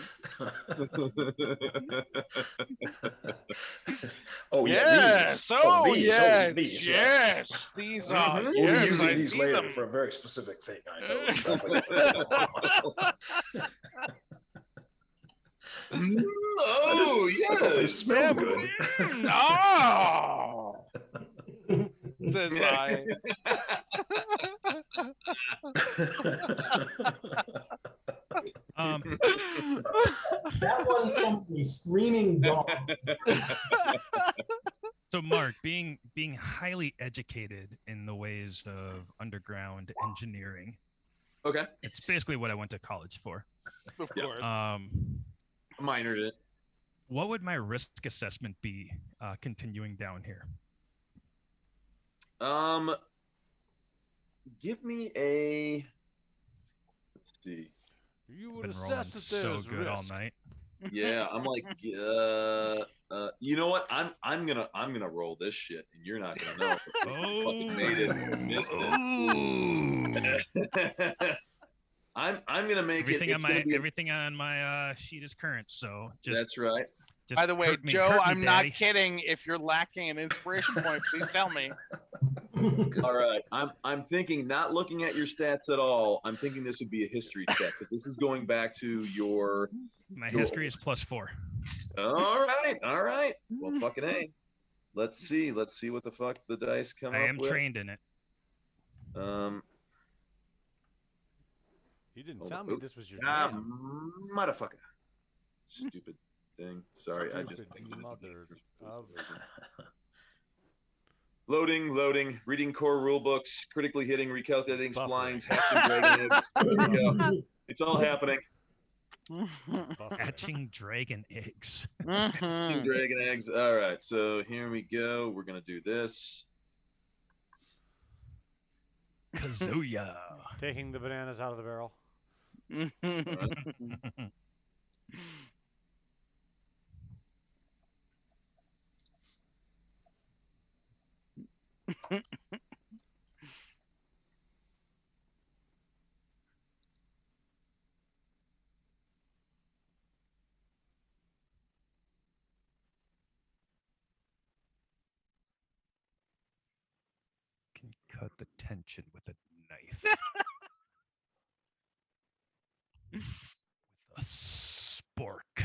Oh yeah, Yes. these. Oh, these. yes. Oh, these. Yes. These are. We'll Yes, be using I these see later them. for a very specific thing. I know exactly. What Oh, they smell good. Oh, says I. That one's something screaming dog. So, Mark, being highly educated in the ways of underground engineering, Okay. it's basically what I went to college for. Of course. Minored it. What would my risk assessment be continuing down here? Give me a. Let's see. You would Been rolling assess that so there's good all risk. night. Yeah, I'm like, you know what? I'm gonna roll this shit, and you're not gonna know. If you fucking made it or missed it. I'm gonna make Everything it. on It's my gonna be. everything on my sheet is current, so just That's right. just By the way, hurt me, Joe, hurt me, I'm not Daddy. kidding. If you're lacking an inspiration point, please tell me. All right. I'm thinking, not looking at your stats at all. I'm thinking this would be a history check, because this is going back to your. My history is +4. All right. All right. Well, fucking A. Let's see. Let's see what the fuck the dice come I up am with. trained in it. You didn't Hold tell on. me Oop. this was your Ah, jam. motherfucker. Stupid thing. Sorry, I just. Stupid mother of. Loading. Reading core rule books. Critically hitting. Recalculating Buffering. splines. Hatching dragon eggs. There we go. It's all happening. Hatching dragon eggs. Hatching dragon eggs. All right. So here we go. We're gonna do this. Kazuya. Taking the bananas out of the barrel. Can you cut the tension with a knife? With a spork.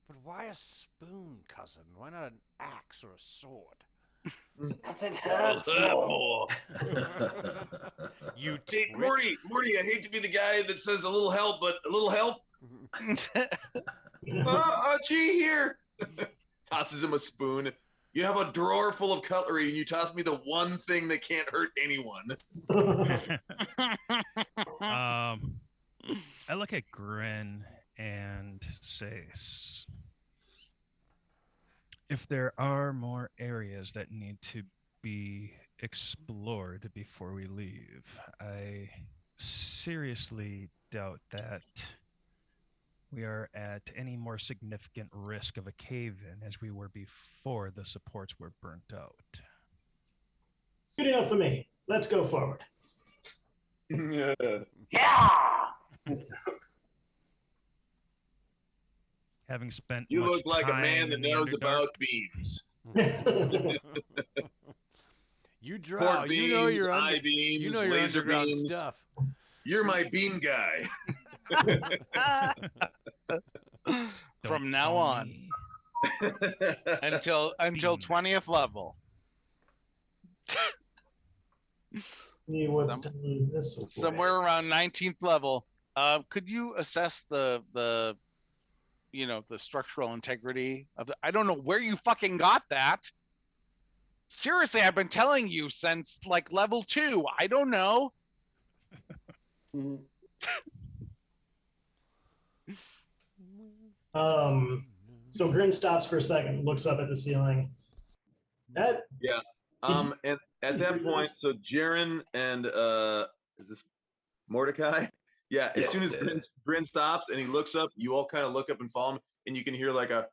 But why a spoon, cousin? Why not an axe or a sword? That's it hurts more. You Hey, twit. Morty, I hate to be the guy that says a little help, but a little help. Gee, here. Tosses him a spoon. You have a drawer full of cutlery, and you toss me the one thing that can't hurt anyone. I look at Grin and say, if there are more areas that need to be explored before we leave, I seriously doubt that we are at any more significant risk of a cave-in as we were before the supports were burnt out. Good enough for me. Let's go forward. Yeah. Having spent You much look like a time man that in the knows Underdark, about beams. You draw. Port You know beams, your eye beams, you know your laser underground beams. stuff. You're my beam guy. From now on until 20th level. See what's done this way. Somewhere around 19th level. Could you assess the structural integrity of the? I don't know where you fucking got that. Seriously, I've been telling you since like level 2. I don't know. So Grin stops for a second, looks up at the ceiling. Yeah. And at that point, so Jaren and is this Mordecai? Yeah. As soon as Grin stops and he looks up, you all kind of look up and follow him, and you can hear like a.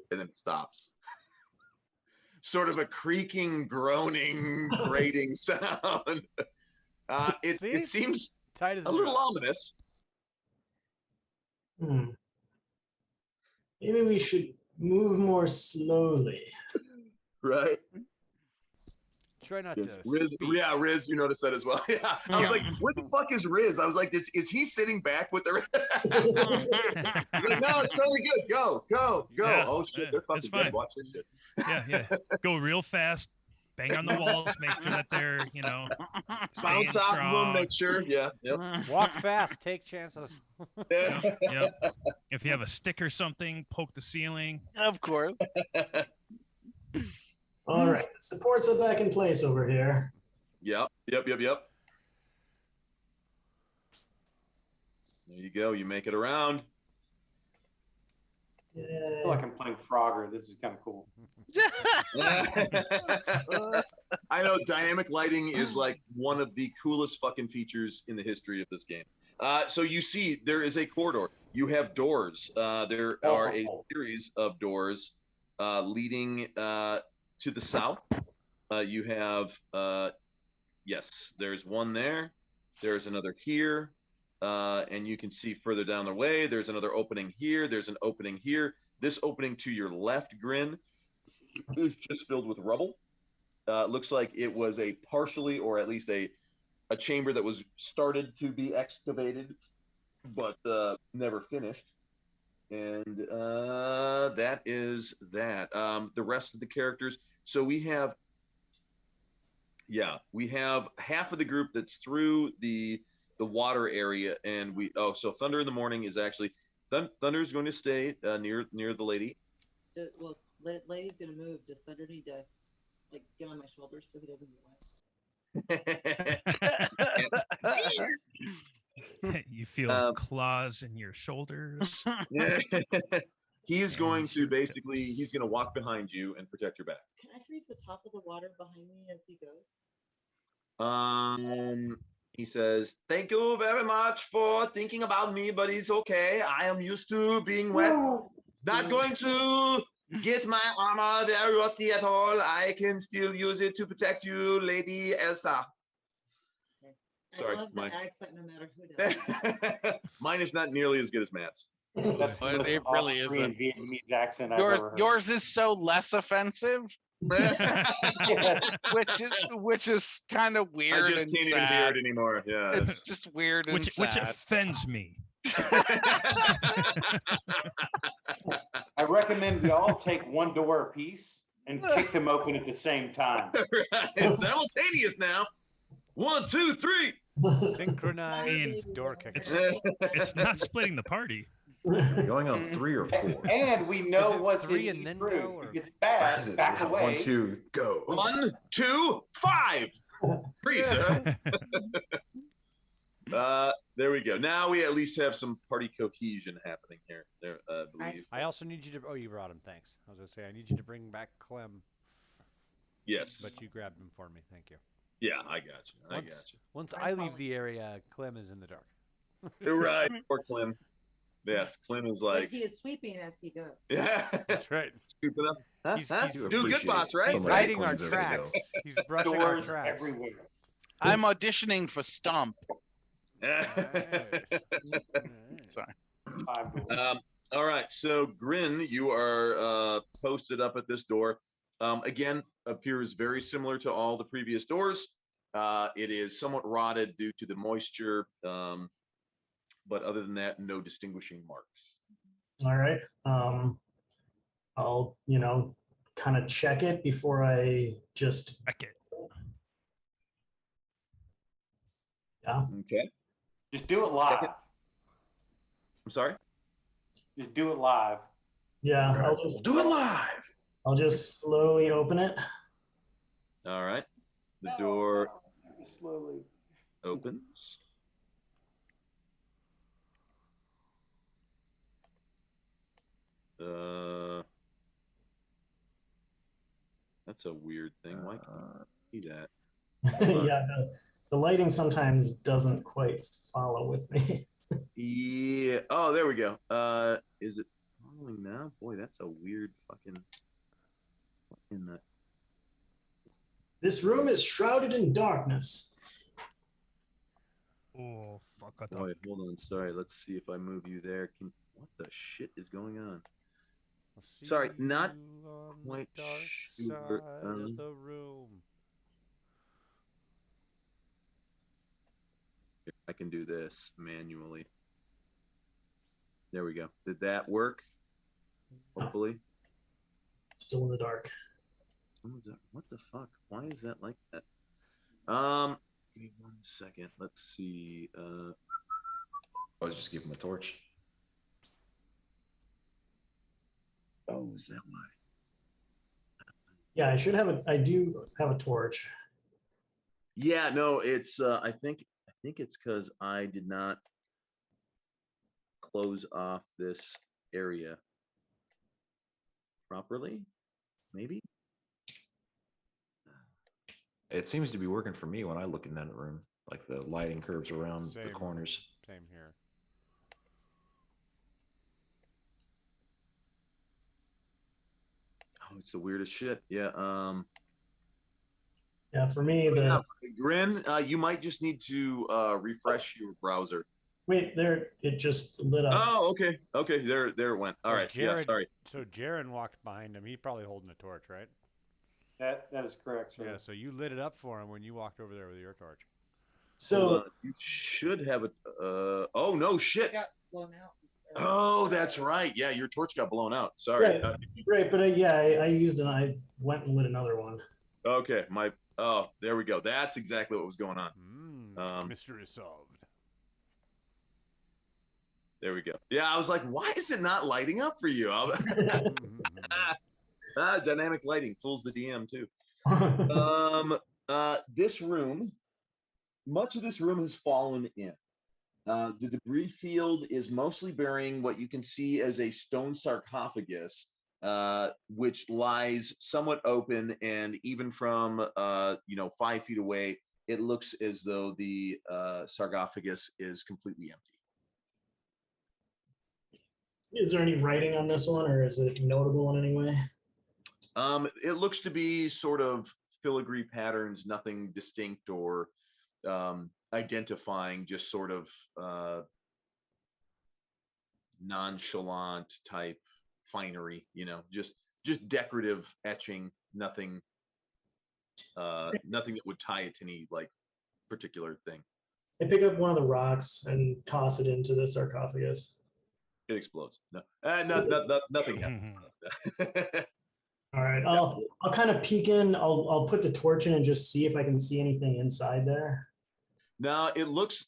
And then it stops. Sort of a creaking, groaning, grating sound. It seems tight as a little ominous. Maybe we should move more slowly. Right? Try not Yes. to. Riz, yeah, Riz, you noticed that as well. Yeah. I was like, where the fuck is Riz? I was like, is he sitting back with the He's like, no, it's totally good. Go. Yeah, Oh shit, they're fucking it's fine. dead. Watch this shit. Yeah. Go real fast, bang on the walls, make sure that they're, staying Bounce off of them, strong. make sure. Yeah. Yep. Walk fast, take chances. Yep. If you have a stick or something, poke the ceiling. Of course. All right, supports are back in place over here. Yep. There you go. You make it around. I feel like I'm playing Frogger. This is kind of cool. I know dynamic lighting is like one of the coolest fucking features in the history of this game. So you see, there is a corridor. You have doors. There are a series of doors leading to the south. You have, yes, there's one there. There's another here. And you can see further down the way, there's another opening here. There's an opening here. This opening to your left, Grin, is just filled with rubble. Looks like it was a partially, or at least a chamber that was started to be excavated, but never finished. And that is that. The rest of the characters. So we have half of the group that's through the water area, and so Thunder in the Morning is actually Thunder is going to stay near the lady. Well, lady's gonna move. Does Thunder need to like get on my shoulders so he doesn't get wet? You feel claws in your shoulders. He's going to basically, he's going to walk behind you and protect your back. Can I freeze the top of the water behind me as he goes? He says, "Thank you very much for thinking about me, but it's okay. I am used to being wet. It's not going to get my armor very rusty at all. I can still use it to protect you, Lady Elsa." Sorry, I love my accent no matter who does. mine is not nearly as good as Matt's. That's the most It really Austrian isn't. Vietnamese accent I've ever heard. Yours is so less offensive, which is kind of weird. I just and can't even sad. hear it anymore. Yeah, It's just weird and which sad. offends me. I recommend we all take one door apiece and kick them open at the same time. It's simultaneous now. 1, 2, 3. Synchronized door kicker. It's not splitting the party. Going on 3 or 4. And we know Is it what's 3 in and then each room. go, or- If it's bad, Is it? back Yeah, away. 1, 2, go. 1, 2, 5. 3, sir. There we go. Now we at least have some party cohesion happening here. There, I believe. I also need you to. Oh, you brought him. Thanks. I was gonna say I need you to bring back Clem, Yes. but you grabbed him for me. Thank you. Yeah, I got you. I got you. Once I leave the area, Clem is in the dark. You're right. Poor Clem. Yes, Clem is But like. he is sweeping as he goes. Yeah. That's right. Scoop it up. Huh? He's- Huh? he's- Do good, appreciate boss, right? He's Somebody hiding our cleans as they tracks. go. He's brushing our Doors tracks. everywhere. I'm auditioning for Stomp. Nice. Sorry. 5 doors. All right, so Grin, you are posted up at this door. Again, appears very similar to all the previous doors. It is somewhat rotted due to the moisture, but other than that, no distinguishing marks. All right. I'll, kind of check it before I just. Check it. Yeah. Okay. Just do it live. I'm sorry? Just do it live. Yeah. All right, I'll we'll just do it live. I'll just slowly open it. All right. The door Slowly. opens. That's a weird thing. Why can't you see that? Yeah. The lighting sometimes doesn't quite follow with me. Yeah. Oh, there we go. Is it following now? Boy, that's a weird fucking. What in the? This room is shrouded in darkness. Oh, fuck. I Boy, thought. hold on. Sorry. Let's see if I move you there. What the shit is going on? I'll see Sorry, not you on the quite dark sure, side of the room. I can do this manually. There we go. Did that work? Hopefully. Still in the dark. What the fuck? Why is that like that? Give me 1 second. Let's see. I was just giving him a torch. Oh, is that why? Yeah, I do have a torch. Yeah, no, it's I think it's because I did not close off this area. properly. Maybe. It seems to be working for me when I look in that room, like the lighting curves around the Same. corners. Same here. Oh, it's the weirdest shit. Yeah. Yeah, for me, the Grin, you might just need to refresh your browser. wait there, it just lit up. Oh, okay. Okay, there it went. All Oh, right. Yeah, sorry. So Jaren walked behind him. He's probably holding a torch, right? That is correct, sir. Yeah, so you lit it up for him when you walked over there with your torch. So you should have a. Oh no, shit. Got blown out. Oh, that's right. Yeah, your torch got blown out. Sorry. right, but I used it. And I went and lit another one. Okay, there we go. That's exactly what was going on. Mystery solved. There we go. Yeah, I was like, why is it not lighting up for you? Dynamic lighting fools the DM too. This room, much of this room has fallen in. The debris field is mostly burying what you can see as a stone sarcophagus, which lies somewhat open, and even from 5 feet away, it looks as though the sarcophagus is completely empty. Is there any writing on this one, or is it notable in any way? It looks to be sort of filigree patterns, nothing distinct or identifying, just sort of nonchalant type finery, just decorative etching, nothing that would tie it to any like particular thing. I pick up one of the rocks and toss it into the sarcophagus. It explodes. No, nothing happens. All right, I'll kind of peek in. I'll put the torch in and just see if I can see anything inside there. Now it looks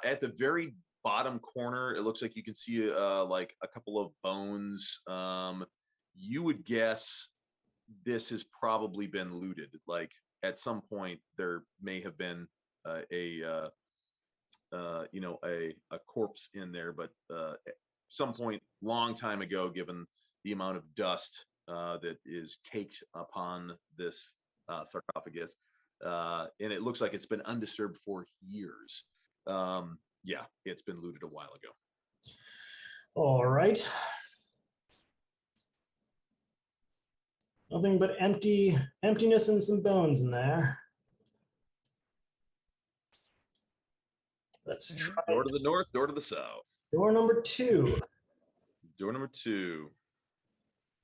at the very bottom corner. It looks like you can see like a couple of bones. You would guess this has probably been looted. Like at some point there may have been a corpse in there, but some point long time ago, given the amount of dust that is caked upon this sarcophagus, and it looks like it's been undisturbed for years. Yeah, it's been looted a while ago. All right. Nothing but emptiness and some bones in there. Let's try door to the north, door to the south. Door number 2. Door number 2.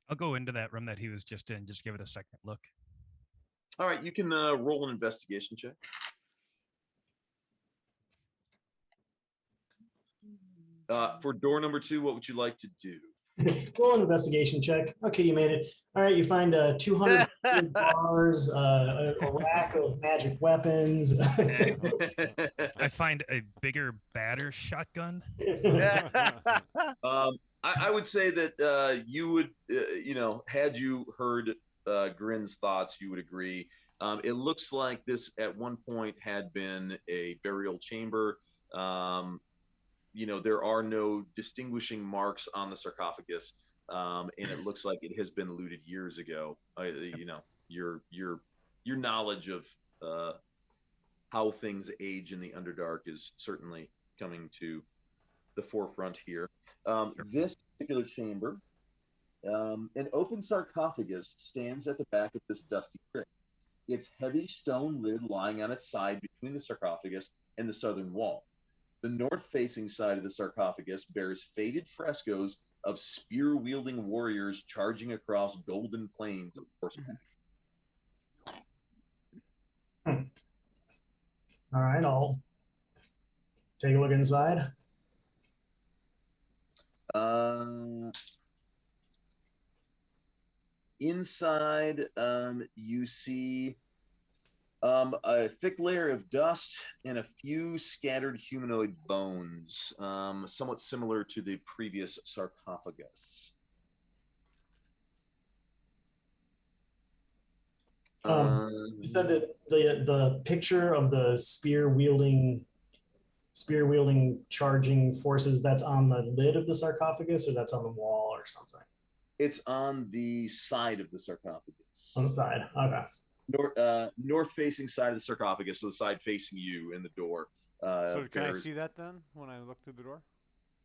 I'll go into that room that he was just in. Just give it a second look. All right, you can roll an investigation check. For door number 2, what would you like to do? Roll an investigation check. Okay, you made it. All right, you find 200 bars, a rack of magic weapons. I find a bigger, badder shotgun. I would say that you would, had you heard Grin's thoughts, you would agree. It looks like this at one point had been a burial chamber. There are no distinguishing marks on the sarcophagus, and it looks like it has been looted years ago. Your knowledge of how things age in the Underdark is certainly coming to the forefront here. This particular chamber, an open sarcophagus stands at the back of this dusty crypt. Its heavy stone lid lying on its side between the sarcophagus and the southern wall. The north-facing side of the sarcophagus bears faded frescoes of spear-wielding warriors charging across golden plains of horseback. All right, I'll take a look inside. Inside, you see a thick layer of dust and a few scattered humanoid bones, somewhat similar to the previous sarcophagus. You said that the picture of the spear wielding charging forces, that's on the lid of the sarcophagus, or that's on the wall or something? It's on the side of the sarcophagus. On the side. Okay. North-facing side of the sarcophagus, so the side facing you in the door. So can I bears see that then when I look through the door?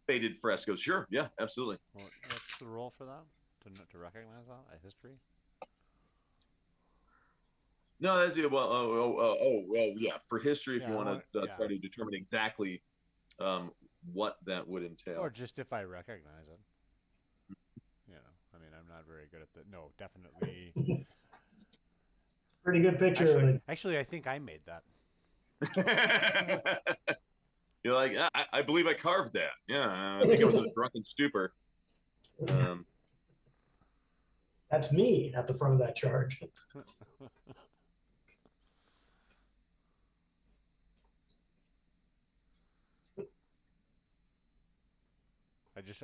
faded frescoes. Sure, yeah, absolutely. What's the roll for that? To recognize that? A history? No, that's yeah. For history, if Yeah, you I want want- to yeah. try to determine exactly what that would entail. Or just if I recognize it. You know, I mean, I'm not very good at the. No, definitely. Pretty good picture. Actually, I think I made that. You're like, I believe I carved that. Yeah, I think I was in a drunken stupor. That's me at the front of that charge.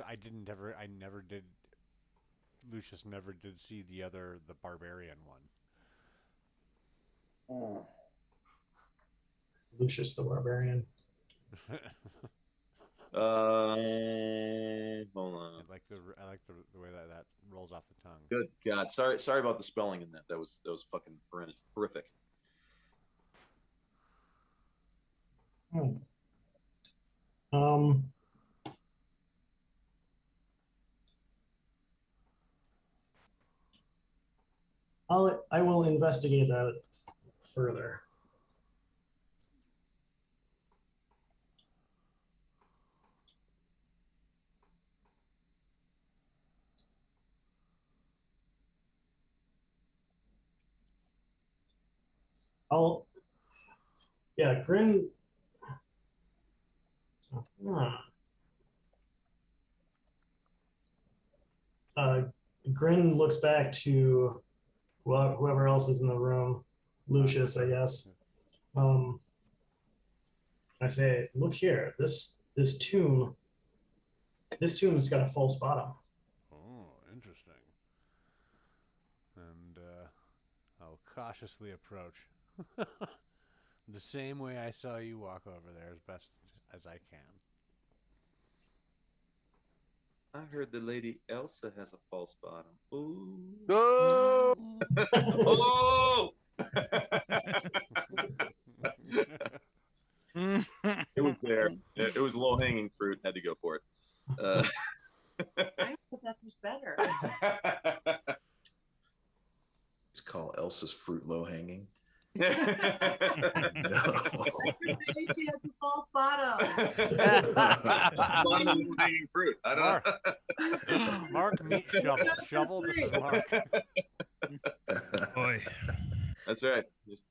I never did. Lucius never did see the barbarian one. Lucius the Barbarian. Hold on. I like the way that rolls off the tongue. Good God, sorry about the spelling in that. That was fucking horrific. I will investigate that further. Grin. Grin looks back to whoever else is in the room, Lucius, I guess. I say, look here, this tomb has got a false bottom. Oh, interesting. And I'll cautiously approach. The same way I saw you walk over there as best as I can. I heard the lady Elsa has a false bottom. Ooh. Oh! Oh! It was there. It was low-hanging fruit. Had to go for it. I don't think that's much better. Just call Elsa's fruit low-hanging. She has a false bottom. Bottom of low-hanging fruit. I don't know. Mark, meet Shovel. Shovel, this is Mark. Boy. That's right.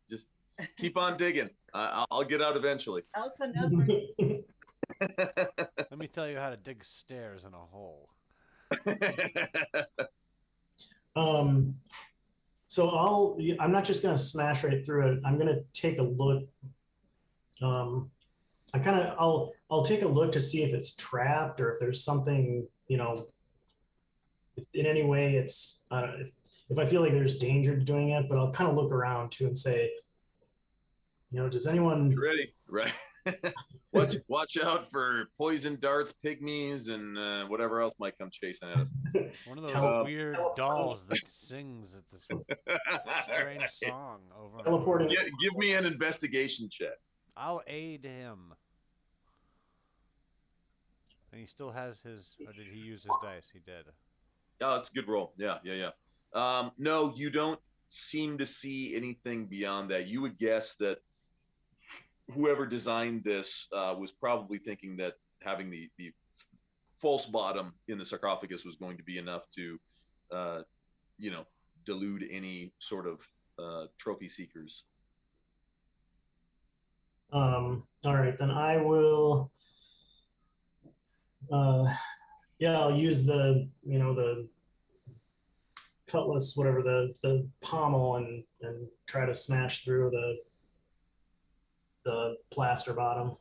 Just keep on digging. I'll get out eventually. Elsa knows where. Let me tell you how to dig stairs in a hole. So I'm not just gonna smash right through it. I'm gonna take a look. I'll take a look to see if it's trapped or if there's something, if in any way it's if I feel like there's danger to doing it, but I'll kind of look around too and say, does anyone ready? Right. Watch out for poison darts, pygmies, and whatever else might come chasing at us. One of those weird dolls that sings at this strange song over. Teleporting. Give me an investigation check. I'll aid him. And he still has his. Or did he use his dice? He did. Oh, it's a good roll. Yeah. No, you don't seem to see anything beyond that. You would guess that whoever designed this was probably thinking that having the false bottom in the sarcophagus was going to be enough to, delude any sort of trophy seekers. All right, then I will. I'll use the cutlass, whatever, the pommel, and try to smash through the plaster bottom.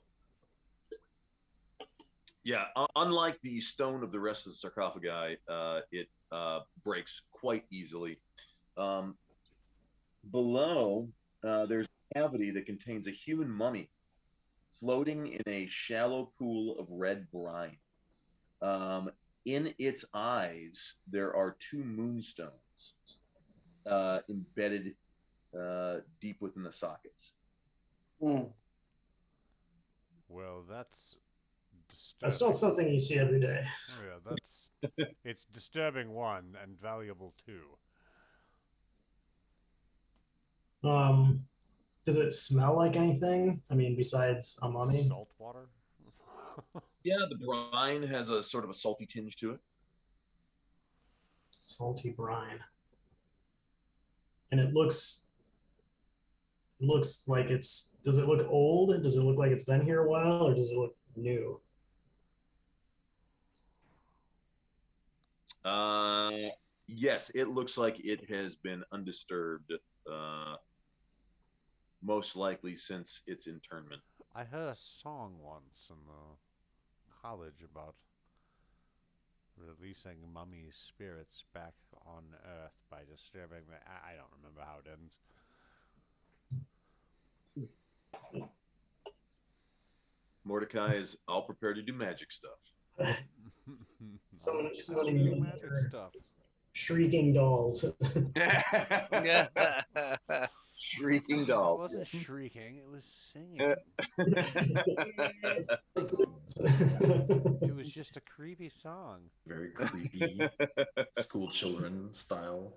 Yeah, unlike the stone of the rest of the sarcophagi, it breaks quite easily. Below, there's a cavity that contains a human mummy floating in a shallow pool of red brine. in its eyes, there are 2 moonstones embedded deep within the sockets. Hmm. Well, that's disturbing. That's not something you see every day. Oh, yeah, that's it's disturbing 1 and valuable 2. Does it smell like anything? I mean, besides a mummy? Salt water? Yeah, the brine has a sort of a salty tinge to it. Salty brine. And it looks like it's, does it look old? Does it look like it's been here a while, or does it look new? Yes, it looks like it has been undisturbed, most likely since its internment. I heard a song once in the college about releasing mummies' spirits back on Earth by disturbing the. I don't remember how it ends. Mordecai is all prepared to do magic stuff. Somebody magic stuff. Shrieking dolls. Shrieking It doll. wasn't shrieking, it was singing. It was just a creepy song. Very creepy school children style.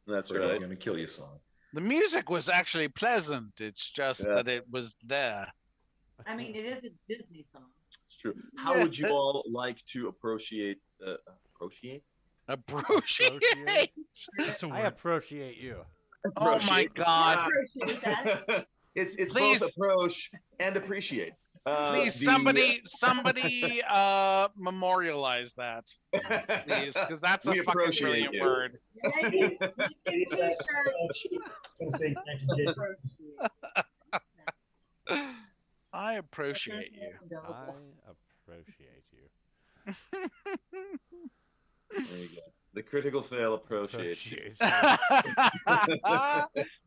That's Everyone's right. gonna kill you song. The music was actually pleasant. It's just Yeah. that it was there. I mean, it is a Disney song. It's true. How would you all like to appreciate? Appreciate? Appreciate. That's a I word. appreciate you. Oh my God! Appreciate that. It's Please. both approach and appreciate. Please, somebody, memorialize that, please, because that's a We fucking appreciate brilliant you. word. Maybe t-shirt. I appreciate you. I appreciate you. There you go. The critical fail appreciates you.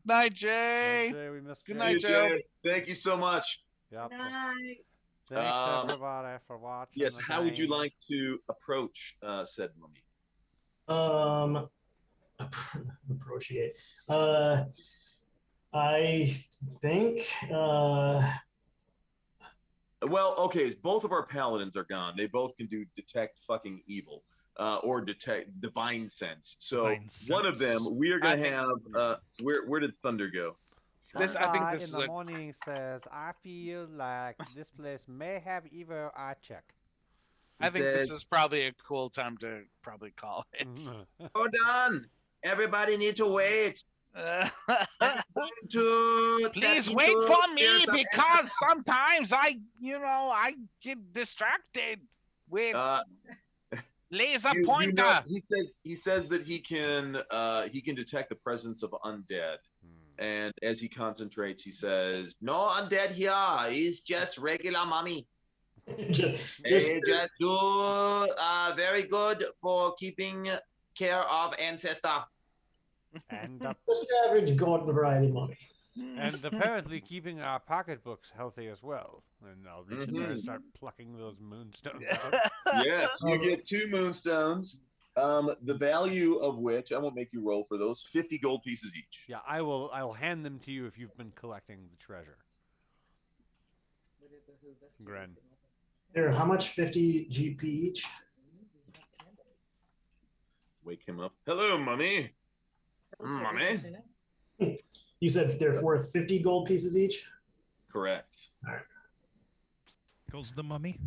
Night, Jay. Jay, we missed Good Jay. night, Joe. Thank you so much. Yep. Night. Thanks everybody for watching. Yes. the How would you game. like to approach said mummy? Appreciate. I think. Well, okay. Both of our paladins are gone. They both can do detect fucking evil. Or detect divine sense. So Divine one of them, sense. we are I gonna think- have. Where did Thunder go? This- I think Guy this in is the a- morning says, I feel like this place may have evil. I check. I think this says- is probably a cool time to probably call it. Hold on, everybody need to wait. To Please wait for me because sometimes I get distracted with laser pointer. He says that he can detect the presence of undead. And as he concentrates, he says, "No undead here. He's just regular mummy. just They just do very good for keeping care of ancestor." and just your average garden variety mummy. and apparently keeping our pocketbooks healthy as well. And I'll reach in there and start plucking those moonstones out. Yes, you get 2 moonstones. The value of which I won't make you roll for those 50 gold pieces each. Yeah, I'll hand them to you if you've been collecting the treasure. Gren. Here, how much? 50 GP each? Wake him up. Hello, mummy. Mummy. You said they're worth 50 gold pieces each? Correct. All right. Goes the mummy.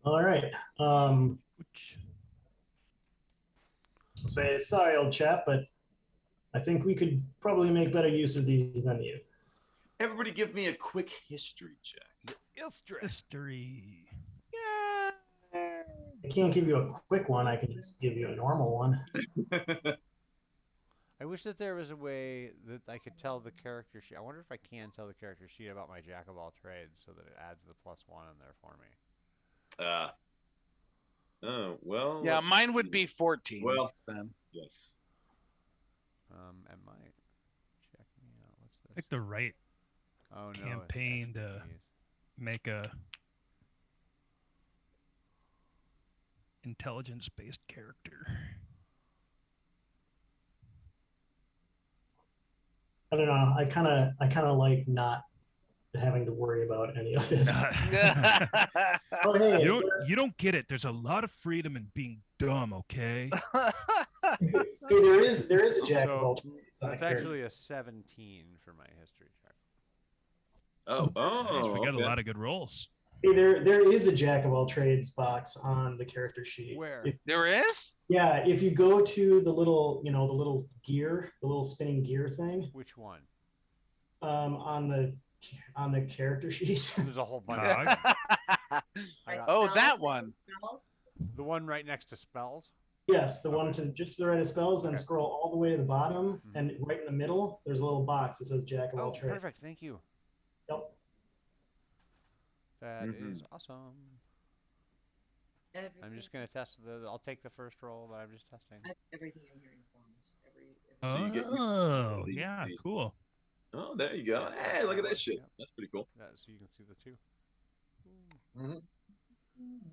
All right. Which Say sorry, old chap, but I think we could probably make better use of these than you. Everybody give me a quick history check. history. I can't give you a quick one. I can just give you a normal one. I wish that there was a way that I could tell the character sheet. I wonder if I can tell the character sheet about my jack of all trades so that it adds the +1 in there for me. Oh, well. Yeah, let's mine would see. be 14. Well, then. yes. It might check me out. What's this? Like the right Oh no. it's campaign to expertise. make a intelligence-based character. I don't know. I kind of like not having to worry about any of this. Oh, hey, You don't get it. There's a lot of freedom in being dumb, okay? hey, there is a jack of all So trades. that's actually a 17 for my history check. Oh, Nice, we got okay. a lot of good rolls. Hey, there is a jack of all trades box on the character sheet. Where? There is? Yeah, if you go to the little, the little gear, the little spinning gear thing, Which one? on the character sheet. There's a whole bunch. Oh, that one. The one right next to spells. Yes, the one to just the right of spells, then scroll all the way to the bottom, Mhm. and right in the middle, there's a little box that says Jack of all Oh, trades. perfect. Thank you. Yep. That is Mhm. awesome. I'm just gonna test I'll take the first roll, but I'm just testing. Everything I'm hearing songs. So you get Oh, these- yeah, these- cool. Oh, there you go. Yeah, Hey, look at that yep. shit. That's pretty cool. Yeah, so you can see the two.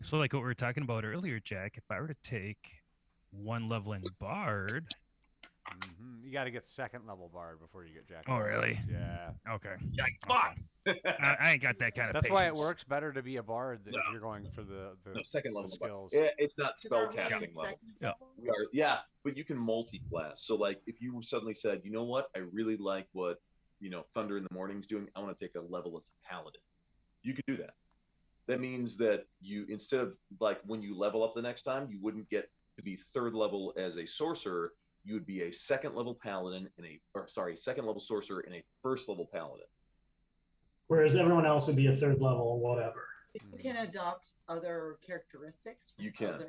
So like what we were talking about earlier, Jack, if I were to take one level in Bard. You got to get second level Bard before you get Jack. Oh, really? Yeah. Okay. Fuck. I ain't got that kind of That's patience. why it works better to be a Bard if No. you're going for the No, second level skills. Yeah, it's not spell casting level. Yeah. We are, yeah, but you can multi-class. So like if you suddenly said, you know what, I really like what Thunder in the Morning's doing, I want to take a level as Paladin. You could do that. That means that you, instead of like when you level up the next time, you wouldn't get to be third level as a sorcerer, you would be a second level paladin second level sorcerer and a first level paladin. Whereas everyone else would be a third level, whatever. You can adopt other characteristics. From You can. Other...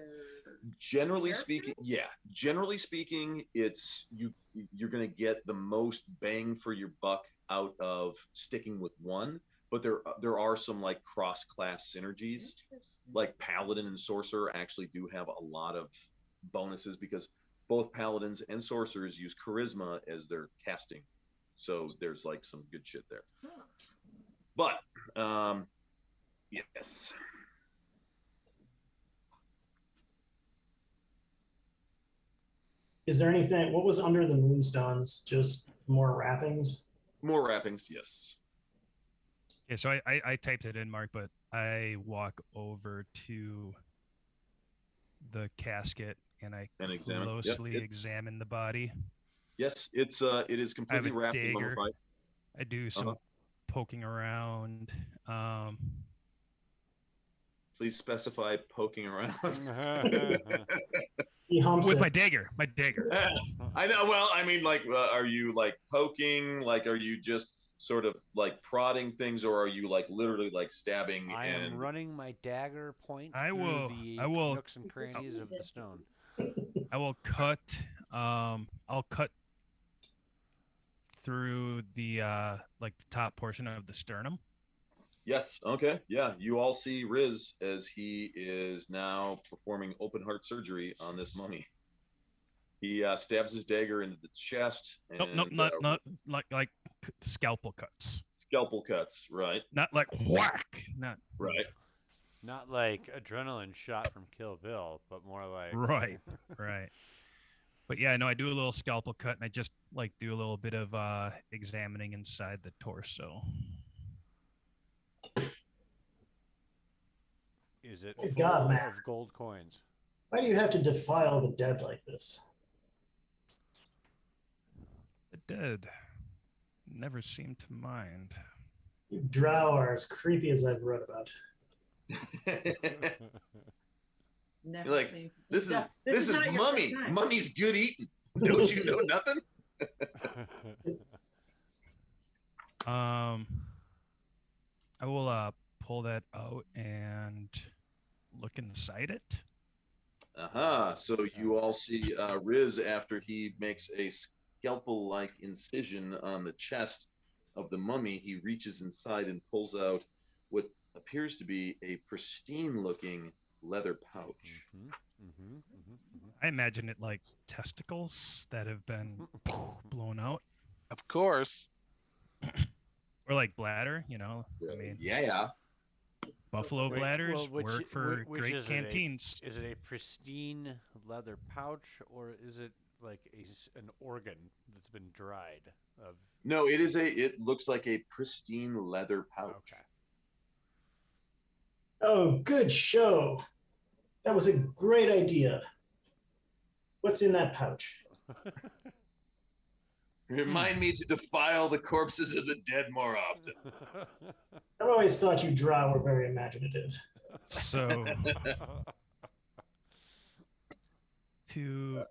Generally speaking, yeah. Generally speaking, it's you're going to get the most bang for your buck out of sticking with one. But there are some like cross-class synergies. Like Paladin and Sorcerer actually do have a lot of bonuses because both Paladins and Sorcerers use Charisma as their casting. So there's like some good shit there. But yes. Is there anything? What was under the Moonstones? Just more wrappings? More wrappings, yes. Yeah, so I typed it in, Mark, but I walk over to the casket and I examine. closely Yep, examine the body. Yes, it is I have completely a wrapped and dagger. mummified. I do some poking around. Please specify poking around. He humps With it. my dagger. My dagger. I know. Well, I mean, like, are you like poking? Like, are you just sort of like prodding things, or are you like literally like stabbing? I am running my dagger point I through will- the I will- nooks and crannies of the stone. I will cut. I'll cut through the like the top portion of the sternum. Yes. Okay. Yeah. You all see Riz as he is now performing open heart surgery on this mummy. He stabs his dagger into the chest. And, Nope, not like scalpel cuts. Scalpel cuts. Right. Not like whack. Not right. Not like adrenaline shot from Kill Bill, but more like right. But yeah, no, I do a little scalpel cut, and I just like do a little bit of examining inside the torso. Is it Oh, full God, man. of gold coins? Why do you have to defile the dead like this? The dead never seem to mind. You drow are as creepy as I've read about. Never You're like, seen- this is Yeah, this is not your mummy. first time. Mummy's good eating. Don't you know nothing? I will pull that out and look inside it. So you all see Riz after he makes a scalpel-like incision on the chest of the mummy. He reaches inside and pulls out what appears to be a pristine-looking leather pouch. I imagine it like testicles that have been blown out, Of course. or like bladder. You know, I mean, Yeah. Buffalo Wait, bladders well, work for which great is canteens. Is it a pristine leather pouch, or is it like an organ that's been dried? No, it looks like a pristine leather pouch. Okay. Oh, good show. That was a great idea. What's in that pouch? Remind me to defile the corpses of the dead more often. I've always thought you Drow were very imaginative. So, to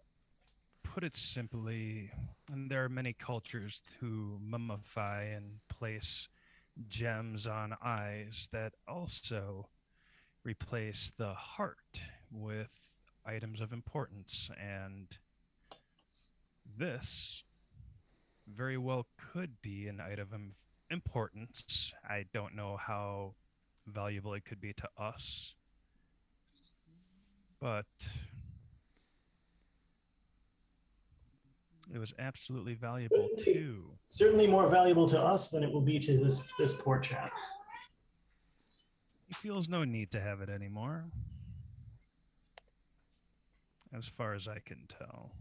put it simply, there are many cultures who mummify and place gems on eyes that also replace the heart with items of importance, and this very well could be an item of importance. I don't know how valuable it could be to us, but it was absolutely valuable too. Certainly more valuable to us than it will be to this poor chap. He feels no need to have it anymore, as far as I can tell.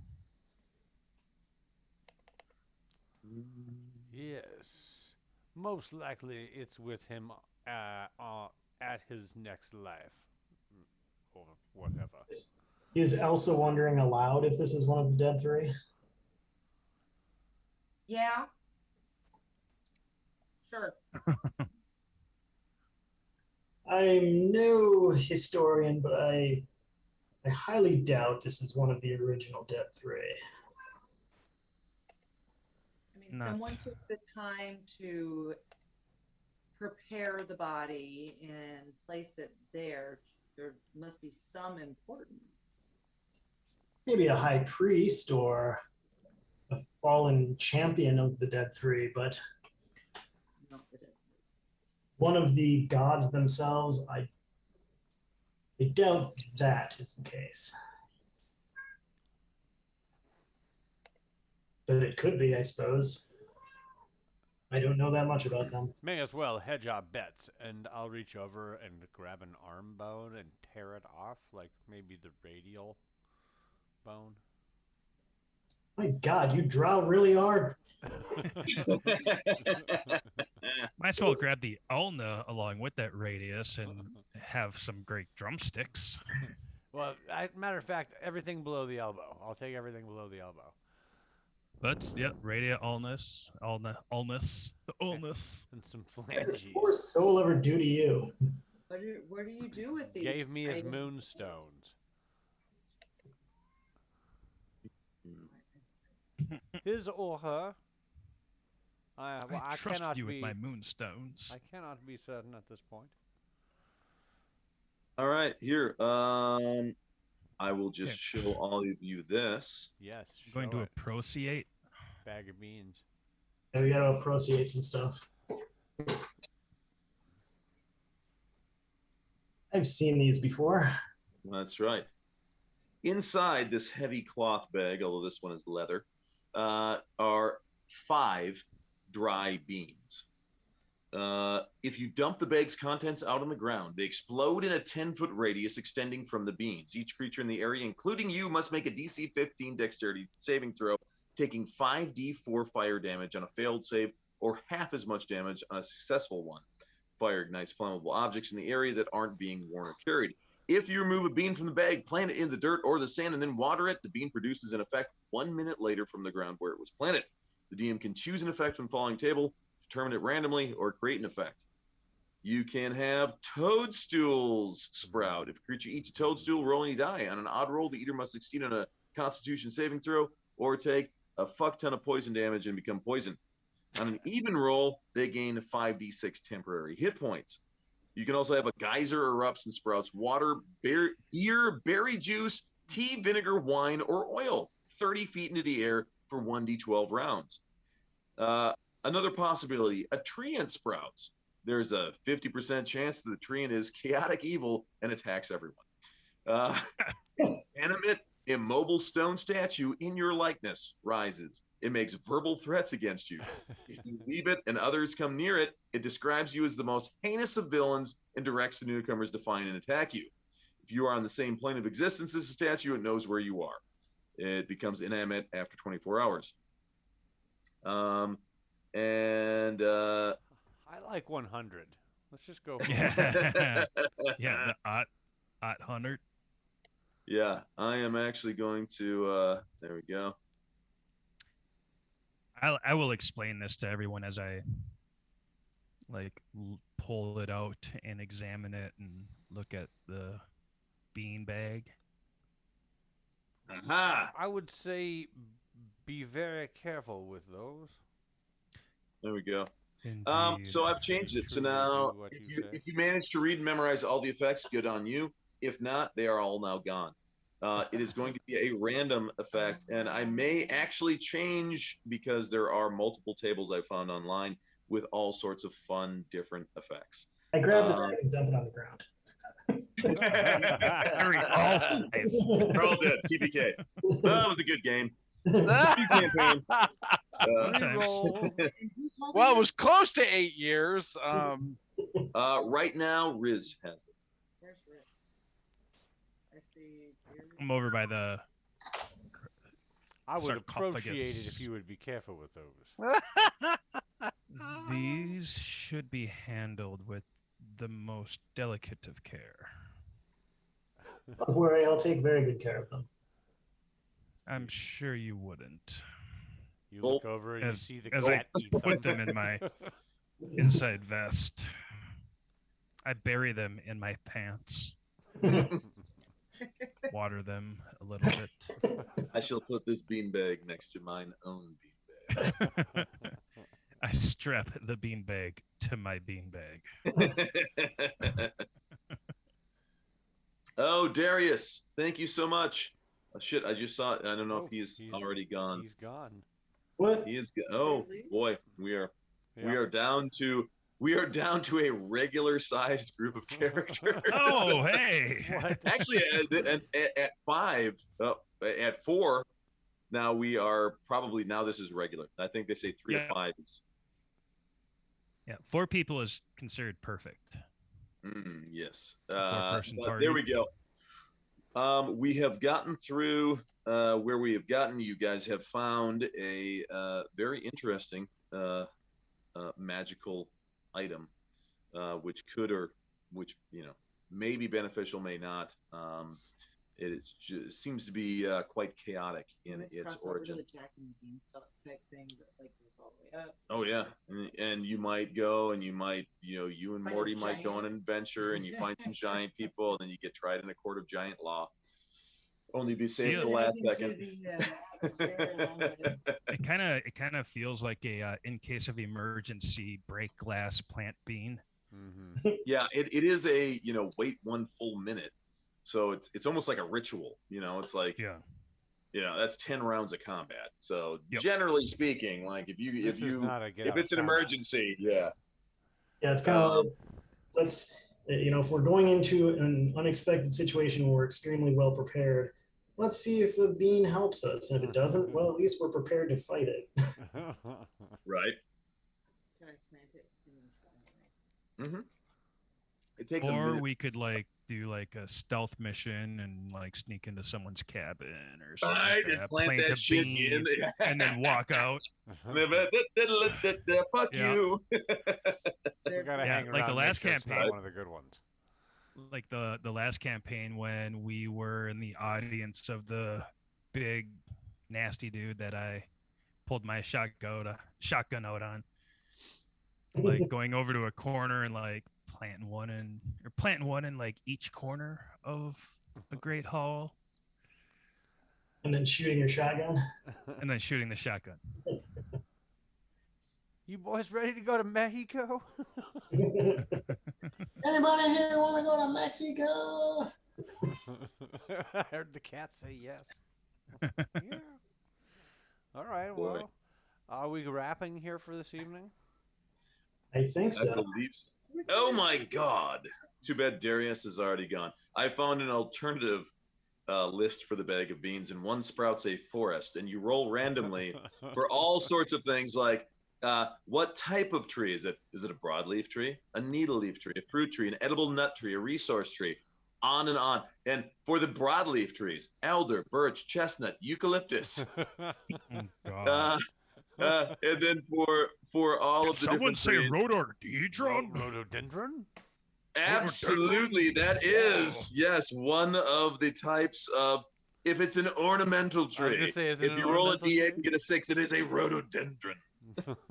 Yes. Most likely it's with him at his next life. Or whatever. Is Elsa wondering aloud if this is one of the dead three? Yeah. Sure. I'm no historian, but I highly doubt this is one of the original dead three. I mean, someone took the time to prepare the body and place it there. There must be some importance. Maybe a high priest or a fallen champion of the dead three, but Not the dead. one of the gods themselves, I doubt that is the case. But it could be, I suppose. I don't know that much about them. May as well hedge our bets, and I'll reach over and grab an arm bone and tear it off, like maybe the radial bone. My God, you Drow really are. Might as well grab the ulna along with that radius and have some great drumsticks. Well, matter of fact, everything below the elbow. I'll take everything below the elbow. But yep, radia ulnus, ulnus, and some What does this phalanges. poor soul ever do to you? What do you do with these? Gave me his items? moonstones. His or her. I I trust cannot you be, with my moonstones. I cannot be certain at this point. All right, here. I will just show all of you this. Yes. I'm going show to it. appreciate. Bag of beans. Yeah, we gotta appreciate some stuff. I've seen these before. That's right. Inside this heavy cloth bag, although this one is leather, are 5 dry beans. If you dump the bag's contents out on the ground, they explode in a 10-foot radius extending from the beans. Each creature in the area, including you, must make a DC 15 dexterity saving throw, taking 5d4 fire damage on a failed save or half as much damage on a successful one. Fire ignites flammable objects in the area that aren't being worn or carried. If you remove a bean from the bag, plant it in the dirt or the sand, and then water it, the bean produces an effect 1 minute later from the ground where it was planted. The DM can choose an effect from the following table, determine it randomly, or create an effect. You can have toadstools sprout. If a creature eats a toadstool, roll any die. On an odd roll, the eater must succeed on a Constitution saving throw or take a fuck ton of poison damage and become poisoned. On an even roll, they gain 5d6 temporary hit points. You can also have a geyser erupts and sprouts water, beer, berry juice, tea, vinegar, wine, or oil 30 feet into the air for 1d12 rounds. Another possibility, a treant sprouts. There's a 50% chance that the treant is chaotic evil and attacks everyone. A mobile stone statue in your likeness rises. It makes verbal threats against you. If you leave it and others come near it, it describes you as the most heinous of villains and directs the newcomers to find and attack you. If you are on the same plane of existence as the statue, it knows where you are. It becomes inanimate after 24 hours. I like 100. Let's just go. For Yeah, the Ot 100. Yeah, I am actually going to. There we go. I will explain this to everyone as I pull it out and examine it and look at the bean bag. Aha! I would say be very careful with those. There we go. Indeed. So I've changed it. So Truly now, do what you say. if you manage to read and memorize all the effects, good on you. If not, they are all now gone. It is going to be a random effect, and I may actually change because there are multiple tables I found online with all sorts of fun, different effects. I grabbed the bag and dumped it on the ground. They're all dead. TBK. That was a good game. Campaign. Well, it was close to 8 years. Right now, Riz has it. Where's Rick? I see here. I'm over by the. I would sarcophagus. appreciate it if you would be careful with those. These should be handled with the most delicate of care. Don't worry, I'll take very good care of them. I'm sure you wouldn't. You look over and you see the as cat I eat put them in my inside vest. I bury them in my pants. Water them a little bit. I shall put this beanbag next to mine own beanbag. I strap the beanbag to my beanbag. Oh, Darius, thank you so much. Oh, shit, I just saw it. I don't know if he's already gone. He's gone. What? He is. Oh boy, we are down to a regular sized group of characters. Oh, hey. Actually, at 5, at 4, now we are probably this is regular. I think they say 3 to 5 is. Yeah, 4 people is considered perfect. Yes. Four-person party. There we go. We have gotten through where we have gotten. You guys have found a very interesting magical item, which may be beneficial, may not. It seems to be quite chaotic in its origin. Type thing that like goes all the way up. Oh yeah, and you might go, and you might, you and Morty might go on an adventure, and you find some giant people, and then you get tried in a court of giant law, only to be saved at the last second. It kind of feels like a in case of emergency break glass plant bean. Mm-hmm. Yeah, it is a wait 1 full minute, so it's almost like a ritual. It's like that's 10 rounds of combat. So generally speaking, like if it's an emergency, yeah, it's kind of like, if we're going into an unexpected situation where we're extremely well prepared, let's see if a bean helps us. And if it doesn't, well, at least we're prepared to fight it. Right. Mm-hmm. It takes a minute. We could do like a stealth mission and sneak into someone's cabin or something. Right, and plant that shit in, and then walk out. Fuck you. We gotta hang around. Like the last campaign, campaign, one of the good ones. Like the last campaign when we were in the audience of the big nasty dude that I pulled my shotgun out on, like going over to a corner and planting one in like each corner of a great hall, and then shooting your shotgun, and then shooting the shotgun. You boys ready to go to Mexico? Anybody here want to go to Mexico? I heard the cat say yes. Yeah. All right. Boy. Well, are we wrapping here for this evening? I think so. I believe. Oh my God! Too bad Darius is already gone. I found an alternative list for the bag of beans, and one sprouts a forest, and you roll randomly for all sorts of things like what type of tree is it? Is it a broadleaf tree, a needle-leaf tree, a fruit tree, an edible nut tree, a resource tree, on and on. And for the broadleaf trees, alder, birch, chestnut, eucalyptus. And then for all of the someone different say trees, rhododendron? Rhododendron? absolutely, that is one of the types of. If it's an ornamental tree, if you roll a d8 and get a 6, it is a rhododendron.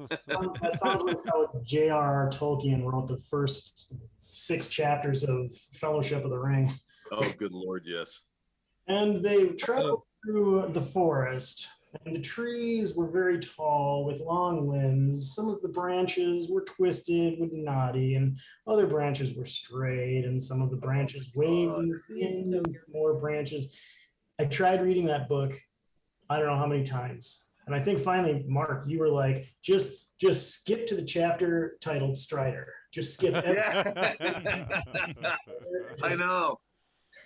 That sounds like how J.R.R. Tolkien wrote the first 6 chapters of Fellowship of the Ring. Oh, good Lord, yes. And they traveled through the forest, and the trees were very tall with long limbs. Some of the branches were twisted with knotty, and other branches were straight, and some of the branches waved in the wind, and more branches. I tried reading that book, I don't know how many times. And I think finally, Mark, you were like, just skip to the chapter titled Strider. Just skip it. I know.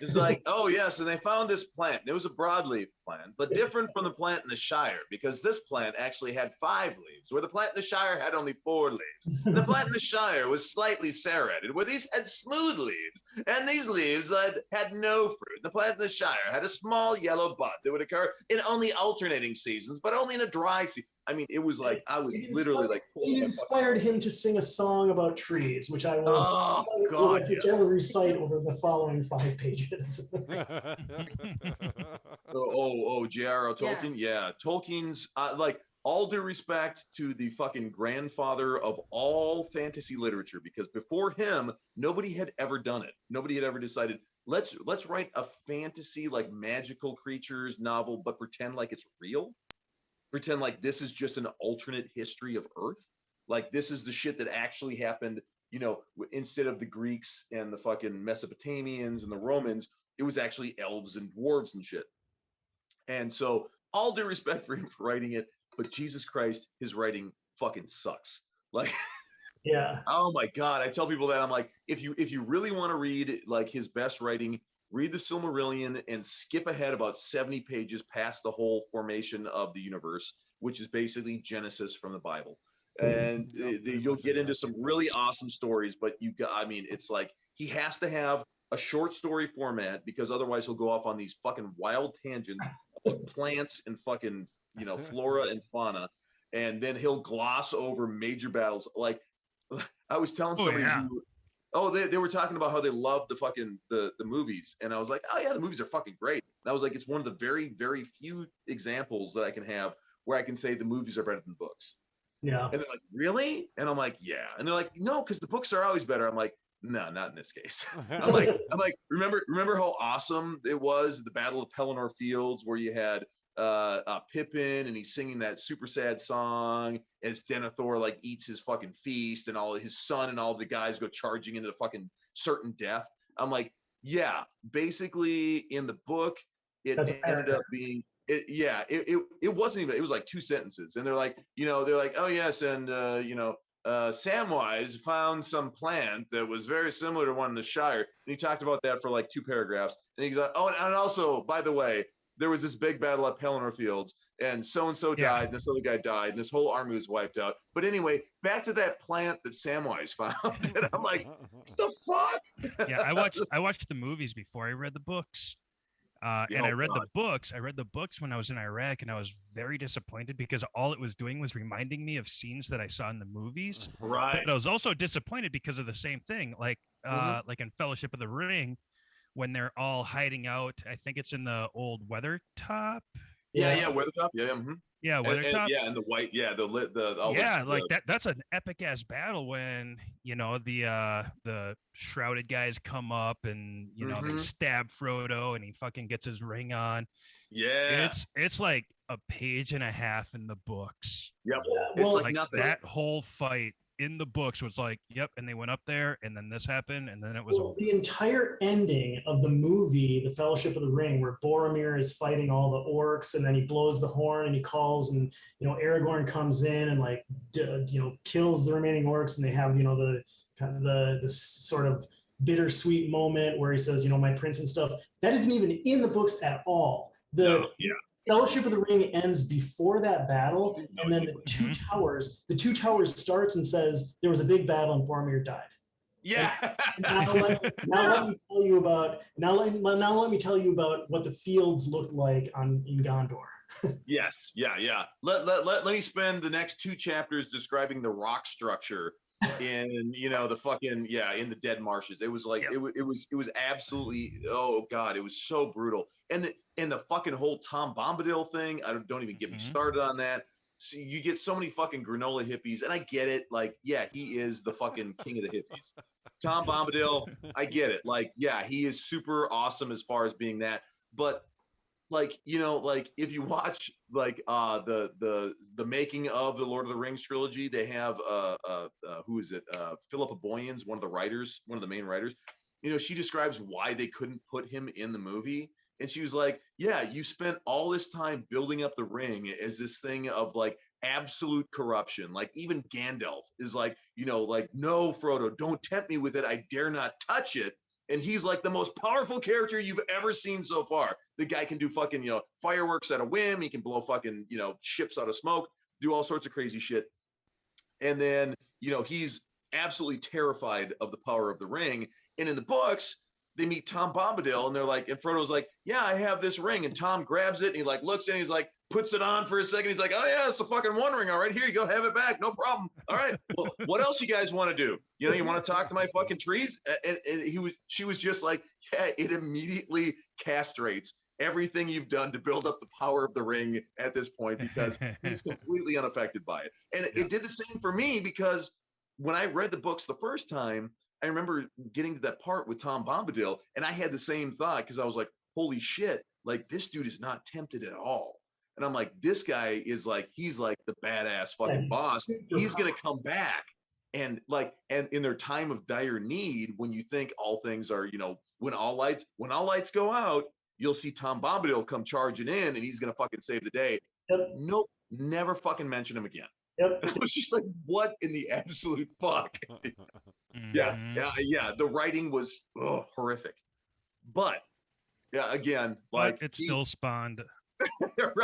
It's like, oh, yes, and they found this plant. It was a broadleaf plant, but different from the plant in the Shire, because this plant actually had 5 leaves, where the plant in the Shire had only 4 leaves. And the plant in the Shire was slightly serrated, where these had smooth leaves, and these leaves had no fruit. The plant in the Shire had a small yellow bud that would occur in only alternating seasons, but only in a dry season. I mean, it was like, I was literally like... It inspired him to sing a song about trees, which I will, recite over the following 5 pages. J.R.R. Tolkien? Yeah. Tolkien's, like, all due respect to the fucking grandfather of all fantasy literature, because before him, nobody had ever done it. Nobody had ever decided, let's write a fantasy, like, magical creatures novel, but pretend like it's real. Pretend like this is just an alternate history of Earth. Like, this is the shit that actually happened, you know, instead of the Greeks and the fucking Mesopotamians and the Romans, it was actually elves and dwarves and shit. And so, all due respect for him for writing it, but Jesus Christ, his writing fucking sucks. Like, yeah. Oh my God. I tell people that, I'm like, if you really want to read like his best writing, read the Silmarillion and skip ahead about 70 pages past the whole formation of the universe, which is basically Genesis from the Bible. And you'll get into some really awesome stories, but it's like he has to have a short story format, because otherwise he'll go off on these fucking wild tangents of plants and fucking, you know, flora and fauna. And then he'll gloss over major battles. Like, I was telling somebody they were talking about how they loved the fucking the movies, and I was like, oh yeah, the movies are fucking great. And I was like, it's one of the very, very few examples that I can have where I can say the movies are better than books. Yeah. And they're like, really? And I'm like, yeah. And they're like, no, because the books are always better. I'm like, no, not in this case. I'm like, remember how awesome it was, the Battle of Pelennor Fields, where you had Pippin and he's singing that super sad song as Denethor like eats his fucking feast, and all his son and all of the guys go charging into the fucking certain death. I'm like, yeah, basically in the book it ended up being it wasn't even, it was like 2 sentences, and they're like, oh yes, and Samwise found some plant that was very similar to one in the Shire, and he talked about that for like 2 paragraphs, and he's like, oh, and also, by the way, there was this big battle at Pelennor Fields, and so-and-so died, and this other guy died, and this whole army was wiped out. But anyway, back to that plant that Samwise found, and I'm like, the fuck? Yeah, I watched the movies before I read the books. And I read the books. I read the books when I was in Iraq, and I was very disappointed because all it was doing was reminding me of scenes that I saw in the movies. Right. But I was also disappointed because of the same thing, like in Fellowship of the Ring, when they're all hiding out. I think it's in the old Weathertop. Yeah, Weathertop. Yeah, yeah, Weathertop. And the white, that's an epic ass battle when the shrouded guys come up and they stab Frodo and he fucking gets his ring on. Yeah, it's like a page and a half in the books. Yep, it's like nothing. That whole fight in the books was like, yep, and they went up there, and then this happened, and then it was over. The entire ending of the movie, The Fellowship of the Ring, where Boromir is fighting all the orcs, and then he blows the horn, and he calls, and Aragorn comes in and kills the remaining orcs, and they have the sort of bittersweet moment where he says, my prince and stuff. That isn't even in the books at all. The Fellowship of the Ring ends before that battle, and then the Two Towers starts and says there was a big battle and Boromir died. Yeah. Now let me tell you about what the fields looked like in Gondor. Yes. Yeah. Let me spend the next 2 chapters describing the rock structure in the fucking in the Dead Marshes. It was like it was absolutely, oh god, it was so brutal. And the fucking whole Tom Bombadil thing, don't even get me started on that. So you get so many fucking granola hippies, and I get it. Like, yeah, he is the fucking king of the hippies. Tom Bombadil, I get it. Like, yeah, he is super awesome as far as being that. But like, if you watch like the making of the Lord of the Rings trilogy, they have who is it? Philippa Boyens, one of the main writers. She describes why they couldn't put him in the movie. And she was like, yeah, you spent all this time building up the ring as this thing of like absolute corruption. Like even Gandalf is like, like, no, Frodo, don't tempt me with it. I dare not touch it. And he's like the most powerful character you've ever seen so far. The guy can do fucking, fireworks at a whim. He can blow fucking, ships out of smoke, do all sorts of crazy shit. And then, he's absolutely terrified of the power of the ring. And in the books, they meet Tom Bombadil and they're like, and Frodo's like, yeah, I have this ring. And Tom grabs it and he like looks and he's like, puts it on for a second. He's like, oh yeah, it's the fucking One Ring. All right, here you go, have it back, no problem. All right, well, what else you guys want to do? You want to talk to my fucking trees? And she was just like, yeah, it immediately castrates everything you've done to build up the power of the ring at this point because he's completely unaffected by it. And it did the same for me because when I read the books the first time, I remember getting to that part with Tom Bombadil, and I had the same thought because I was like, holy shit, like this dude is not tempted at all. And I'm like, this guy is like, he's like the badass fucking boss. He's going to come back. And like, and in their time of dire need, when you think all things are, when all lights go out, you'll see Tom Bombadil come charging in and he's going to fucking save the day. Nope. Never fucking mention him again. I was just like, what in the absolute fuck? Yeah. The writing was horrific. But yeah, again, like it still spawned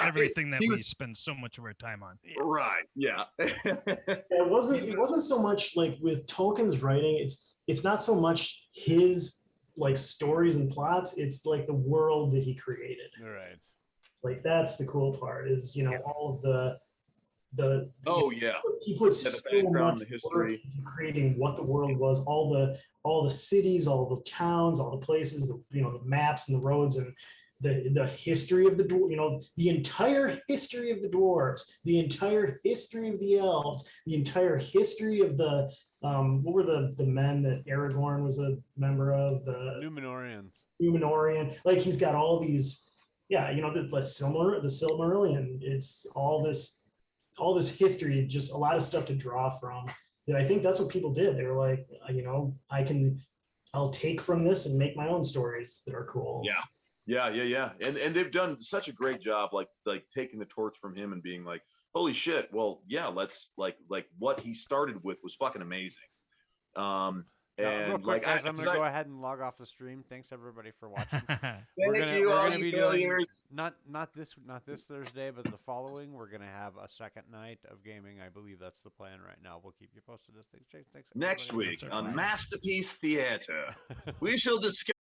everything that we spend so much of our time on. Right. Yeah. It wasn't so much like with Tolkien's writing, it's not so much his like stories and plots, it's like the world that he created. Right. Like that's the cool part is, all of the he put so much work into creating what the world was, all the cities, all the towns, all the places, the maps and the roads and the history of the entire history of the dwarves, the entire history of the elves, the entire history of the what were the men that Aragorn was a member of, the Númenórean. Like he's got all these, the Silmarillion. It's all this history, just a lot of stuff to draw from. And I think that's what people did. They were like, I'll take from this and make my own stories that are cool. Yeah. And they've done such a great job, like taking the torch from him and being like, holy shit. Well, yeah, let's like what he started with was fucking amazing. And real quick, guys, I'm gonna go ahead and log off the stream. Thanks everybody for watching. we're gonna be doing not this Thursday, but the following. We're gonna have a second night of gaming. I believe that's the plan right now. We'll keep you posted as things change. Thanks. Next week on Masterpiece Theater, we shall discuss